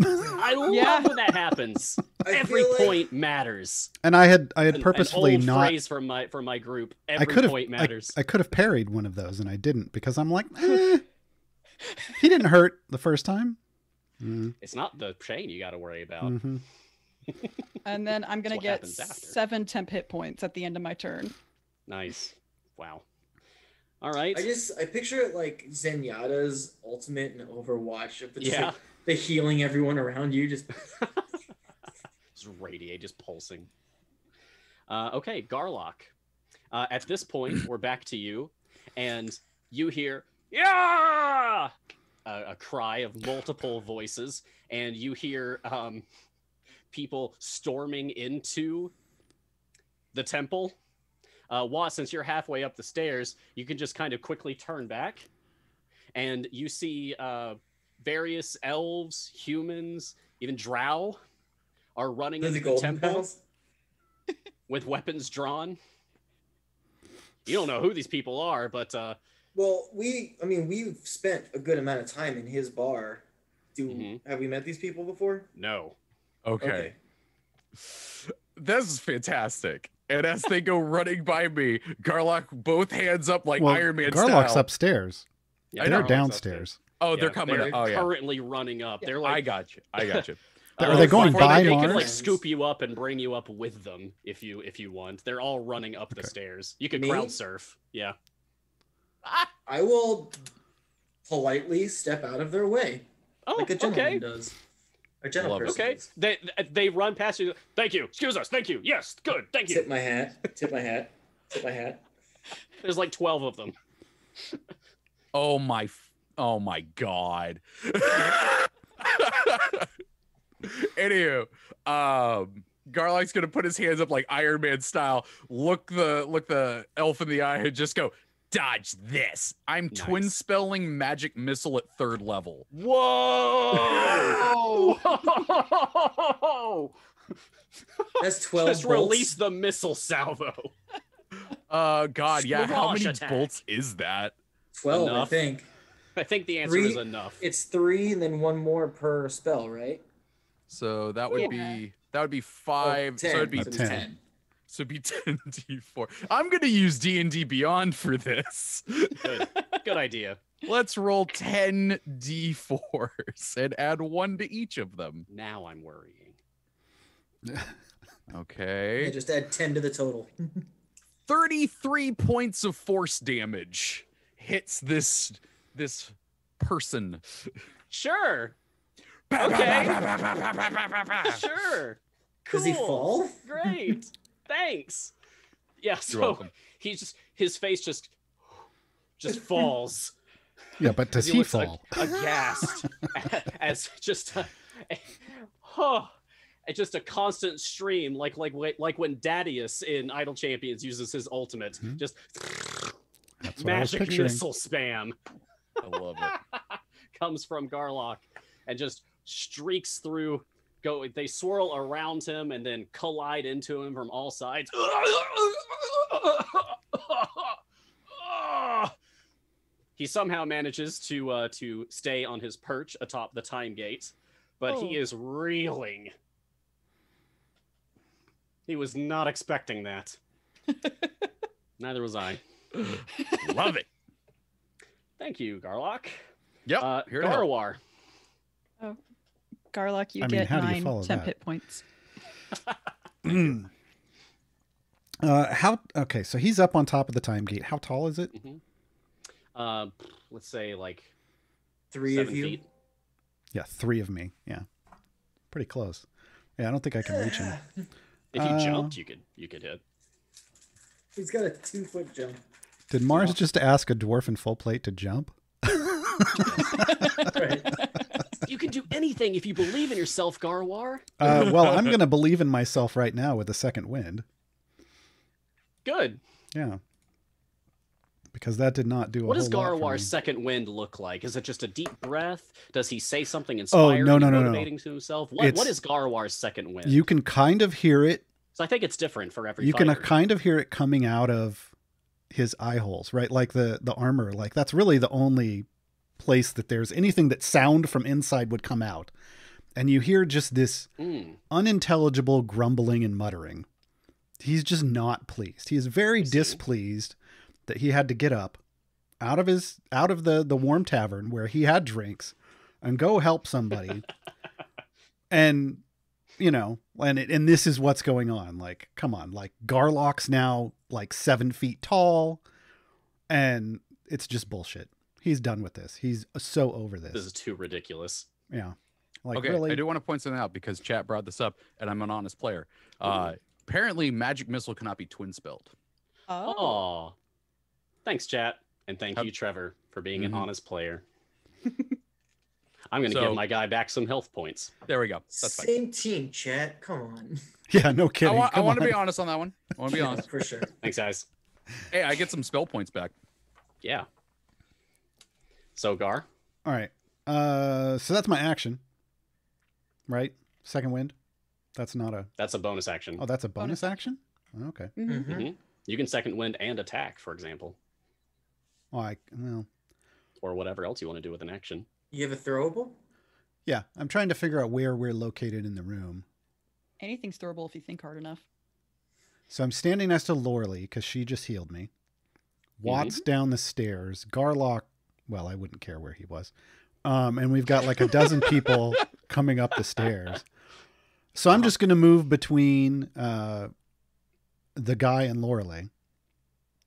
I love Yeah. when that happens. I Every feel like- point matters. And I had An purposefully old not. phrase for my group. I Every could have. point matters. I could have parried one of those, and I didn't because I'm like, he didn't hurt the first time. It's not the chain you got to worry about. Mm-hmm. And then I'm going That's to what get happens after. 7 temp hit points at the end of my turn. Nice. Wow. All right. I picture it like Zenyatta's ultimate in Overwatch of just Yeah. like, the healing everyone around you. Just Just radiate, just pulsing. Okay, Garlock. At this point, we're back to you, and you hear "Yeah!" A cry of multiple voices, and you hear people storming into the temple. Watt, since you're halfway up the stairs, you can just kind of quickly turn back, and you see various elves, humans, even drow are running the into the golden temple pals. with weapons drawn. You don't know who these people are, but Well, we've spent a good amount of time in his bar. Mhm. Have we met these people before? no. Okay. This is fantastic. And as they go running by me, Garlock both hands up like Well, Iron Man Garlock's style. upstairs. Yeah, I know. They're Garlock's downstairs. Oh, Yeah, they're coming. They're Oh, yeah. currently running up. They're like I got you. I got you. Are they going before by they can Mars? like scoop you up and bring you up with them if you want. They're all running up the Okay. stairs. You could Me? crowd surf. Yeah. I will politely step out of their way, Oh, like a gentleman okay. does. A gentle Love it. person Okay. does. They run past you. Thank you. Excuse us. Thank you. Yes. Good. Thank you. Tip my hat. Tip my hat. Tip my hat. There's like 12 of them. Oh my god. Anywho, Garlock's gonna put his hands up like Iron Man style, look the elf in the eye and just go, dodge this. I'm Nice. twin spelling magic missile at 3rd level. Whoa! Whoa! That's 12 Just bolts. release the missile salvo. God, yeah, how Splash many attack. bolts is that? 12, Enough. I think. I think the answer 3 is enough. It's 3 and then 1 more per spell, right? So that would be 5. So 10. it'd be That's 10. So it'd be 10d4. I'm gonna use D&D Beyond for this. Good. Good idea. Let's roll 10 d4s and add 1 to each of them. Now I'm worrying. Okay. Yeah, just add 10 to the total. 33 points of force damage hits this person. Sure. Okay. Sure. Does he Cool. fall? Great. Thanks. Yeah, You're so welcome. his face just falls. Yeah, but does he looks fall? aghast as just just a constant stream like when Dadius in Idle Champions uses his ultimate. Mhm. Just That's what I was magic picturing. missile spam I love it. comes from Garlock and just streaks through. They swirl around him and then collide into him from all sides. He somehow manages to stay on his perch atop the time gate, but he is reeling. He was not expecting that. Neither was I. Love it. Thank you, Garlock. Yep. Here to help. Garwar. Garlock, you I mean, get how do you 9 follow temp that? hit points. Okay, so he's up on top of the time gate. How tall is it? Let's say like 3 7 of you. feet. Yeah, 3 of me. Yeah. Pretty close. Yeah, I don't think I can reach him. If you jumped, you could hit. He's got a 2-foot jump. Did Mars just ask a dwarf in full plate to jump? Right. You can do anything if you believe in yourself, Garwar. Well, I'm going to believe in myself right now with the second wind. Good. Yeah. Because that did not do a What does whole lot for me. Garwar's second wind look like? Is it just a deep breath? Does he say something Oh, inspiring no, and no. motivating to himself? What It's- is Garwar's second wind? You can kind of hear it. So I think it's different for every You can fighter. kind of hear it coming out of his eye holes, right? Like the armor. Like that's really the only place that there's anything that sound from inside would come out. And you hear just this unintelligible grumbling and muttering. He's just not pleased. He is very displeased that he had to get up out of the warm tavern where he had drinks and go help somebody. And and this is what's going on. Like, come on, like Garlock's now like 7 feet tall, and it's just bullshit. He's done with this. He's so over this. This is too ridiculous. Yeah. Like, Okay, really? I do want to point something out because chat brought this up, and I'm an honest player. Apparently, magic missile cannot be twin spelled. Oh. Oh, thanks, chat, and thank Yep. you, Trevor, for being an Mhm. honest player. I'm gonna So- give my guy back some health points. There we go. That's fine. Same team, chat. Come on. Yeah, no I kidding. want Come to be on. honest on that one. I want to be honest. For sure. Thanks, guys. Hey, I get some spell points back. Yeah. So Gar, All right. So that's my action. Right? Second wind. That's not a. that's a bonus action. Oh, that's a bonus action? Okay. Mhm. Mhm. You can second wind and attack, for example, Well, or whatever else you want to do with an action. You have a throwable? yeah. I'm trying to figure out where we're located in the room. Anything's throwable if you think hard enough. So I'm standing next to Lorelei because she just healed me. Watts down the stairs. Garlock, well, I wouldn't care where he was. And we've got like a dozen people coming up the stairs. So I'm just going to move between the guy and Lorelei.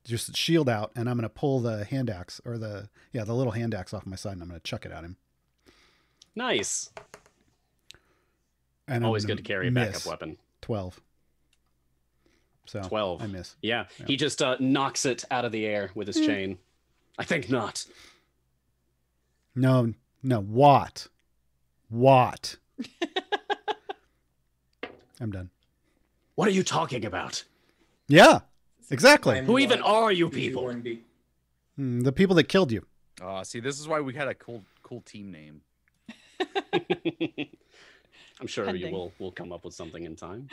Just shield out, and I'm going to pull the hand axe, or the little hand axe off my side, and I'm going to chuck it at him. Nice. And I'm Always gonna good to carry a miss. backup weapon. 12. So 12. I miss. Yeah, Yeah. he just knocks it out of the air with his chain. I think not. No, Watt. I'm done. What are you talking about? Yeah, exactly. I'm Who even one. are you You do people? 1B. The people that killed you. See, this is why we had a cool team name. I'm sure you Pending. will come up with something in time.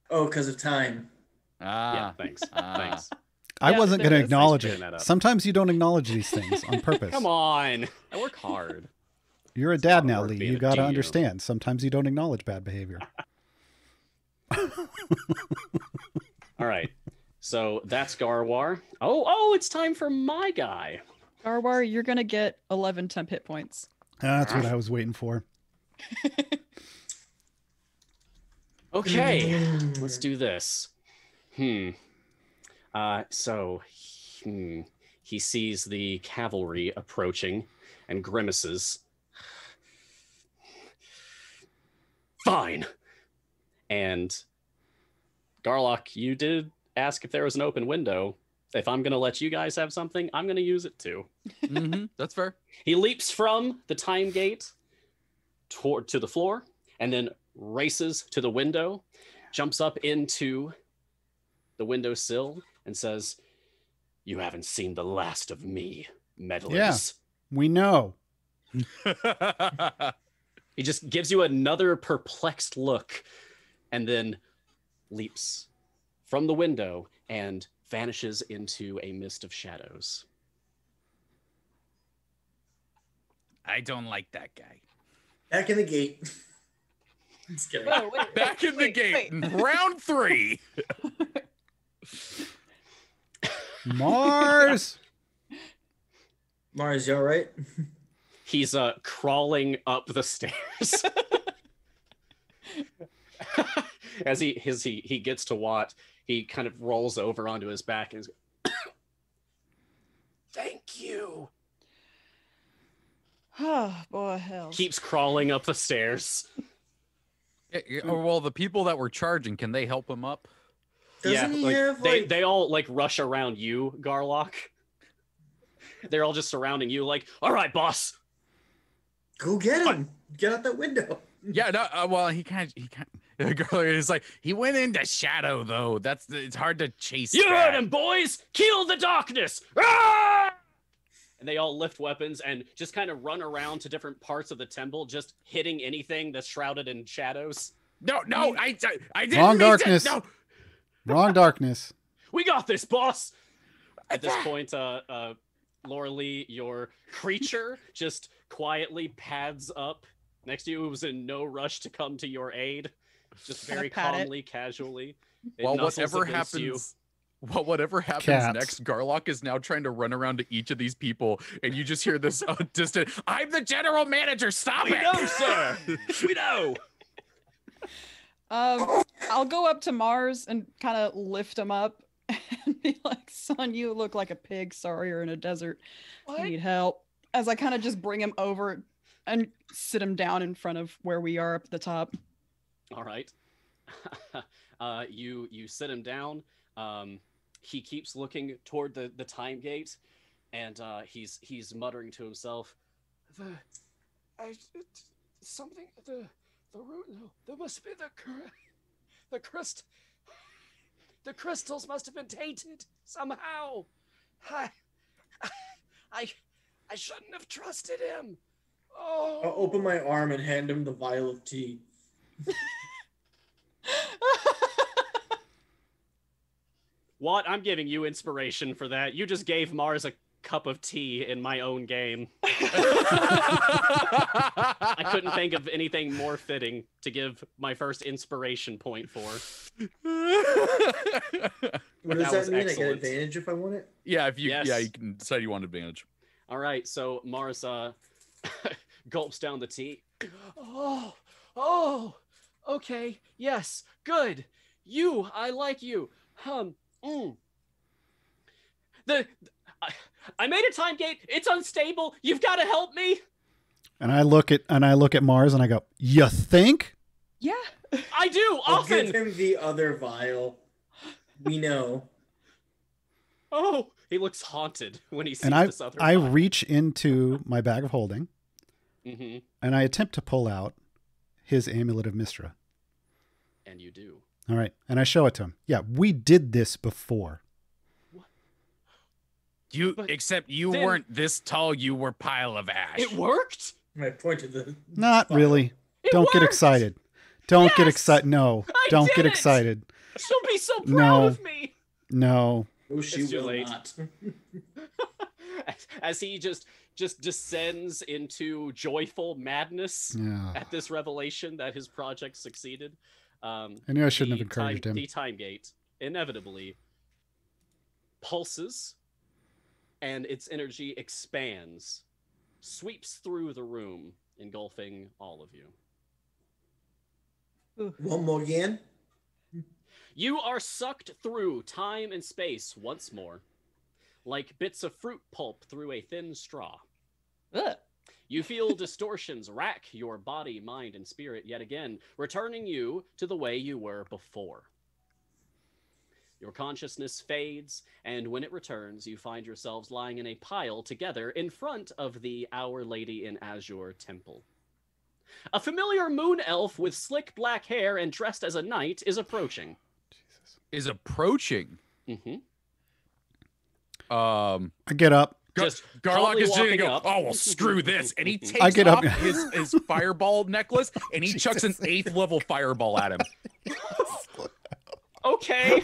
Oh, because of time. Yeah, thanks. Thanks. I Yeah, wasn't there going to is. acknowledge Thanks it. for bringing that up. Sometimes you don't acknowledge these things on purpose. Come on. I work hard. You're a a lot dad of now, work Lee. being You a got to DU. understand. Sometimes you don't acknowledge bad behavior. All right. So that's Garwar. Oh, it's time for my guy. Garwar, you're gonna get 11 temp hit points. That's what I was waiting for. Okay, let's do this. He sees the cavalry approaching and grimaces. Fine. And Garlock, you did ask if there was an open window. If I'm going to let you guys have something, I'm going to use it too. That's fair. He leaps from the time gate to the floor and then races to the window, jumps up into the windowsill and says, "You haven't seen the last of me, meddlers." Yeah. We know. He just gives you another perplexed look and then leaps from the window and vanishes into a mist of shadows. I don't like that guy. Back in the gate. Just kidding. Whoa, wait, Back in the wait, gate. wait. Round 3. Mars. Mars, you all right? He's crawling up the stairs. As he gets to Watt, he kind of rolls over onto his back and is "Thank you." Oh boy, hell. Keeps crawling up the stairs. Well, the people that were charging, can they help him up? Doesn't he like, have they like? they all like rush around you, Garlock. They're all just surrounding you, like, all right, boss. Go get him. Get out that window. Yeah, no, well, he is like, he went into shadow though. It's hard to chase. You that. heard him, boys! Kill the darkness! Ah! And they all lift weapons and just kind of run around to different parts of the temple, just hitting anything that's shrouded in shadows. No, I didn't. Wrong mean to- darkness. no. Wrong darkness. We got this, boss! At this point, Laura Lee, your creature just quietly pads up next to you. It was in no rush to come to your aid. Just very pat it. calmly, casually. It Well, nuzzles whatever against you. happens. Well, whatever happens Cats. next, Garlock is now trying to run around to each of these people, and you just hear this distant, I'm the general manager, stop We it! know, sir! We know! I'll go up to Mars and kind of lift him up and be like, son, you look like a pig. Sorry, you're in a desert. I need help. As I kind of just bring him over and sit him down in front of where we are up at the top. All right. You sit him down. He keeps looking toward the time gate, and he's muttering to himself, the root. No, there must be the crystal. The crystals must have been tainted somehow. I shouldn't have trusted him. Oh. I'll open my arm and hand him the vial of tea. What? I'm giving you inspiration for that. You just gave Mars a cup of tea in my own game. I couldn't think of anything more fitting to give my first inspiration point for. What does That that was mean? I get excellent. advantage if I want it? Yeah, if you Yes. you can decide you want advantage. All right, so Mars gulps down the tea. Oh, okay, yes, good. I like you. I made a time gate. It's unstable. You've got to help me. And I look at Mars and I go, "You think?" Yeah. I do I'll often. give him the other vial. We know. Oh, he looks haunted when he sees And this other. I vial. reach into my bag of holding Mm-hmm. and I attempt to pull out his amulet of Mystra. And you do. All right, and I show it to him. Yeah, we did this before. But Except you then- weren't this tall, you were pile of ash. It worked. I pointed the. Not vial. really. It Don't get worked! excited. Don't get Yes! excited. No, I don't did get it! excited. She'll be so proud No. of me. No. Oh, she It's too will late. not. As he just descends into joyful madness Yeah. at this revelation that his project succeeded. I knew I shouldn't have the encouraged him. The time gate inevitably pulses, and its energy expands, sweeps through the room, engulfing all of you. One more again. You are sucked through time and space once more, like bits of fruit pulp through a thin straw. Ugh. You feel distortions rack your body, mind, and spirit yet again, returning you to the way you were before. Your consciousness fades, and when it returns, you find yourselves lying in a pile together in front of the Our Lady in Azure temple. A familiar moon elf with slick black hair and dressed as a knight is approaching. Is approaching. Mm-hmm. I get up. Just Garlock calmly is going to walking go, up. oh, well, screw this. And he takes I get up. off his fireball necklace and he chucks an 8th level fireball at him. Okay.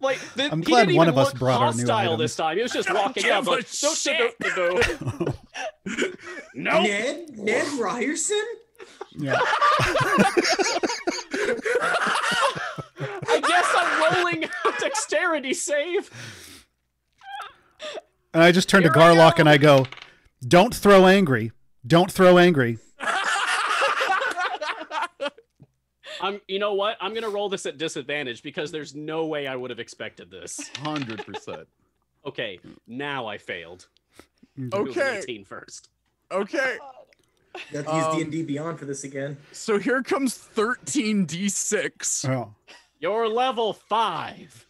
Like, I'm he glad didn't one even of us look brought our new hostile items. this time. He was just walking give up like, a shit. no. Ned Ryerson? Yeah. I guess I'm rolling a dexterity save. And I just turn to Here I Garlock go. and I go, "Don't throw angry. Don't throw angry." You know what? I'm gonna roll this at disadvantage because there's no way I would have expected this. 100%. Okay, now I failed. Okay. 18 first. Okay. You have to use D&D Beyond for this again. So here comes 13d6. Oh. You're level 5.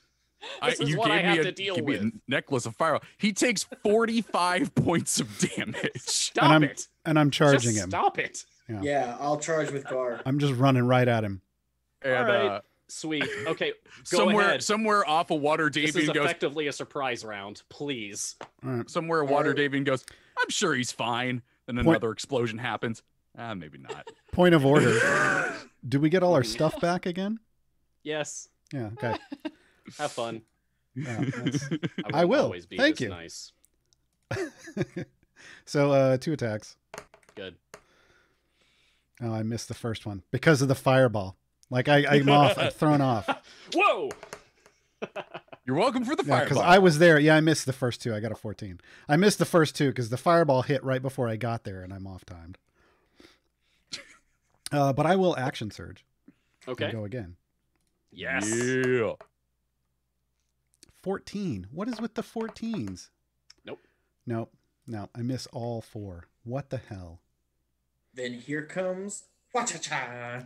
This is what I have to deal gave me a with. necklace of fire. He takes 45 points of damage. Stop it. And I'm charging Just him. Stop it. Yeah, I'll charge with Gar. I'm just running right at him. And All right. Sweet. Okay. Go somewhere ahead. somewhere off of Water This is Davian goes. effectively a surprise round. Please. All right. Somewhere Water Alright. Davian goes. I'm sure he's fine. Then Point- another explosion happens. Maybe not. Point of order. Do we get all our stuff back again? Yes. Yeah. Okay. Have fun. Yeah, that's- I, I won't will. Always be Thank this you. Nice. So 2 attacks. Good. Oh, I missed the first one because of the fireball. Like I'm off. I'm thrown off. Whoa. You're welcome for the Yeah, because fireball. I was there. Yeah, I missed the first 2. I got a 14. I missed the first 2 because the fireball hit right before I got there, and I'm off timed. But I will action surge. Okay. And go again. Yes. Yeah. 14. What is with the 14s? Nope. Nope. No, I miss all 4. What the hell? Then here comes Wa-cha-cha.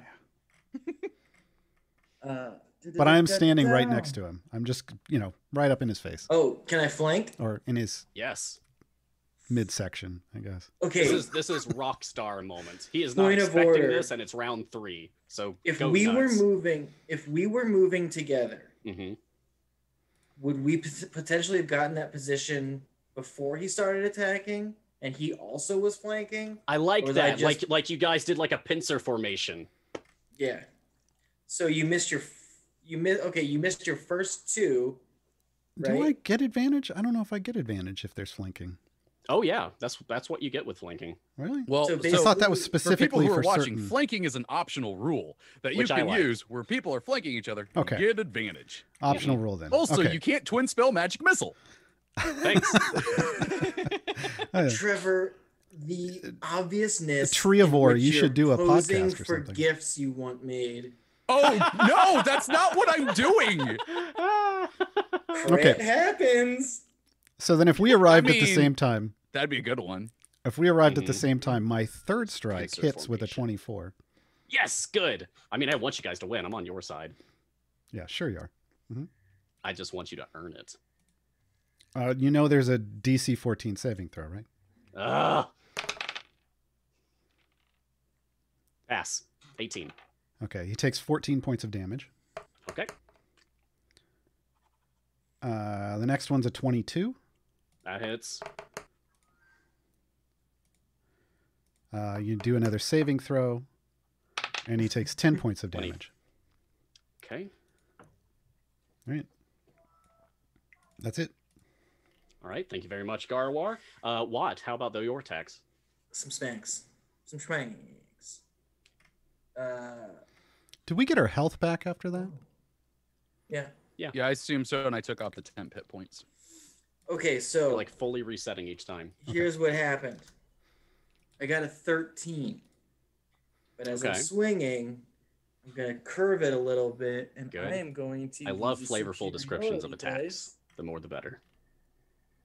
But I am standing right next to him. I'm just, right up in his face. Oh, can I flank? Or in his Yes. midsection, I guess. Okay. This is rock star moment. He is not Point of expecting order. this, and it's round 3. So if go we nuts. were moving together, Mhm. would we potentially have gotten that position before he started attacking, and he also was flanking? I like Or was I that. just- Like you guys did like a pincer formation. Yeah. So you missed your first 2, right? Do I get advantage? I don't know if I get advantage if there's flanking. Oh yeah, that's what you get with flanking. Really? Well, So I thought that was For for people specifically who for are watching, certain. flanking is an optional rule that you Which I can like. use where people are flanking each other. You Okay. get advantage. Optional rule then. Also, okay. you can't twin spell magic missile. Thanks. Trevor, the obviousness. Treavor, in which you should you're do a posing podcast or for something. gifts you want made. Oh no, that's not what I'm doing. Okay. It happens. So then if we arrived at the mean- same time, That'd be a good one. if we arrived at the Mhm. same time, my third strike Pincer hits with a formation. 24. Yes, good. I mean, I want you guys to win. I'm on your side. Yeah, sure you are. I just want you to earn it. There's a DC 14 saving throw, right? Ah. Pass. 18. Okay, he takes 14 points of damage. Okay. The next one's a 22. That hits. You do another saving throw, and he takes 10 points of 20. damage. Okay. All right. That's it. All right. Thank you very much, Garwar. Watt, how about your attacks? Some spanks. Some schmanks. Did we get our health back after that? Yeah. Yeah, I assume so, and I took off the 10 hit points. Okay, You're so like fully resetting each time. here's what happened. I got a 13. But as I'm Okay. swinging, I'm going to curve it a little bit, and Good. I am going to I love use flavorful descriptions of superiority attacks. dice, The more the better.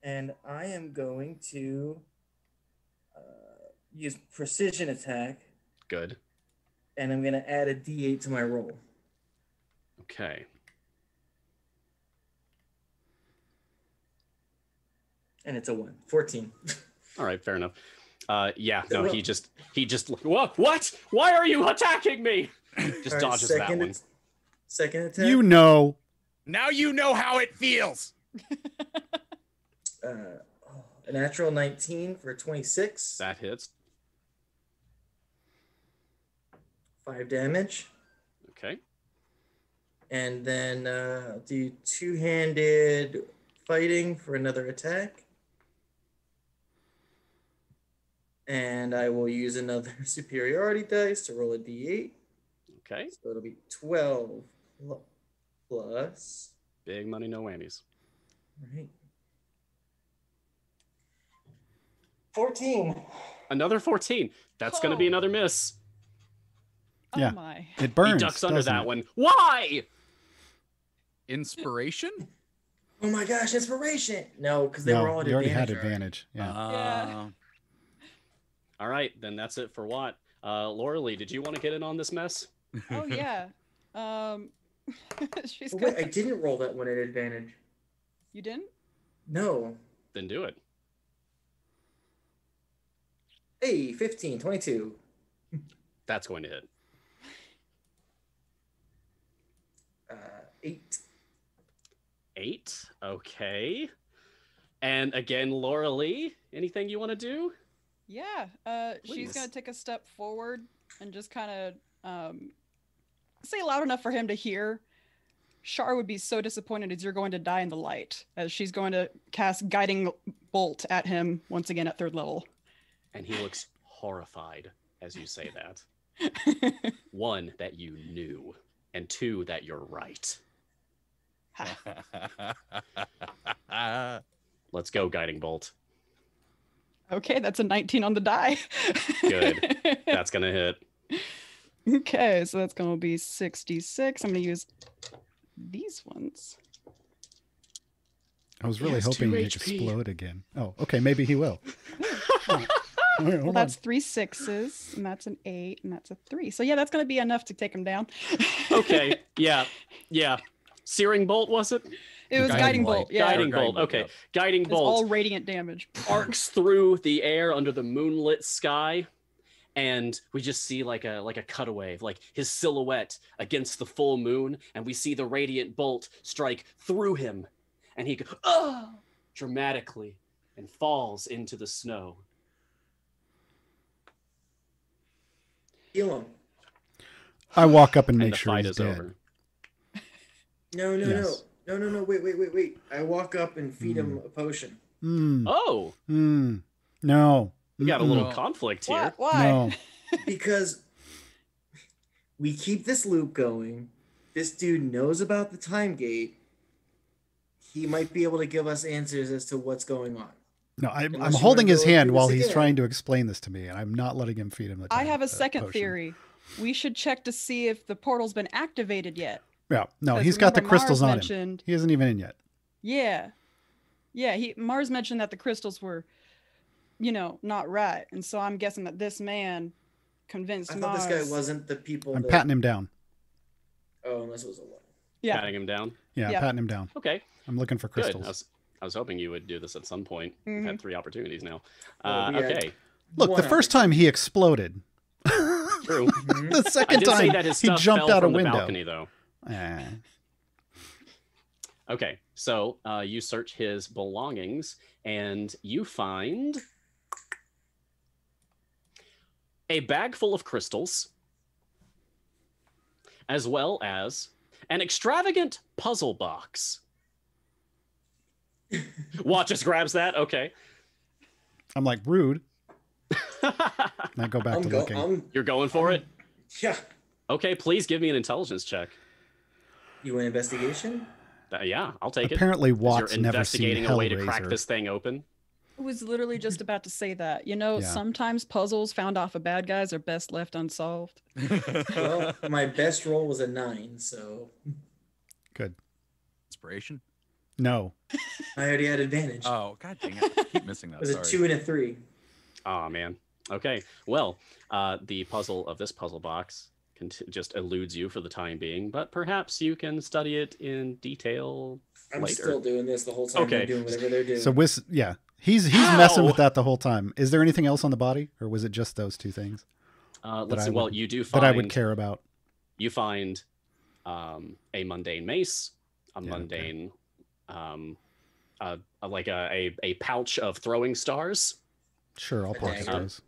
and I am going to use precision attack, Good. and I'm going to add a d8 to my roll. Okay. And it's a 1. 14. All right. Fair enough. Yeah. No. He just. What? What? Why are you attacking me? Just All right, dodges that one. Second attack. You know. Now you know how it feels. A natural 19 for 26. That hits. 5 damage. Okay. And then I'll do two-handed fighting for another attack. And I will use another superiority dice to roll a d8. Okay. So it'll be 12 plus. Big money, no whammies. Right. 14. Another 14. That's going to be Oh. another miss. Yeah. Oh my. It burns. He ducks under doesn't that it? one. Why? Inspiration? Oh my gosh, inspiration! No, because they No, were all at you already had advantage. advantage. Yeah. Yeah. All right. Then that's it for Watt. Laura Lee, did you want to get in on this mess? Oh yeah. She's Oh, good. wait, I didn't roll that one at advantage. You didn't? No. Then do it. Hey, 15, 22. That's going to hit. 8. 8. Okay. And again, Laura Lee, anything you want to do? Yeah. She's Please. gonna take a step forward and just kind of say loud enough for him to hear. Shar would be so disappointed as you're going to die in the light, as she's going to cast Guiding Bolt at him once again at 3rd level. And he looks horrified as you say that. 1, that you knew, and 2, that you're right. Let's go, Guiding Bolt. Okay, that's a 19 on the die. Good. That's going to hit. Okay, so that's going to be 66. I'm going to use these ones. I was really has hoping 2 he'd HP. explode again. Oh, okay, maybe he will. Oh, wait, Well, hold that's on. 3 6s, and that's an 8, and that's a 3. So yeah, that's going to be enough to take him down. Okay. Yeah. Searing Bolt, was it? It was Guiding Guiding light. Bolt. Yeah, Guiding Guiding Bolt. Bolt, Okay. yep. Guiding it's all Bolt radiant damage. arcs through the air under the moonlit sky. And we just see like a cutaway of like his silhouette against the full moon, and we see the radiant bolt strike through him, and he goes, oh, dramatically, and falls into the snow. Heal him. I walk up and And make the sure fight he's is dead. over. No, Yes. no. Wait. I walk up and feed him a potion. Oh, No. we got a little Mm-mm. conflict here. Why? No. Because we keep this loop going. This dude knows about the time gate. He might be able to give us answers as to what's going on. No, I'm Unless you holding wanna his go hand through while this he's again. trying to explain this to me, and I'm not letting him feed him the I time- have a second potion. theory. We should check to see if the portal's been activated yet. Yeah, no, 'Cause he's got the remember crystals Mars on him. mentioned- He isn't even in yet. Yeah. Mars mentioned that the crystals were, not right. And so I'm guessing that this man convinced I thought Mars. this guy wasn't the people I'm that... patting him down. Oh, unless it was a one. Yeah. Patting him down. Yeah, I'm Yeah. patting him down. Okay, I'm looking for good. crystals. I was hoping you would do this at some point. You've Mhm. had 3 opportunities now. Well, we had- Okay, Look, the One first time he exploded. true. The I second did say time that his he stuff jumped fell out a from the window. balcony, though. Eh. Okay, so you search his belongings and you find a bag full of crystals, as well as an extravagant puzzle box. Watch just grabs that. Okay. I'm like, rude. And I go back to looking. You're going for it? Yeah. Okay, please give me an intelligence check. You want investigation? Yeah, I'll take Apparently, it. 'Cause Watts you're never seen investigating a way to crack Hellraiser. this thing open. I was literally just about to say that. Yeah. Sometimes puzzles found off of bad guys are best left unsolved. Well, my best roll was a 9, so Good. Inspiration. No. I already had advantage. Oh, god dang it! I keep missing it that. was a Sorry. 2 and a 3. Oh man. Okay. Well, the puzzle of this puzzle box just eludes you for the time being, but perhaps you can study it in detail I'm later. still doing this the whole time. Okay. They're doing whatever they're doing. So he's messing Ow! with that the whole time. Is there anything else on the body, or was it just those 2 things Let's I see. Well, would- you do find that I would care about? You find a mundane mace, a Yeah, mundane, like a pouch of throwing stars. Sure, I'll pocket dagger. those.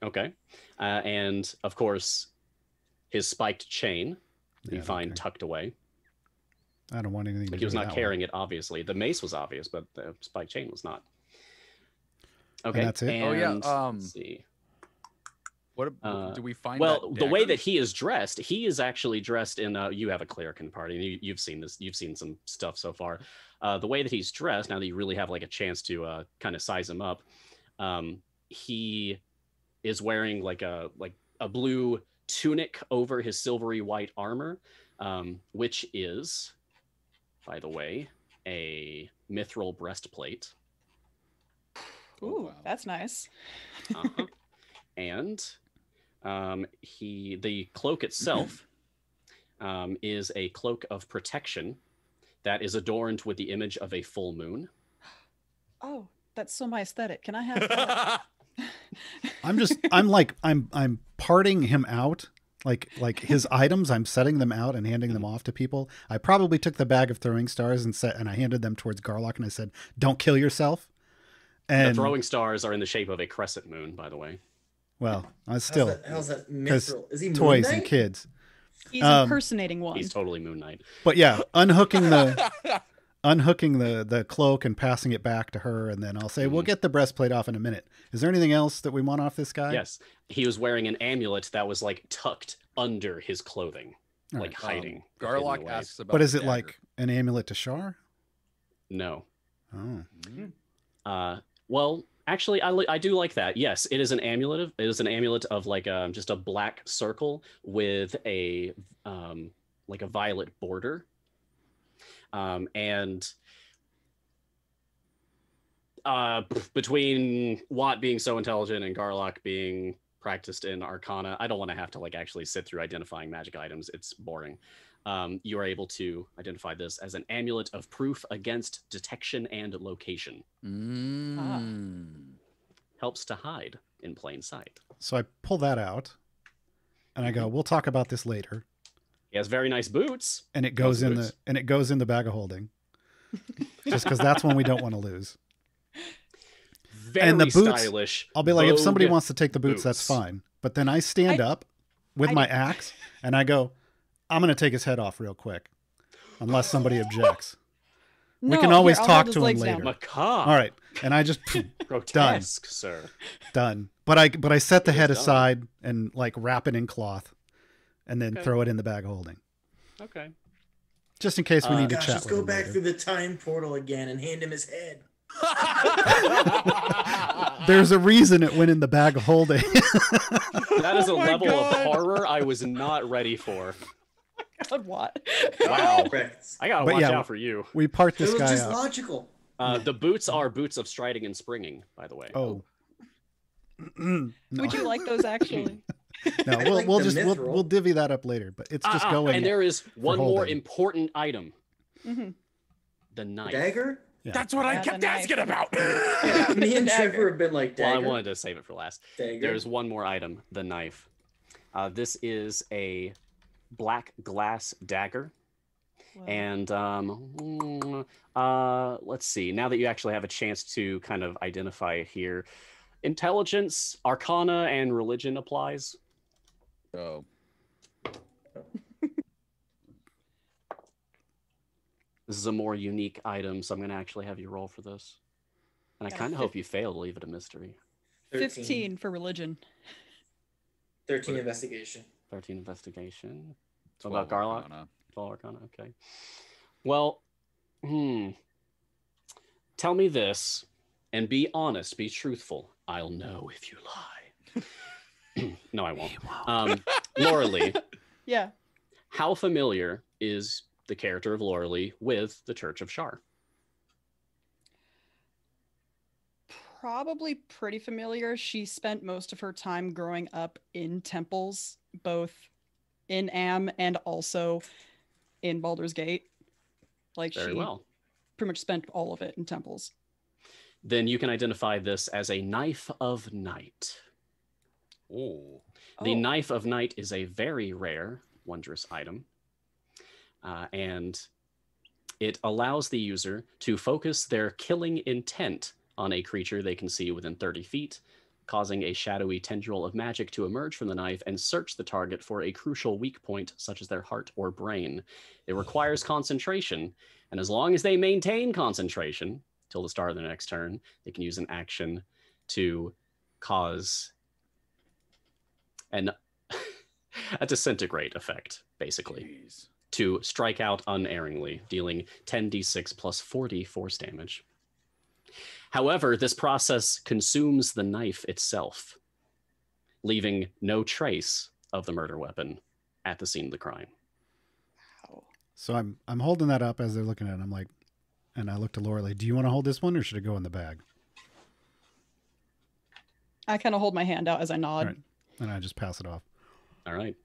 Okay, and of course, his spiked chain. Yeah, You find okay. tucked away. I don't want anything to Like do he was with not that carrying it, obviously. The mace was obvious, but the spike chain was not. And Okay. that's it? Oh, yeah, let's see. What Uh, do we find? Well, that the way that daggers? he is dressed, he is actually dressed in. You have a cleric in the party, and you've seen this. You've seen some stuff so far. The way that he's dressed, now that you really have like a chance to kind of size him up, he is wearing like a blue tunic over his silvery white armor, which is, by the way, a mithril breastplate. Ooh, Oh, wow. that's nice. And the cloak itself is a cloak of protection that is adorned with the image of a full moon. Oh, that's so my aesthetic. Can I have that? I'm parting him out. Like his items, I'm setting them out and handing them off to people. I probably took the bag of throwing stars and I handed them towards Garlock and I said, "Don't kill yourself." And The throwing stars are in the shape of a crescent moon, by the way. well, I still How's that mithril? Is he Moon toys Knight? and kids. He's impersonating one. He's totally Moon Knight. But yeah, unhooking the cloak and passing it back to her, and then I'll say, "We'll get the breastplate off in a minute." Is there anything else that we want off this guy? Yes, he was wearing an amulet that was like tucked under his clothing, All like right. hiding. Garlock hidden away. asks about. But is the it dagger. like an amulet to Shar? No. Oh, Well, actually, I do like that. Yes, it is an amulet. It is an amulet of like just a black circle with a like a violet border, and between Watt being so intelligent and Garlock being practiced in Arcana, I don't want to have to like actually sit through identifying magic items. It's boring. You are able to identify this as an amulet of proof against detection and location. Helps to hide in plain sight. so I pull that out, and I go, "We'll talk about this later." He has very nice boots. And it goes in boots. the bag of holding, just because that's one we don't want to lose. Very And the boots, stylish. I'll be like, if somebody Vogue wants to take the boots, that's boots. fine. But then I stand up with my axe and I go, "I'm going to take his head off real quick, unless somebody objects." We can always I'll talk hold his to him legs later. down. Macabre. All right, and I just Grotesque, sir. done. But I set the It head is done. aside and like wrap it in cloth, and then Okay. throw it in the bag of holding, Okay. just in case we need to Gosh, chat just with go him back later. through the time portal again and hand him his head. There's a reason it went in the bag of holding. That is a level God. of horror I was not ready for. God, what? Wow. Correct. I gotta But watch yeah, out for you. We part It this was guy just out. logical. The boots are boots of striding and springing, by the way. Oh. No. Would you like those actually? No, I we'll like we'll the just mithril. we'll divvy that up later. But it's just going. And there is one more holding. important item. hmm The knife. Dagger? Yeah. That's what I Yeah, the kept knife. asking about. Yeah, me and Dagger. Trevor have been like, Well, dagger. I wanted to save it for last. Dagger. There's one more item, the knife. This is a black glass dagger. Well, And let's see. Now that you actually have a chance to kind of identify it here, intelligence, arcana, and religion applies. Oh. This is a more unique item, so I'm going to actually have you roll for this. And I Got a kind of hope you fail to leave it a mystery. 15 for religion. 13 investigation. 13 investigation. What 12 about Garlock? Arcana. 12 arcana, okay. Well, tell me this, and be honest, be truthful. I'll know if you lie. No, I won't. Laura Lee, Yeah. how familiar is the character of Laura Lee with the Church of Shar? Probably pretty familiar. She spent most of her time growing up in temples, both in Am and also in Baldur's Gate. Like Very she well. pretty much spent all of it in temples. Then you can identify this as a Knife of Night. Oh. The Oh. Knife of Night is a very rare, wondrous item. And it allows the user to focus their killing intent on a creature they can see within 30 feet, causing a shadowy tendril of magic to emerge from the knife and search the target for a crucial weak point, such as their heart or brain. It requires concentration, and as long as they maintain concentration till the start of the next turn, they can use an action to cause a disintegrate effect, basically, Jeez. to strike out unerringly, dealing 10d6 plus 40 force damage. However, this process consumes the knife itself, leaving no trace of the murder weapon at the scene of the crime. Wow. So I'm holding that up as they're looking at it. I'm like, and I look to Lorelei, "Do you want to hold this one, or should it go in the bag?" I kind of hold my hand out as I nod. Right. And I just pass it off. All right.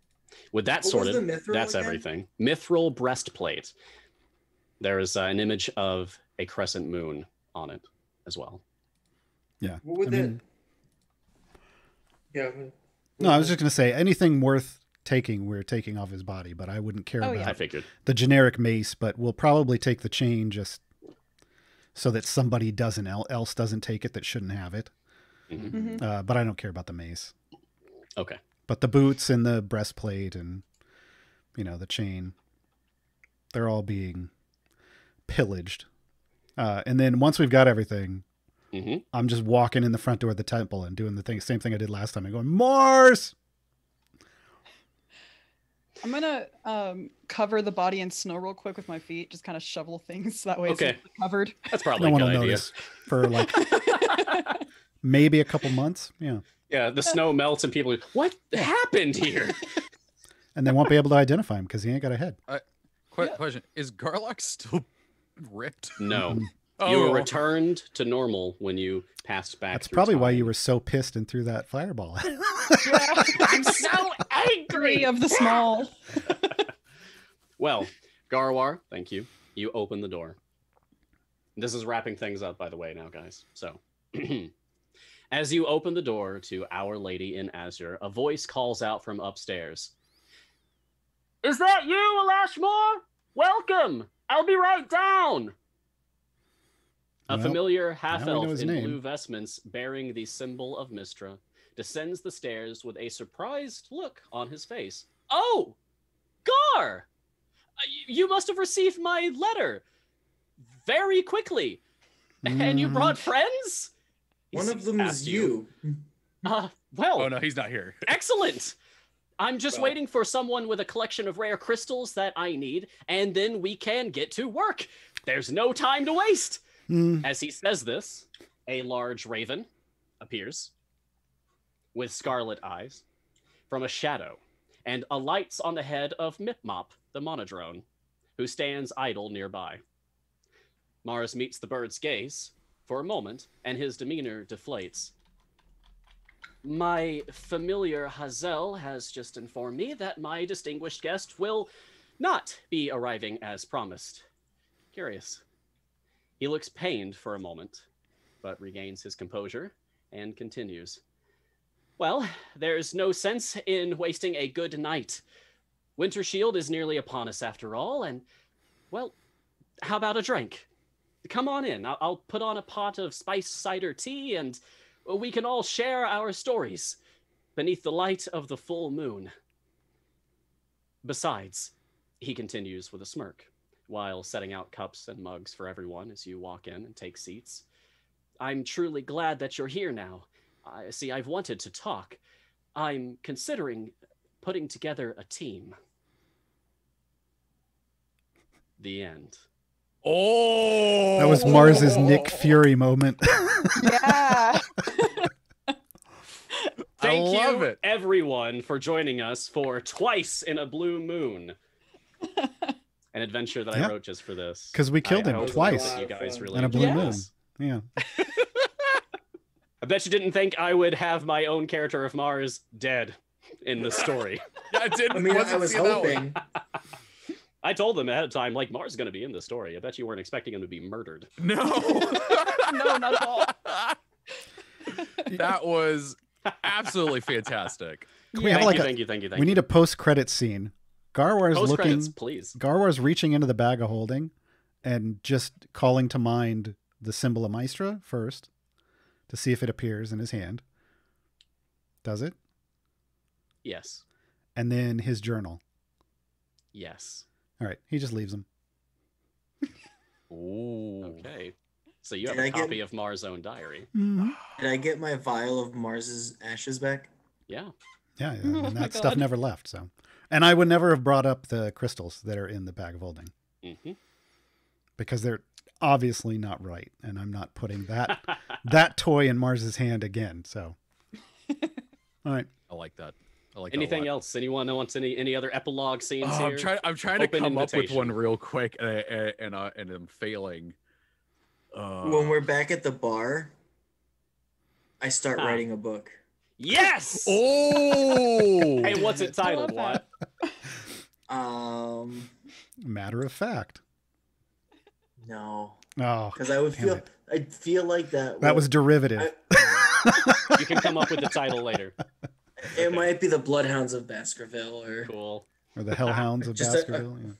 With that What was sorted, the mithril that's again? everything. Mithril breastplate. There is an image of a crescent moon on it as well. Yeah. What would I that? mean, Yeah. no, I was just going to say anything worth taking, we're taking off his body, but I wouldn't care Oh, about yeah. I figured. the generic mace, but we'll probably take the chain just so that somebody else doesn't take it that shouldn't have it. Mhm. But I don't care about the mace. Okay. But the boots and the breastplate and, the chain, they're all being pillaged. And then once we've got everything, Mhm. I'm just walking in the front door of the temple and doing same thing I did last time. I'm going, Mars! I'm gonna cover the body in snow real quick with my feet, just kind of shovel things that way. Okay. So it's covered. That's probably No a one good will idea. notice for like maybe a couple months. Yeah. Yeah, the snow melts and people, what happened here? And they won't be able to identify him because he ain't got a head. Question: is Garlock still ripped? No. Oh, You were returned to normal when you passed back. That's through probably why time. you were so pissed and threw that fireball. I'm so Three angry. of the small. Well, Garwar, thank you. You open the door. This is wrapping things up, by the way, now, guys. So, as you open the door to Our Lady in Azure, a voice calls out from upstairs. Is that you, Elashmore? Welcome. I'll be right down. A Well, familiar now we half-elf know his in name. blue vestments bearing the symbol of Mistra descends the stairs with a surprised look on his face. Oh, Gar! You must have received my letter very quickly. And you brought friends? He One of seems them past is you. Well, Oh no, he's not here. excellent. I'm just Well. waiting for someone with a collection of rare crystals that I need, and then we can get to work. There's no time to waste. As he says this, a large raven appears with scarlet eyes from a shadow and alights on the head of Mipmop, the monodrone, who stands idle nearby. Mars meets the bird's gaze for a moment, and his demeanor deflates. My familiar Hazel has just informed me that my distinguished guest will not be arriving as promised. Curious. He looks pained for a moment, but regains his composure and continues. Well, there's no sense in wasting a good night. Winter Shield is nearly upon us after all, and, well, how about a drink? Come on in. I'll put on a pot of spiced cider tea, and we can all share our stories beneath the light of the full moon. Besides, he continues with a smirk, while setting out cups and mugs for everyone as you walk in and take seats. I'm truly glad that you're here now. See, I've wanted to talk. I'm considering putting together a team. The end. Oh, That was Mars's Nick Fury moment. Yeah. Thank love you, it. everyone, for joining us for Twice in a Blue Moon. An adventure that Yeah. I wrote just for this. Because we killed I him hope twice that you guys really in a blue enjoyed moon. this. Yeah. I bet you didn't think I would have my own character of Mars dead in the story. I didn't. I mean, I wasn't was seeing that one. hoping. I told them ahead of time, like, Mars is going to be in this story. I bet you weren't expecting him to be murdered. No, No, not at all. That was absolutely fantastic. Can we have Thank like you, a, thank you, thank you, thank we you. need a post-credit scene. Garwar's Post-credits, looking. please. Garwar's reaching into the bag of holding and just calling to mind the symbol of Maestra first to see if it appears in his hand. Does it? Yes. And then his journal. Yes. All right. He just leaves them. Ooh. Okay. So you have Did a I get- copy of Mars' own diary. Did I get my vial of Mars's ashes back? Yeah. Yeah. Oh And my that stuff God. never left. So, and I would never have brought up the crystals that are in the bag of holding hmm because they're obviously not right. And I'm not putting that toy in Mars's hand again. So, all right. I like that. I like Anything that a lot. else? Anyone wants any other epilogue scenes Oh, here? I'm trying to Open come up with invitation. one real quick, and I'm failing. When we're back at the bar, I start Ah. writing a book. Yes! Oh, Hey, what's it I titled, love what? Matter of fact. No, Oh, because I would damn feel. it. I'd feel like that. That was derivative. You can come up with the title later. It might be the Bloodhounds of Baskerville, or Cool. Or the Hellhounds of Just Baskerville. Yeah.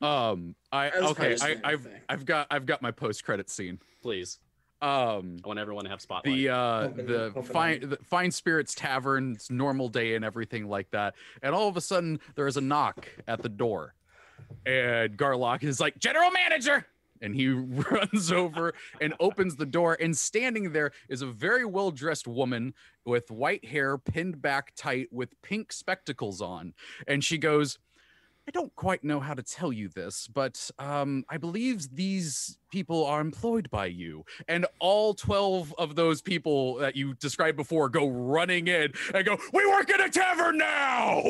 I was probably just making a thing. I've got my post credit scene. Please. I want everyone to have spotlight. The Fine Spirits Tavern's normal day and everything like that, and all of a sudden there is a knock at the door, and Garlock is like, "General Manager!" And he runs over and opens the door, and standing there is a very well-dressed woman with white hair pinned back tight with pink spectacles on, and she goes, "I don't quite know how to tell you this, but I believe these people are employed by you." And all 12 of those people that you described before go running in and go, "We work at a tavern now!"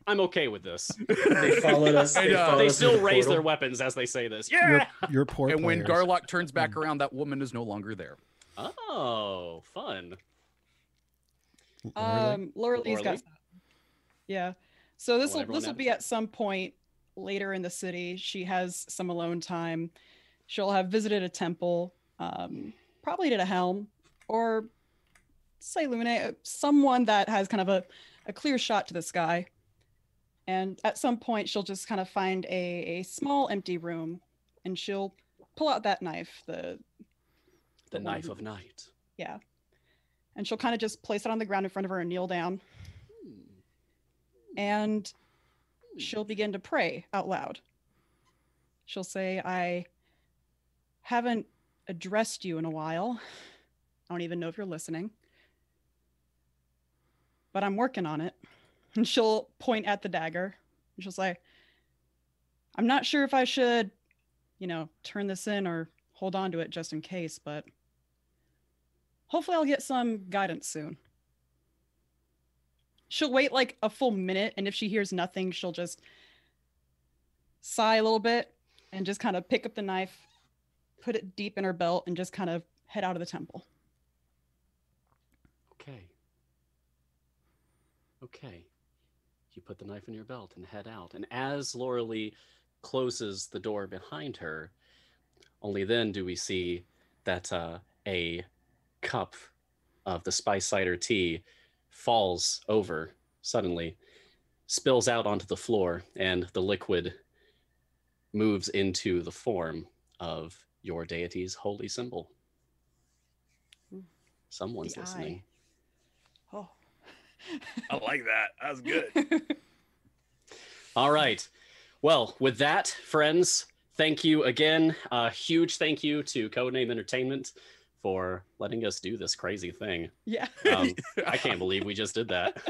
I'm okay with this. They followed us. And, They us still through the raise their portal. weapons as they say this. Yeah. Your poor And when players. Garlock turns back around, that woman is no longer there. Oh, fun. Laura Lee's got. Lee? Yeah. So this will everyone this will have? be at some point later in the city. She has some alone time. She'll have visited a temple, probably did a helm, or say Lune, someone that has kind of a clear shot to the sky. And at some point, she'll just kind of find a small empty room, and she'll pull out that knife, the Knife one- of Night. yeah. And she'll kind of just place it on the ground in front of her and kneel down. And she'll begin to pray out loud. She'll say, "I haven't addressed you in a while. I don't even know if you're listening. But I'm working on it." And she'll point at the dagger. And she'll say, "I'm not sure if I should, turn this in or hold on to it just in case, but hopefully I'll get some guidance soon." She'll wait like a full minute, and if she hears nothing, she'll just sigh a little bit and just kind of pick up the knife, put it deep in her belt, and just kind of head out of the temple. Okay. You put the knife in your belt and head out. And as Laura Lee closes the door behind her, only then do we see that a cup of the spice cider tea falls over suddenly, spills out onto the floor, and the liquid moves into the form of your deity's holy symbol. Someone's The listening. eye. Oh. I like that. That was good. All right. Well, with that, friends, thank you again. A huge thank you to Codename Entertainment for letting us do this crazy thing. Yeah. I can't believe we just did that.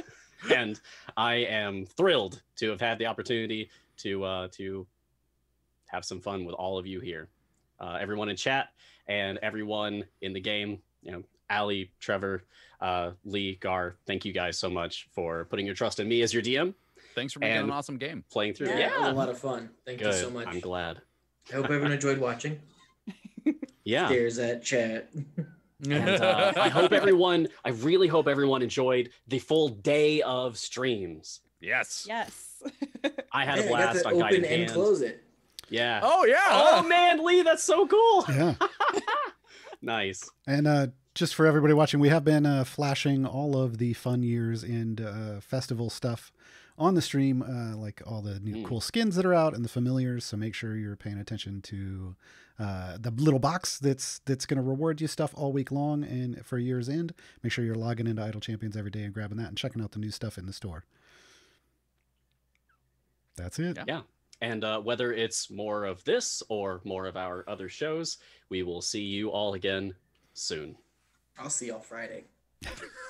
And I am thrilled to have had the opportunity to have some fun with all of you here. Everyone in chat and everyone in the game, Allie, Trevor, Lee, Gar, thank you guys so much for putting your trust in me as your DM. Thanks for making And an awesome game. Playing through. Yeah, it was a lot of fun. Thank you Good. so much. I'm glad. I hope everyone enjoyed watching. Yeah. Stares at chat. And I really hope everyone enjoyed the full day of streams. Yes. Yes. I had a Yeah, I got blast to on open Guided and Hand. close it. Yeah. Oh yeah. Oh man, Lee, that's so cool. Yeah. Nice. And just for everybody watching, we have been flashing all of the fun years and festival stuff on the stream, like all the new cool skins that are out and the familiars. So make sure you're paying attention to the little box that's going to reward you stuff all week long and for year's end. Make sure you're logging into Idle Champions every day and grabbing that and checking out the new stuff in the store. That's it. Yeah. And whether it's more of this or more of our other shows, we will see you all again soon. I'll see y'all Friday.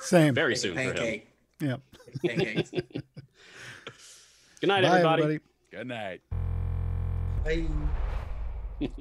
Same. Very Make a soon for him. pancake. Yep. Pancakes. Good night, Bye, everybody. everybody. Good night. Bye.